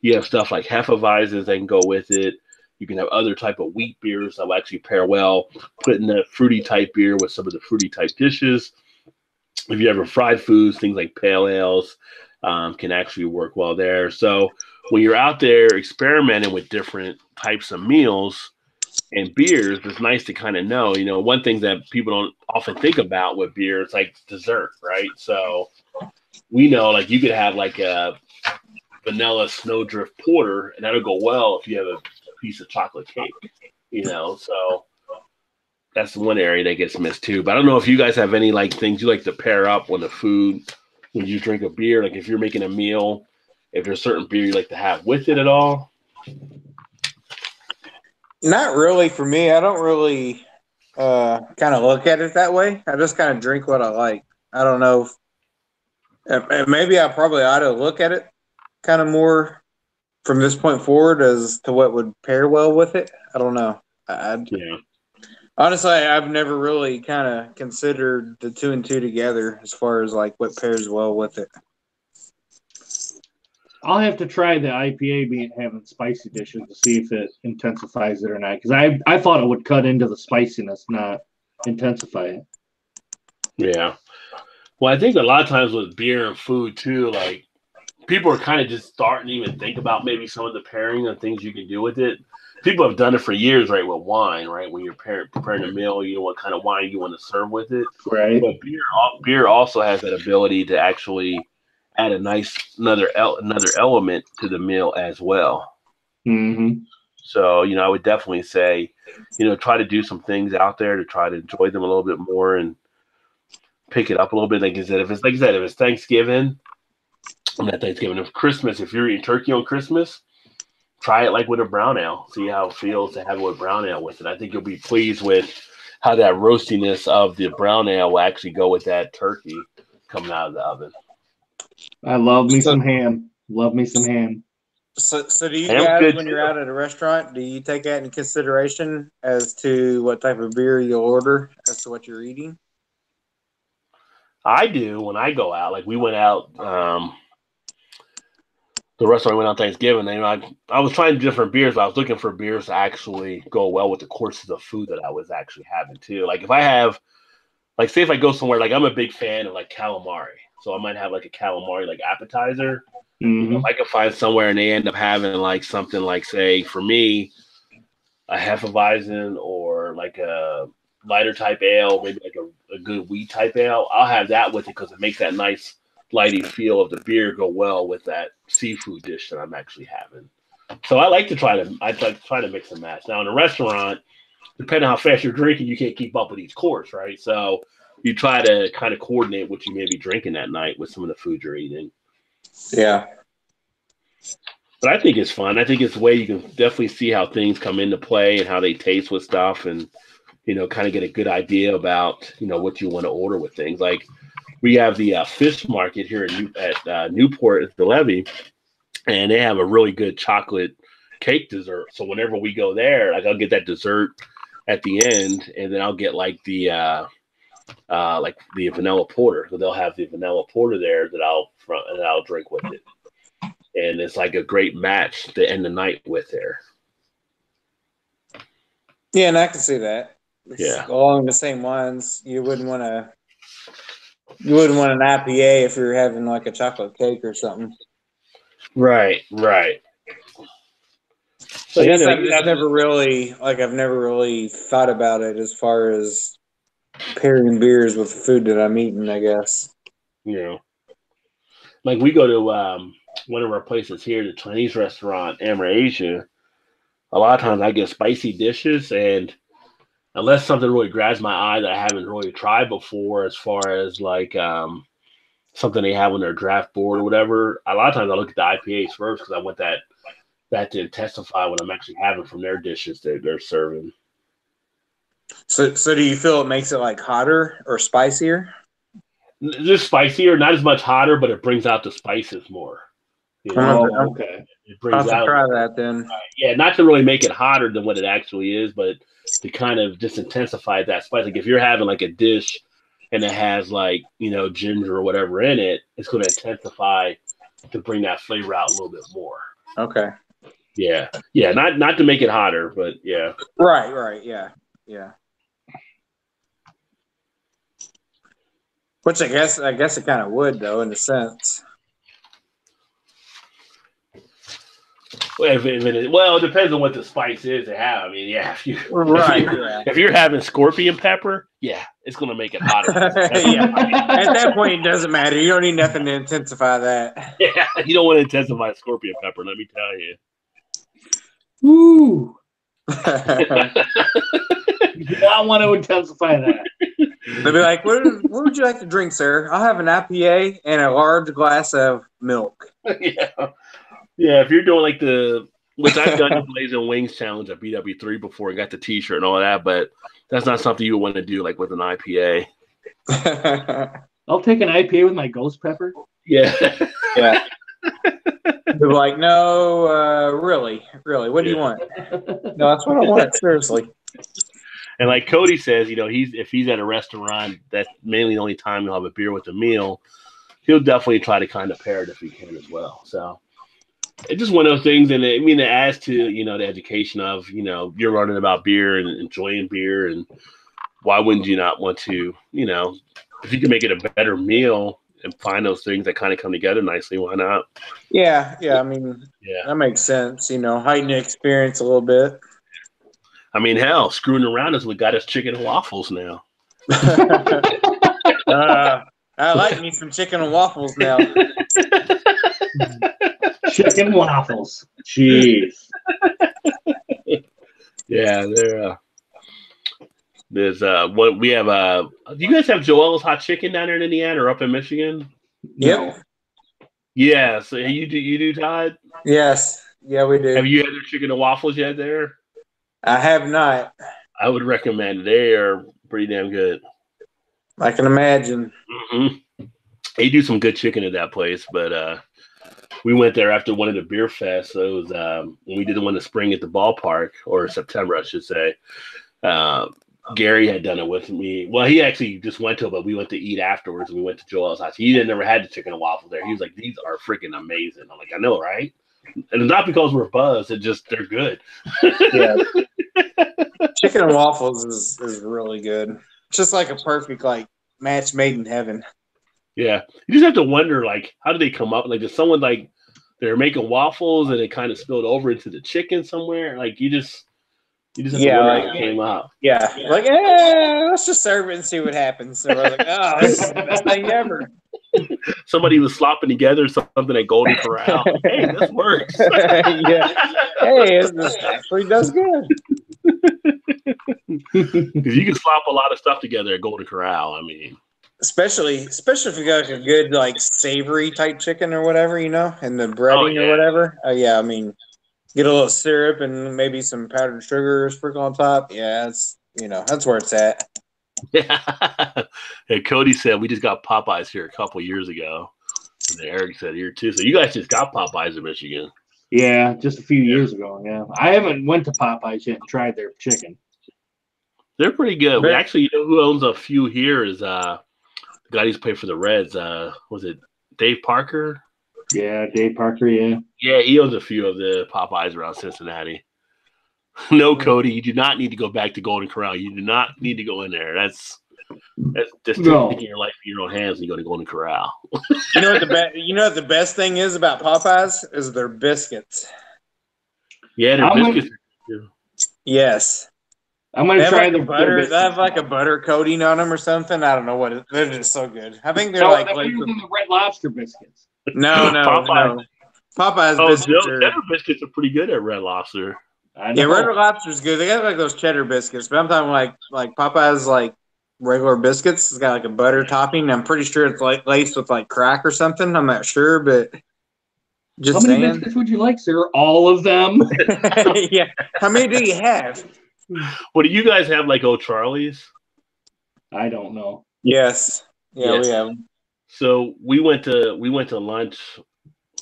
you have stuff like Hefeweizens that can go with it. You can have other type of wheat beers that will actually pair well, putting the fruity type beer with some of the fruity type dishes. If you have fried foods, things like pale ales can actually work well there. So when you're out there experimenting with different types of meals and beers, it's nice to kind of know, one thing that people don't often think about with beer is like dessert, right? So we know like you could have like a vanilla snowdrift porter, and that'll go well if you have a piece of chocolate cake, so that's one area that gets missed too. But I don't know if you guys have any like things you like to pair up on the food when you drink a beer, like if you're making a meal, if there's certain beer you like to have with it at all. Not really for me. I don't really kind of look at it that way. I just kind of drink what I like. I don't know maybe I probably ought to look at it kind of more from this point forward as to what would pair well with it. I don't know. Honestly, I've never really kind of considered the 2 and 2 together as far as like what pairs well with it. I'll have to try the IPA having spicy dishes to see if it intensifies it or not. Because I thought it would cut into the spiciness, not intensify it. Yeah. Well, I think a lot of times with beer and food too, like people are kind of just starting to even think about maybe some of the pairing and things you can do with it. People have done it for years, right, with wine, right? When you're preparing a meal, you know what kind of wine you want to serve with it. Right. But beer also has that ability to actually add another element to the meal as well. Mm-hmm. So, I would definitely say, try to do some things out there to try to enjoy them a little bit more and pick it up a little bit. Like I said, if it's Thanksgiving, not Thanksgiving, if Christmas, if you're eating turkey on Christmas, try it like with a brown ale. See how it feels to have it with brown ale with it. I think you'll be pleased with how that roastiness of the brown ale will actually go with that turkey coming out of the oven. I love me some ham. Love me some ham. So do you Ham's guys, good when too. you're out at a restaurant, do you take that into consideration as to what type of beer you'll order as to what you're eating? I do when I go out. Like we went out, the restaurant we went on Thanksgiving. And, I was trying different beers, but I was looking for beers to actually go well with the courses of food that I was actually having too. Like if I have, like say if I go somewhere, like I'm a big fan of like calamari, so I might have like a calamari like appetizer. You know, if I can find somewhere and they end up having like something like, say, for me, a Hefeweizen or like a lighter type ale, maybe like a good wheat type ale, I'll have that with it because it makes that nice lighty feel of the beer go well with that seafood dish that I'm actually having. So I like to try to mix and match. Now in a restaurant, depending on how fast you're drinking, you can't keep up with each course, right? So you try to kind of coordinate what you may be drinking that night with some of the food you're eating. Yeah. But I think it's fun. I think it's a way you can definitely see how things come into play and how they taste with stuff and, kind of get a good idea about, what you want to order with things. Like we have the fish market here at Newport at the Levee, and they have a really good chocolate cake dessert. So whenever we go there, like I'll get that dessert at the end, and then I'll get like the vanilla porter. So they'll have the vanilla porter there that I'll drink with it. And it's like a great match to end the night with there. Yeah, and I can see that. Yeah. Along the same lines, you wouldn't want an IPA if you're having like a chocolate cake or something. Right. So I guess I've never really thought about it as far as pairing beers with the food that I'm eating, I guess. Like we go to one of our places here, the Chinese restaurant, Amber Asia. A lot of times I get spicy dishes, and unless something really grabs my eye that I haven't really tried before, as far as like something they have on their draft board or whatever, a lot of times I look at the IPAs first because I want that to intensify what I'm actually having from their dishes that they're serving. So do you feel it makes it like hotter or spicier? Just spicier, not as much hotter, but it brings out the spices more. Okay. It brings out. Try that then. Yeah, not to really make it hotter than what it actually is, but to kind of just intensify that spice. Like if you're having like a dish and it has like ginger or whatever in it, it's going to intensify to bring that flavor out a little bit more. Okay. Yeah. Not to make it hotter, but yeah. Right. Yeah. Which I guess it kind of would though, in a sense. Well, it depends on what the spice is to have. I mean, yeah, if you're having scorpion pepper, yeah, it's going to make it hotter. Yeah. At that point, it doesn't matter. You don't need nothing to intensify that. Yeah, you don't want to intensify scorpion pepper, let me tell you. Woo! You do not want to intensify that. They'll be like, what would you like to drink, sir? I'll have an IPA and a large glass of milk. Yeah, if you're doing like which I've done the Blazing Wings challenge at BW3 before, I got the t-shirt and all that, but that's not something you want to do like with an IPA. I'll take an IPA with my ghost pepper. Yeah. They're like, no, really, what do you want? No, that's what I want, seriously. And like Cody says, if he's at a restaurant, that's mainly the only time he'll have a beer with the meal. He'll definitely try to kind of pair it if he can as well. So it's just one of those things, and it adds to the education of you're learning about beer and enjoying beer, and why wouldn't you not want to if you can make it a better meal and find those things that kind of come together nicely, why not? Yeah. I mean, that makes sense. Heighten the experience a little bit. I mean, hell, screwing around is what got us chicken and waffles now. I like me some chicken and waffles now. Chicken waffles. Jeez. Yeah, there's what we have. Do you guys have Joel's Hot Chicken down there in Indiana or up in Michigan? Yep. Yeah, so you do, Todd? Yes. Yeah, we do. Have you had their chicken and waffles yet there? I have not. I would recommend it. They are pretty damn good. I can imagine. Mm-hmm. They do some good chicken at that place, but we went there after one of the beer fests. So it was when we did the one in spring at the ballpark, or September, I should say. Gary had done it with me. Well, he actually just went to it, but we went to eat afterwards. And we went to Joel's house. He had never had the chicken and waffles there. He was like, "These are freaking amazing." I'm like, "I know, right?" And it's not because we're buzzed. It's just they're good. Yeah. Chicken and waffles is really good. It's just like a perfect like match made in heaven. Yeah, you just have to wonder, like, how did they come up? Like, did someone like they're making waffles and it kind of spilled over into the chicken somewhere? Like, you just have to wonder how it came out. Yeah, like, let's just serve it and see what happens. So we're like, oh, this is the best thing ever. Somebody was slopping together something at Golden Corral. Hey, this works. Yeah. Hey, this actually does good. Because you can slop a lot of stuff together at Golden Corral. I mean, especially if you got like a good like savory type chicken or whatever, you know, and the breading or whatever. Yeah, I mean, get a little syrup and maybe some powdered sugar sprinkle on top. Yeah, it's that's where it's at. Yeah. And Cody said we just got Popeyes here a couple years ago. And Eric said here too. So you guys just got Popeyes in Michigan. Yeah, just a few years ago. Yeah, I haven't went to Popeyes yet and tried their chicken. They're pretty good. We actually, you know who owns a few here is the guy who used to play for the Reds. Was it Dave Parker? Yeah, Dave Parker. Yeah. Yeah, he owns a few of the Popeyes around Cincinnati. No, Cody, you do not need to go back to Golden Corral. You do not need to go in there. That's just taking your life in your own hands when you go to Golden Corral. You know what the best thing is about Popeyes is their biscuits. Yeah, their biscuits. Yes. I'm gonna try the butter. They have like a butter coating on them or something. I don't know what they're just so good. I think they're they're using the Red Lobster biscuits. No. Popeyes biscuits. Cheddar biscuits are pretty good at Red Lobster. Yeah, Red Lobster's good. They got like those cheddar biscuits, but I'm talking like Popeyes like regular biscuits. It's got like a butter topping. I'm pretty sure it's like laced with like crack or something. I'm not sure, but just how many biscuits would you like, sir? All of them? Yeah. How many do you have? What do you guys have, like Old Charlie's? I don't know. Yes. Yeah, we have. So we went to lunch,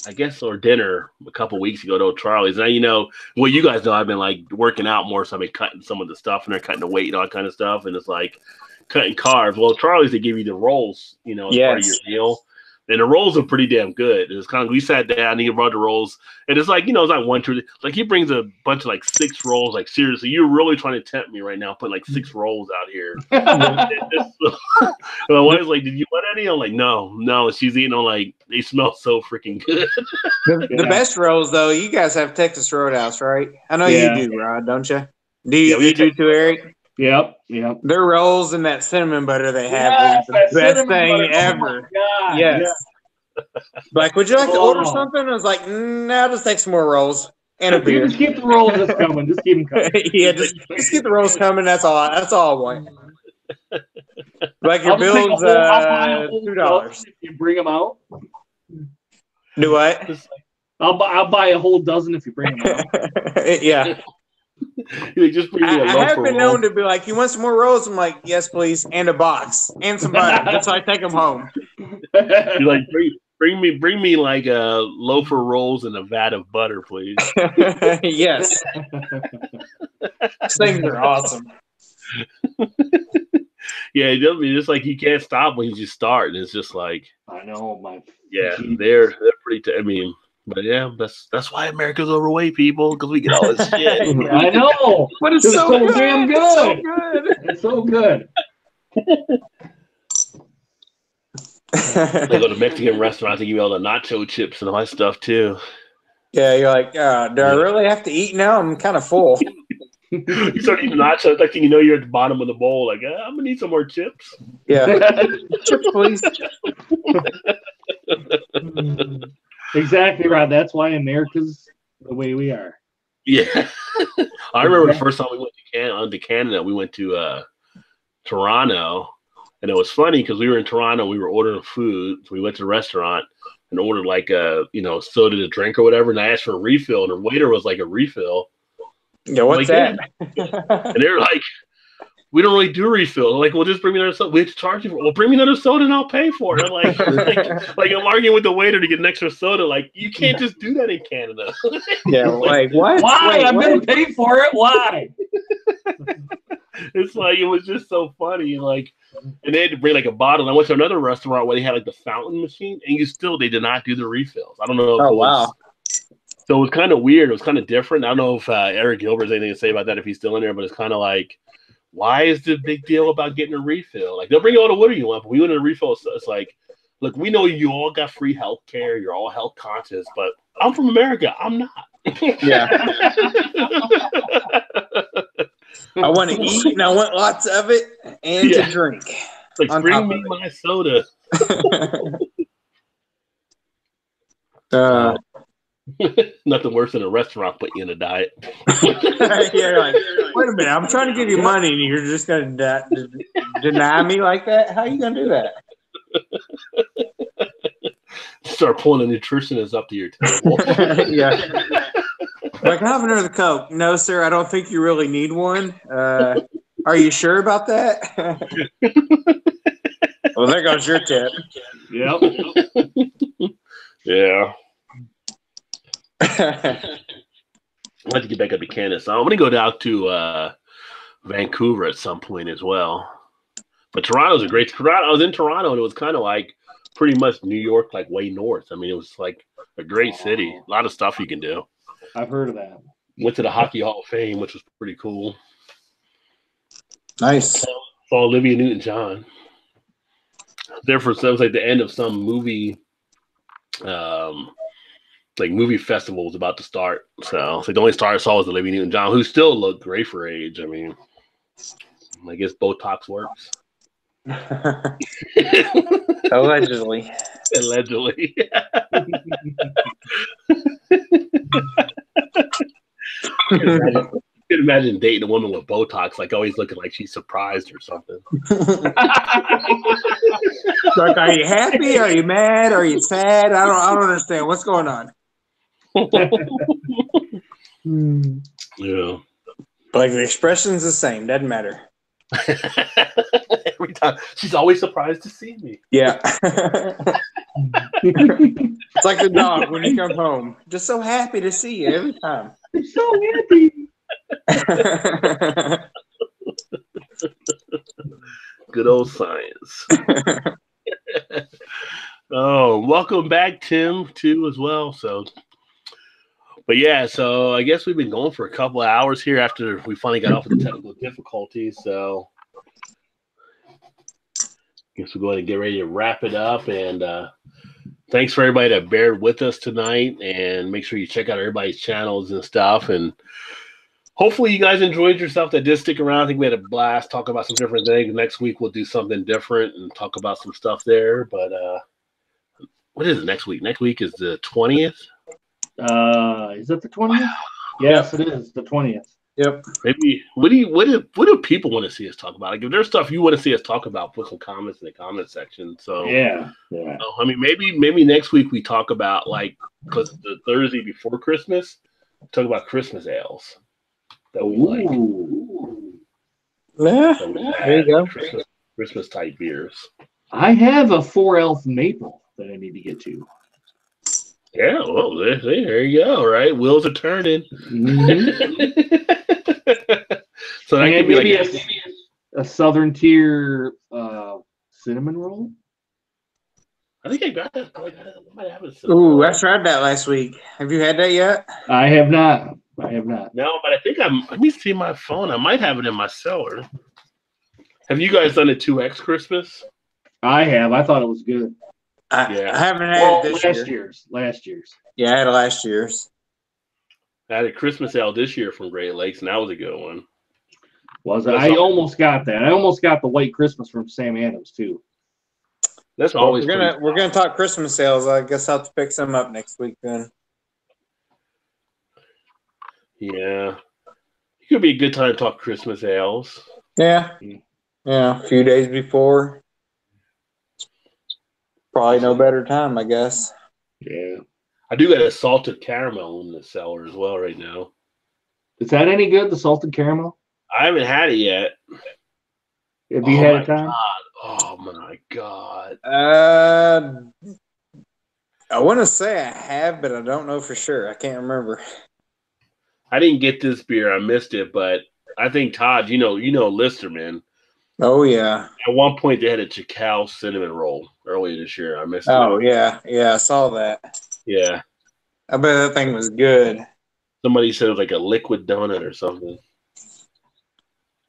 I guess, or dinner a couple weeks ago to Old Charlie's. Now, you guys know I've been like working out more, so I've been cutting some of the stuff, and they're cutting the weight and all that kind of stuff, and it's like cutting carbs. Well, Charlie's, they give you the rolls, as part of your meal. And the rolls are pretty damn good. It's kind of, we sat down and he brought the rolls, and it's like, it's like 1, 2, like he brings a bunch of like 6 rolls. Like, seriously, you're really trying to tempt me right now, putting like 6 rolls out here. And my wife's like, "Did you want any?" I'm like, no. She's eating on like, they smell so freaking good. The best rolls though, you guys have Texas Roadhouse, right? I know you do, Rod, don't you? Do you do too, Eric? Yep. Their rolls and that cinnamon butter they have is the best thing ever. Oh yes. Like, would you like to order something? I was like, no, I'll just take some more rolls and a beer. Just keep the rolls coming. Just keep them coming. Yeah, just keep the rolls coming. That's all I want. Like your bill's $2. If you bring them out. Do what? I'll buy a whole dozen if you bring them out. Yeah. Just bring me a I have been known to be like, "You want some more rolls?" I'm like, "Yes, please," and a box and some butter. That's how I take them home. You're like, bring me like a loaf of rolls and a vat of butter, please. Yes. These things are awesome. Yeah, it's like you can't stop when you just start, and it's just like, I know, they're pretty. But yeah, that's why America's overweight, people, because we get all this shit. I know, but it's so damn good. It's so good. They go to Mexican restaurants and give you all the nacho chips and all that stuff too. Yeah, you're like, do I really have to eat now? I'm kind of full. You start eating nachos, like you're at the bottom of the bowl. Like, I'm gonna need some more chips. Yeah, chips, please. Exactly right. That's why America's the way we are. Yeah. I remember the first time we went to Canada, we went to Toronto, and it was funny because we were in Toronto, we were ordering food, so we went to the restaurant, and ordered like a soda to drink or whatever, and I asked for a refill, and the waiter was like, a refill? Yeah, what's like, that? Yeah. And they're like, we don't really do refill. Like, well, just bring me another soda. We have to charge you for it. Well, bring me another soda and I'll pay for it. I'm like, like I'm arguing with the waiter to get an extra soda. Like, you can't just do that in Canada. Yeah, like what? Why? I'm going to pay for it. Why? It's like, it was just so funny. Like, and they had to bring like a bottle. And I went to another restaurant where they had like the fountain machine, and they did not do the refills. I don't know if it was. Wow. So it was kind of weird. It was kind of different. I don't know if Eric Gilbert has anything to say about that, if he's still in there, but it's kind of like, why is the big deal about getting a refill? Like, they'll bring you all the water you want, but we want a refill. So it's like, look, we know you all got free health care. You're all health conscious, but I'm from America. I'm not. Yeah. I want to eat and I want lots of it and to drink. Like, bring me my soda. Nothing worse than a restaurant putting you in a diet. Yeah, like, wait a minute, I'm trying to give you money and you're just going to deny me like that? How are you going to do that? Start pulling a nutritionist up to your table. Yeah. Like, have another Coke. No, sir, I don't think you really need one. Are you sure about that? Well, there goes your tip. Yep. Yeah. I'd like to get back up to Canada. So I'm going to go down to Vancouver at some point as well. But Toronto's a great Toronto. I was in Toronto, and it was kind of like pretty much New York, like way north. I mean, it was like a great city. A lot of stuff you can do. I've heard of that. Went to the Hockey Hall of Fame, which was pretty cool. Nice. Saw Olivia Newton-John. Therefore, so it was like the end of some movie, like movie festival was about to start. So the only star I saw was Olivia Newton-John, who still looked great for her age. I mean, I guess Botox works. Allegedly. Allegedly. You can imagine dating a woman with Botox, like always looking like she's surprised or something. Like, are you happy? Are you mad? Are you sad? I don't understand. What's going on? Yeah. Like, the expression's the same. Doesn't matter. Every time. She's always surprised to see me. Yeah. It's like the dog when you come home. Just so happy to see you every time. I'm so happy. Good old science. Oh, welcome back, Tim, too, as well. So, but yeah, so I guess we've been going for a couple of hours here after we finally got off of the technical difficulties. So, I guess we'll go ahead and get ready to wrap it up. And thanks for everybody that bared with us tonight. And make sure you check out everybody's channels and stuff. And hopefully you guys enjoyed yourself that did stick around. I think we had a blast talking about some different things. Next week we'll do something different and talk about some stuff there. But what is it next week? Next week is the 20th. Is it the 20th? Yes, it is the 20th. Yep. Maybe what do people want to see us talk about? Like, if there's stuff you want to see us talk about, put some comments in the comment section. So yeah. I mean, maybe next week we talk about, like, because the Thursday before Christmas, talk about Christmas ales that we like. Yeah, there you go. Christmas type beers. I have a 4-elf maple that I need to get to. Yeah, well, there you go. Right, wheels are turning. Mm-hmm. So that could be maybe like a Southern Tier cinnamon roll. I think I got that. I might have it. Ooh, I tried that last week. Have you had that yet? I have not. No, but I think let me see my phone. I might have it in my cellar. Have you guys done a 2X Christmas? I have. I thought it was good. I haven't had it this year. Last year's. Yeah, I had last year's. I had a Christmas ale this year from Great Lakes, and that was a good one. I almost got that. I almost got the White Christmas from Sam Adams too. That's always we're gonna talk Christmas sales. I guess I'll have to pick some up next week then. Yeah, it could be a good time to talk Christmas ales. Yeah, a few days before. Probably no better time, I guess. Yeah. I do got a salted caramel in the cellar as well right now. Is that any good? The salted caramel? I haven't had it yet. Have you had it, Tom? Oh my god! I want to say I have, but I don't know for sure. I can't remember. I didn't get this beer. I missed it, but I think Todd, you know, Listerman. Oh yeah. At one point, they had a Chicao cinnamon roll earlier this year. I missed it. Oh yeah, I saw that. Yeah. I bet that thing was good. Somebody said it was like a liquid donut or something.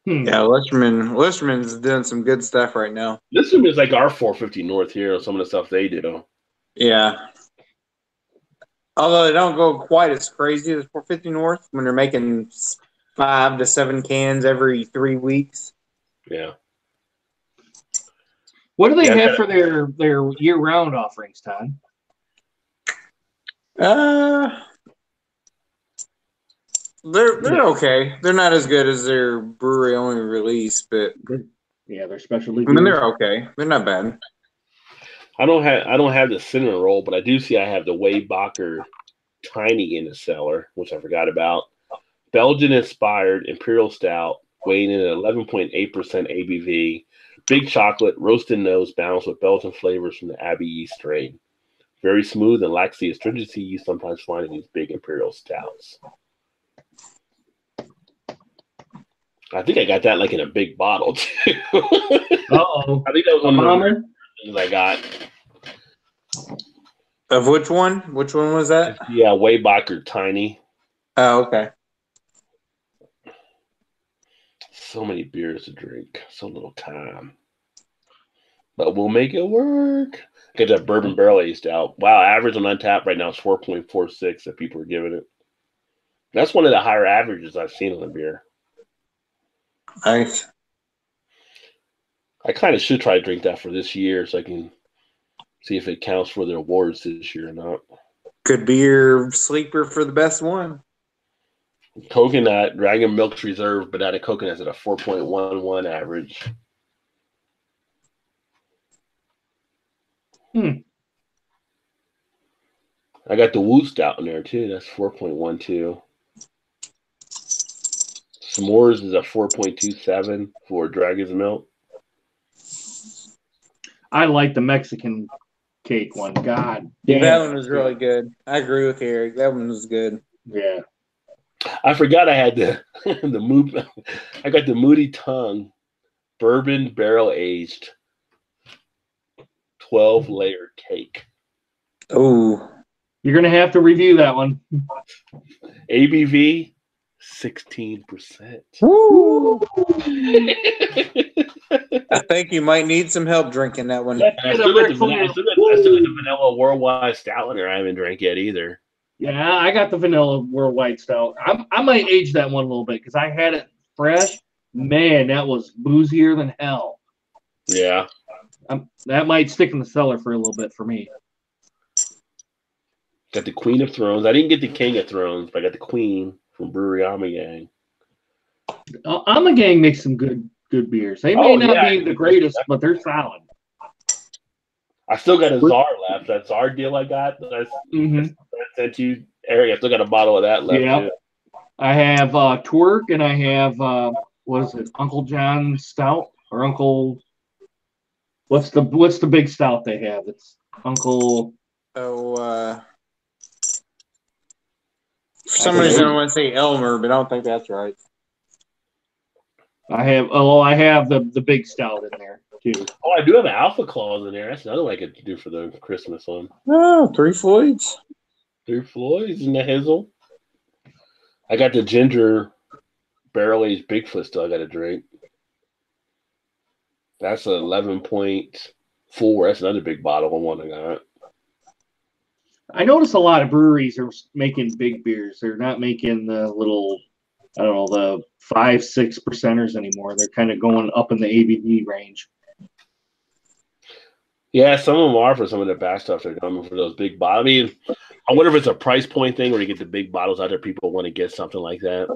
Yeah, Listerman's doing some good stuff right now. Listerman's like our 450 North here. Some of the stuff they do. Yeah. Although they don't go quite as crazy as 450 North when they're making 5 to 7 cans every 3 weeks. Yeah. What do they have for their year-round offerings, Todd? They're okay. They're not as good as their brewery only release, but yeah, their specialty. I mean, they're okay. They're not bad. I don't have the cinnamon roll, but I do see I have the Waybacher Tiny in the cellar, which I forgot about. Belgian-inspired Imperial Stout, weighing in at 11.8% ABV. Big chocolate, roasted nose, balanced with Belgian flavors from the Abbey yeast strain. Very smooth and lacks the astringency you sometimes find in these big Imperial Stouts. I think I got that like in a big bottle too. Uh-oh. I think that was one of the things I got. Of which one? Which one was that? Yeah, Waybacher Tiny. Oh, okay. So many beers to drink, so little time. But we'll make it work. Get that bourbon barrel aged out. Wow, average on Untappd right now is 4.46 that people are giving it. That's one of the higher averages I've seen on the beer. Nice. I kind of should try to drink that for this year so I can see if it counts for the awards this year or not. Could be your sleeper for the best one. Coconut, Dragon Milk's Reserve, Banana Coconut's at a 4.11 average. I got the Woo Stout in there too. That's 4.12. S'mores is a 4.27 for Dragon's Milk. I like the Mexican cake one. God damn. That one was really good. I agree with Eric. That one was good. Yeah. I forgot I had I got the Moody Tongue bourbon barrel aged 12-layer cake. Oh. You're going to have to review that one. ABV 16%. Woo. I think you might need some help drinking that one. I still got the vanilla worldwide stout in there. I haven't drank yet either. Yeah, I got the vanilla worldwide stout. I might age that one a little bit because I had it fresh. Man, that was boozier than hell. Yeah. That might stick in the cellar for a little bit for me. Got the Queen of Thrones. I didn't get the King of Thrones, but I got the Queen from Brewery Amagang. Amagang makes some good beers. They may not be the greatest, but they're solid. I still got a Czar left. That Czar deal I got. I sent you, Eric. I still got a bottle of that left. Yeah. Too. I have Twerk, and I have what is it? Uncle John Stout or Uncle. What's the big stout they have? It's Uncle. For some reason I want to say Elmer, but I don't think that's right. I have the big stout in there too. Oh, I do have an Alpha Claus in there. That's another one I could do for the Christmas one. Oh, Three Floyds. Three Floyds and the Hazel. I got the ginger barrel-aged Bigfoot still I got to drink. That's 11.4. That's another big bottle of one I got. I notice a lot of breweries are making big beers. They're not making the little, I don't know, the 5-6% anymore. They're kind of going up in the ABV range. Yeah, some of them are for some of the back stuff. They're coming for those big bottles. I mean, I wonder if it's a price point thing where you get the big bottles out there. People want to get something like that.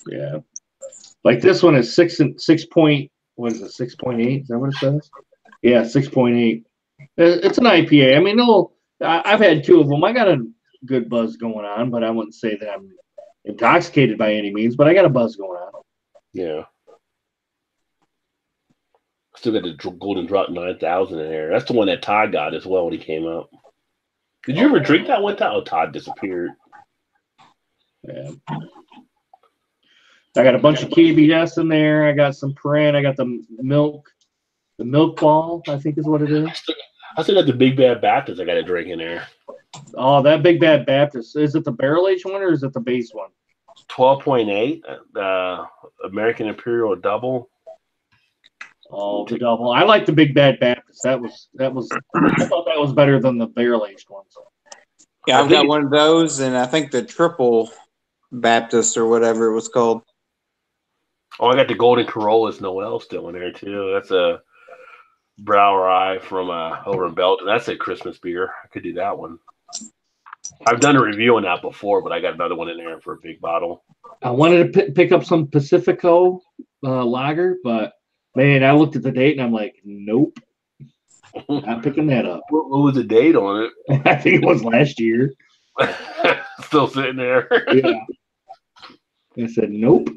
Yeah. Like this one is 6 point, what is it, 6.8? Is that what it says? Yeah, 6.8. It's an IPA. I mean, no, I've had 2 of them. I got a good buzz going on, but I wouldn't say that I'm intoxicated by any means. But I got a buzz going on. Yeah. Still got the Golden Drop 9000 in there. That's the one that Todd got as well when he came up. Did you ever drink that one time? Oh, Todd disappeared. Yeah. I got a bunch of KBS in there. I got some Pran. I got the milk ball, I think is what it is. I still got the Big Bad Baptist I got to drink in there. Oh, that Big Bad Baptist. Is it the barrel aged one or is it the base one? 12.8, American Imperial Double. Oh, the double. I like the Big Bad Baptist. That was. I thought that was better than the barrel aged ones. Yeah, I've got one of those, and I think the Triple Baptist or whatever it was called. Oh, I got the Golden Corolla's Noel still in there too. That's a brow rye from over in Belgium. That's a Christmas beer. I could do that one. I've done a review on that before, but I got another one in there for a big bottle. I wanted to pick up some Pacifico lager, but man, I looked at the date and I'm like, nope, not picking that up. What was the date on it? I think it was last year. Still sitting there. Yeah. I said, nope.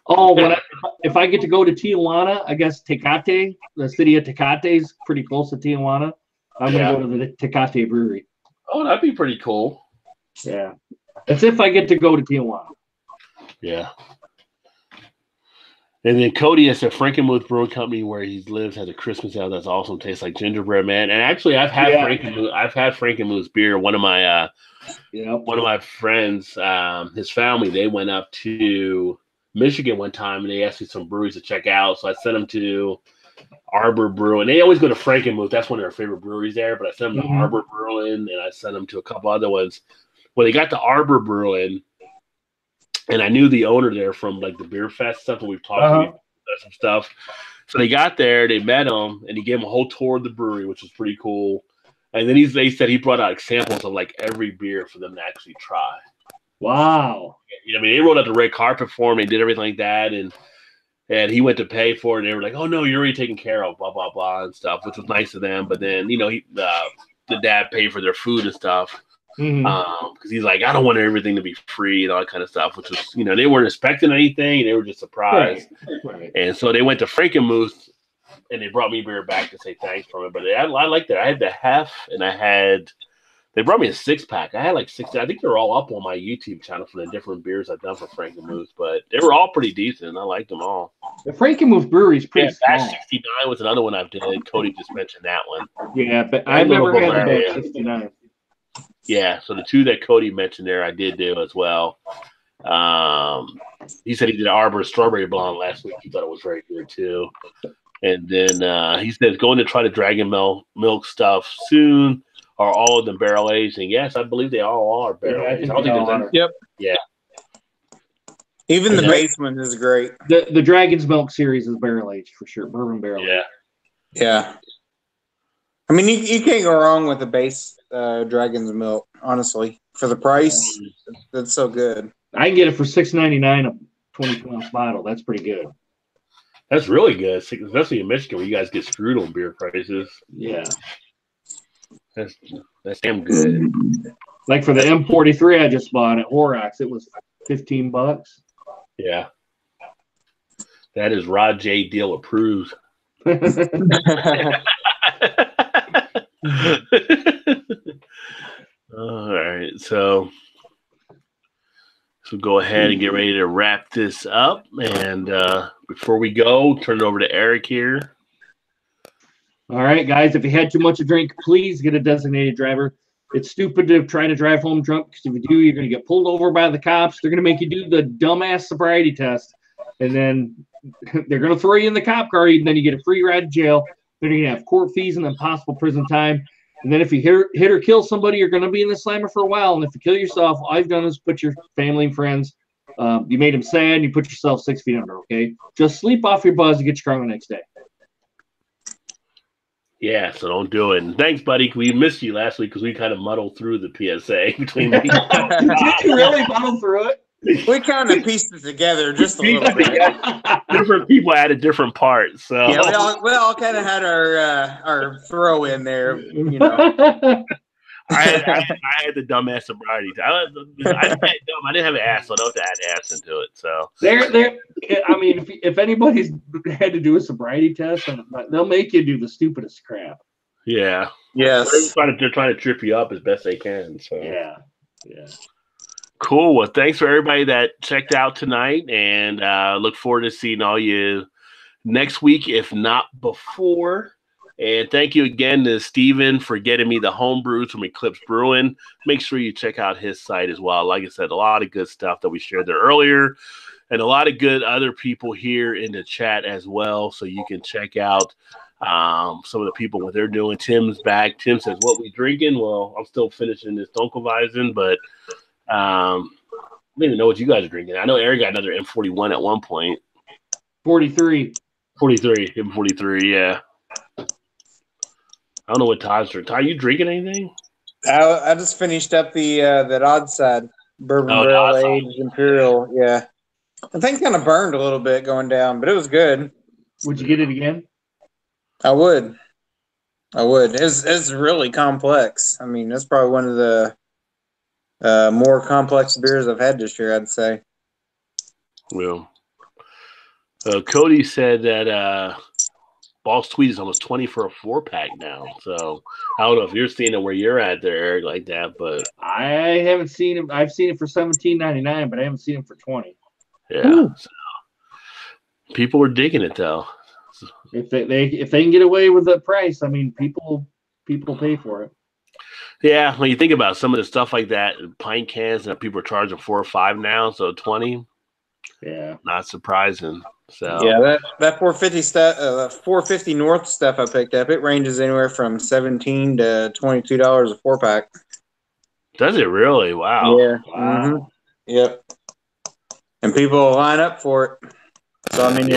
Oh, if I get to go to Tijuana, I guess Tecate, the city of Tecate is pretty close to Tijuana. I'm going to go to the Tecate brewery. Oh, that'd be pretty cool. Yeah. That's if I get to go to Tijuana. Yeah. And then Cody is a Frankenmuth Brewing Company where he lives, has a Christmas ale that's awesome. Tastes like gingerbread, man. And actually, I've had Frankenmuth's beer. One of my friends, his family, they went up to Michigan one time and they asked me some breweries to check out. So I sent them to Arbor Brewing. They always go to Frankenmuth. That's one of their favorite breweries there. But I sent them to Arbor Brewing and I sent them to a couple other ones. When they got to Arbor Brewing, and I knew the owner there from like the Beer Fest stuff, and we've talked to some stuff. So they got there, they met him, and he gave them a whole tour of the brewery, which was pretty cool. And then they said he brought out examples of like every beer for them to actually try. Wow. I mean, they rolled out the red carpet for him. They did everything like that, and he went to pay for it. And they were like, "Oh no, you're already taken care of," blah blah blah and stuff, which was nice of them. But then the dad paid for their food and stuff. Because he's like, I don't want everything to be free and all that kind of stuff, which was, they weren't expecting anything. They were just surprised. Right. And so they went to Frankenmuth and they brought me beer back to say thanks from it. But I liked it. I had the Hef and they brought me a 6-pack. I had like 6. I think they're all up on my YouTube channel for the different beers I've done for Frankenmuth, but they were all pretty decent. I liked them all. The Frankenmuth Brewery is pretty small. Batch 69 was another one I've did. Cody just mentioned that one. Yeah, but I've never had the Batch 69. Yeah, so the 2 that Cody mentioned there, I did do as well. He said he did Arbor Strawberry Blonde last week. He thought it was very good too. And then he says going to try the Dragon Milk stuff soon. Are all of them barrel aged? And yes, I believe they all are barrel aged. Yep. Yeah. Even the basement is great. The Dragon's Milk series is barrel aged for sure. Bourbon barrel aged. Yeah. I mean, you can't go wrong with the base Dragon's Milk, honestly. For the price, that's so good. I can get it for $6.99 a 22-ounce bottle. That's pretty good. That's really good, especially in Michigan where you guys get screwed on beer prices. Yeah. That's damn good. Like for the M43 I just bought at Horrocks, it was $15. Yeah. That is Rod J. Deal approved. All right, so go ahead and get ready to wrap this up. And before we go, turn it over to Eric here. All right, guys, if you had too much to drink, please get a designated driver. It's stupid to try to drive home drunk because if you do, you're going to get pulled over by the cops. They're going to make you do the dumbass sobriety test, and then they're going to throw you in the cop car, and then you get a free ride to jail. Then you're going to have court fees and then possible prison time. And then if you hit or kill somebody, you're going to be in the slammer for a while. And if you kill yourself, all you've done is put your family and friends, you made them sad, and you put yourself 6 feet under, okay? Just sleep off your buzz and get your car the next day. Yeah, so don't do it. And thanks, buddy. We missed you last week because we kind of muddled through the PSA between me. Did you really muddle through it? We kind of pieced it together just a little bit. Different people added different parts. So Yeah, we all kind of had our throw in there, you know. I had the dumbass sobriety. I didn't have an ass, so I don't have to add ass into it. So I mean, if anybody's had to do a sobriety test, they'll make you do the stupidest crap. yeah, Yes. they're trying to trip you up as best they can. So Yeah. Cool. Well, thanks for everybody that checked out tonight, and look forward to seeing all you next week, if not before. And thank you again to Steven for getting me the home brews from Eclipse Brewing. Make sure you check out his site as well. Like I said, a lot of good stuff that we shared there earlier, and a lot of good other people here in the chat as well. So you can check out some of the people, what they're doing. Tim's back. Tim says, what we drinking? Well, I'm still finishing this Dunkelweizen, but I don't even know what you guys are drinking. I know Eric got another M41 at one point. 43, M43, yeah. I don't know what Todd's drinking. Todd, you drinking anything? I just finished up that odd side bourbon barrel aged imperial. Yeah, I think kind of burned a little bit going down, but it was good. Would you get it again? I would. It's really complex. I mean, that's probably one of the more complex beers I've had this year, I'd say. Well, Cody said that Boss Tweet is almost 20 for a 4-pack now. So I don't know if you're seeing it where you're at there, Eric, like that, but I haven't seen it. I've seen it for $17.99, but I haven't seen it for 20. Yeah. So, people are digging it though. If they can get away with the price, I mean, people pay for it. Yeah, when you think about some of the stuff like that, pint cans that people are charging $4 or $5 now, so 20. Yeah, not surprising. So yeah, that 450 stuff, 450 North stuff I picked up, it ranges anywhere from $17 to $22 a 4-pack. Does it really? Wow. Yeah. Wow. Mm-hmm. Yep. And people line up for it. So I mean,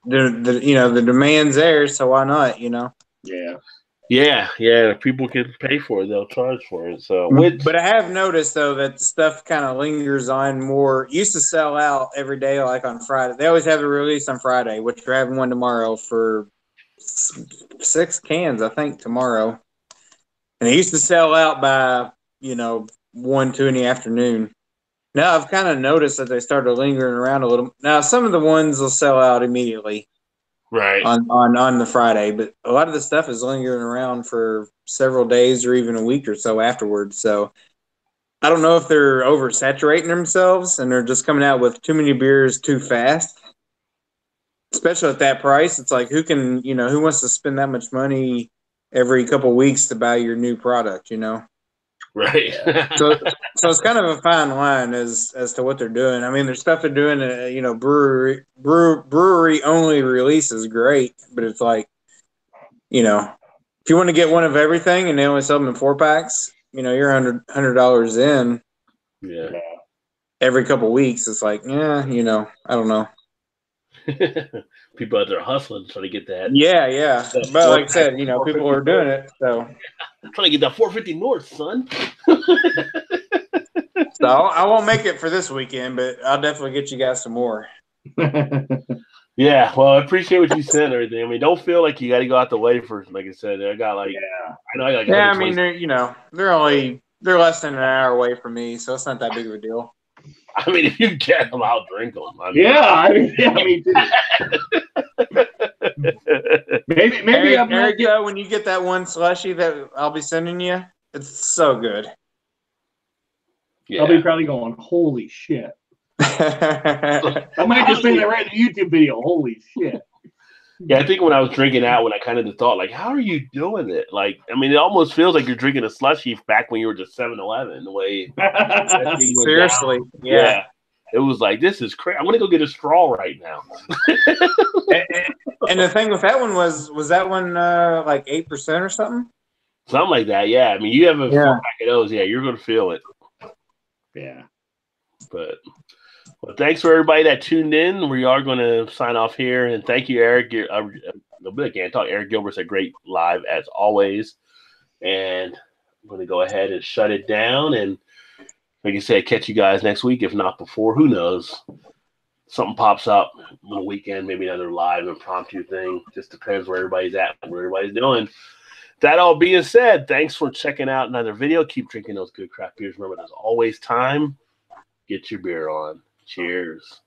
the demand's there, so why not? Yeah. Yeah. If people can pay for it, they'll charge for it. So, but I have noticed though that the stuff kind of lingers on more. Used to sell out every day, like on Friday. They always have a release on Friday, which we're having one tomorrow for 6 cans, I think, tomorrow. And it used to sell out by 1, 2 in the afternoon. Now I've kind of noticed that they started lingering around a little. Now some of the ones will sell out immediately. Right. On the Friday, but a lot of the stuff is lingering around for several days or even a week or so afterwards. So I don't know if they're oversaturating themselves and they're just coming out with too many beers too fast. Especially at that price, it's like who wants to spend that much money every couple of weeks to buy your new product, Right. So it's kind of a fine line as to what they're doing. I mean, there's stuff they're doing, brewery only release is great, but it's like, if you want to get one of everything and they only sell them in 4-packs, you're $100 in. Yeah. Every couple of weeks, it's like, I don't know. People out there hustling trying to get that. Yeah. But like I said, people are doing it. So trying to get that 450 North, son. So I won't make it for this weekend, but I'll definitely get you guys some more. Yeah, well, I appreciate what you said and everything. I mean, don't feel like you got to go out the way for, like I said. I got like, I know I got. Yeah, I mean, they're less than an hour away from me, so it's not that big of a deal. I mean, if you get them, I'll drink them. I mean, maybe Eric, when you get that one slushie that I'll be sending you, it's so good. Yeah. I'll be probably going, holy shit. I might just say that right in the YouTube video. Holy shit. Yeah, I think when I was drinking out, when I kind of thought, like, how are you doing it? Like, I mean, it almost feels like you're drinking a slushie back when you were just 7-Eleven. The way seriously, yeah. It was like, this is crazy. I'm gonna go get a straw right now. and the thing with that one was that one like 8% or something? Something like that. Yeah. I mean, you have a 4-pack of those. Yeah, you're gonna feel it. Yeah. But well, thanks for everybody that tuned in. We are going to sign off here, and thank you, Eric. I can't talk. Eric Gilbert's a great live as always, and I'm going to go ahead and shut it down. And like I said, catch you guys next week. If not before, who knows? Something pops up on the weekend, maybe another live impromptu thing. Just depends where everybody's at, what everybody's doing. That all being said, thanks for checking out another video. Keep drinking those good craft beers. Remember, there's always time. Get your beer on. Cheers.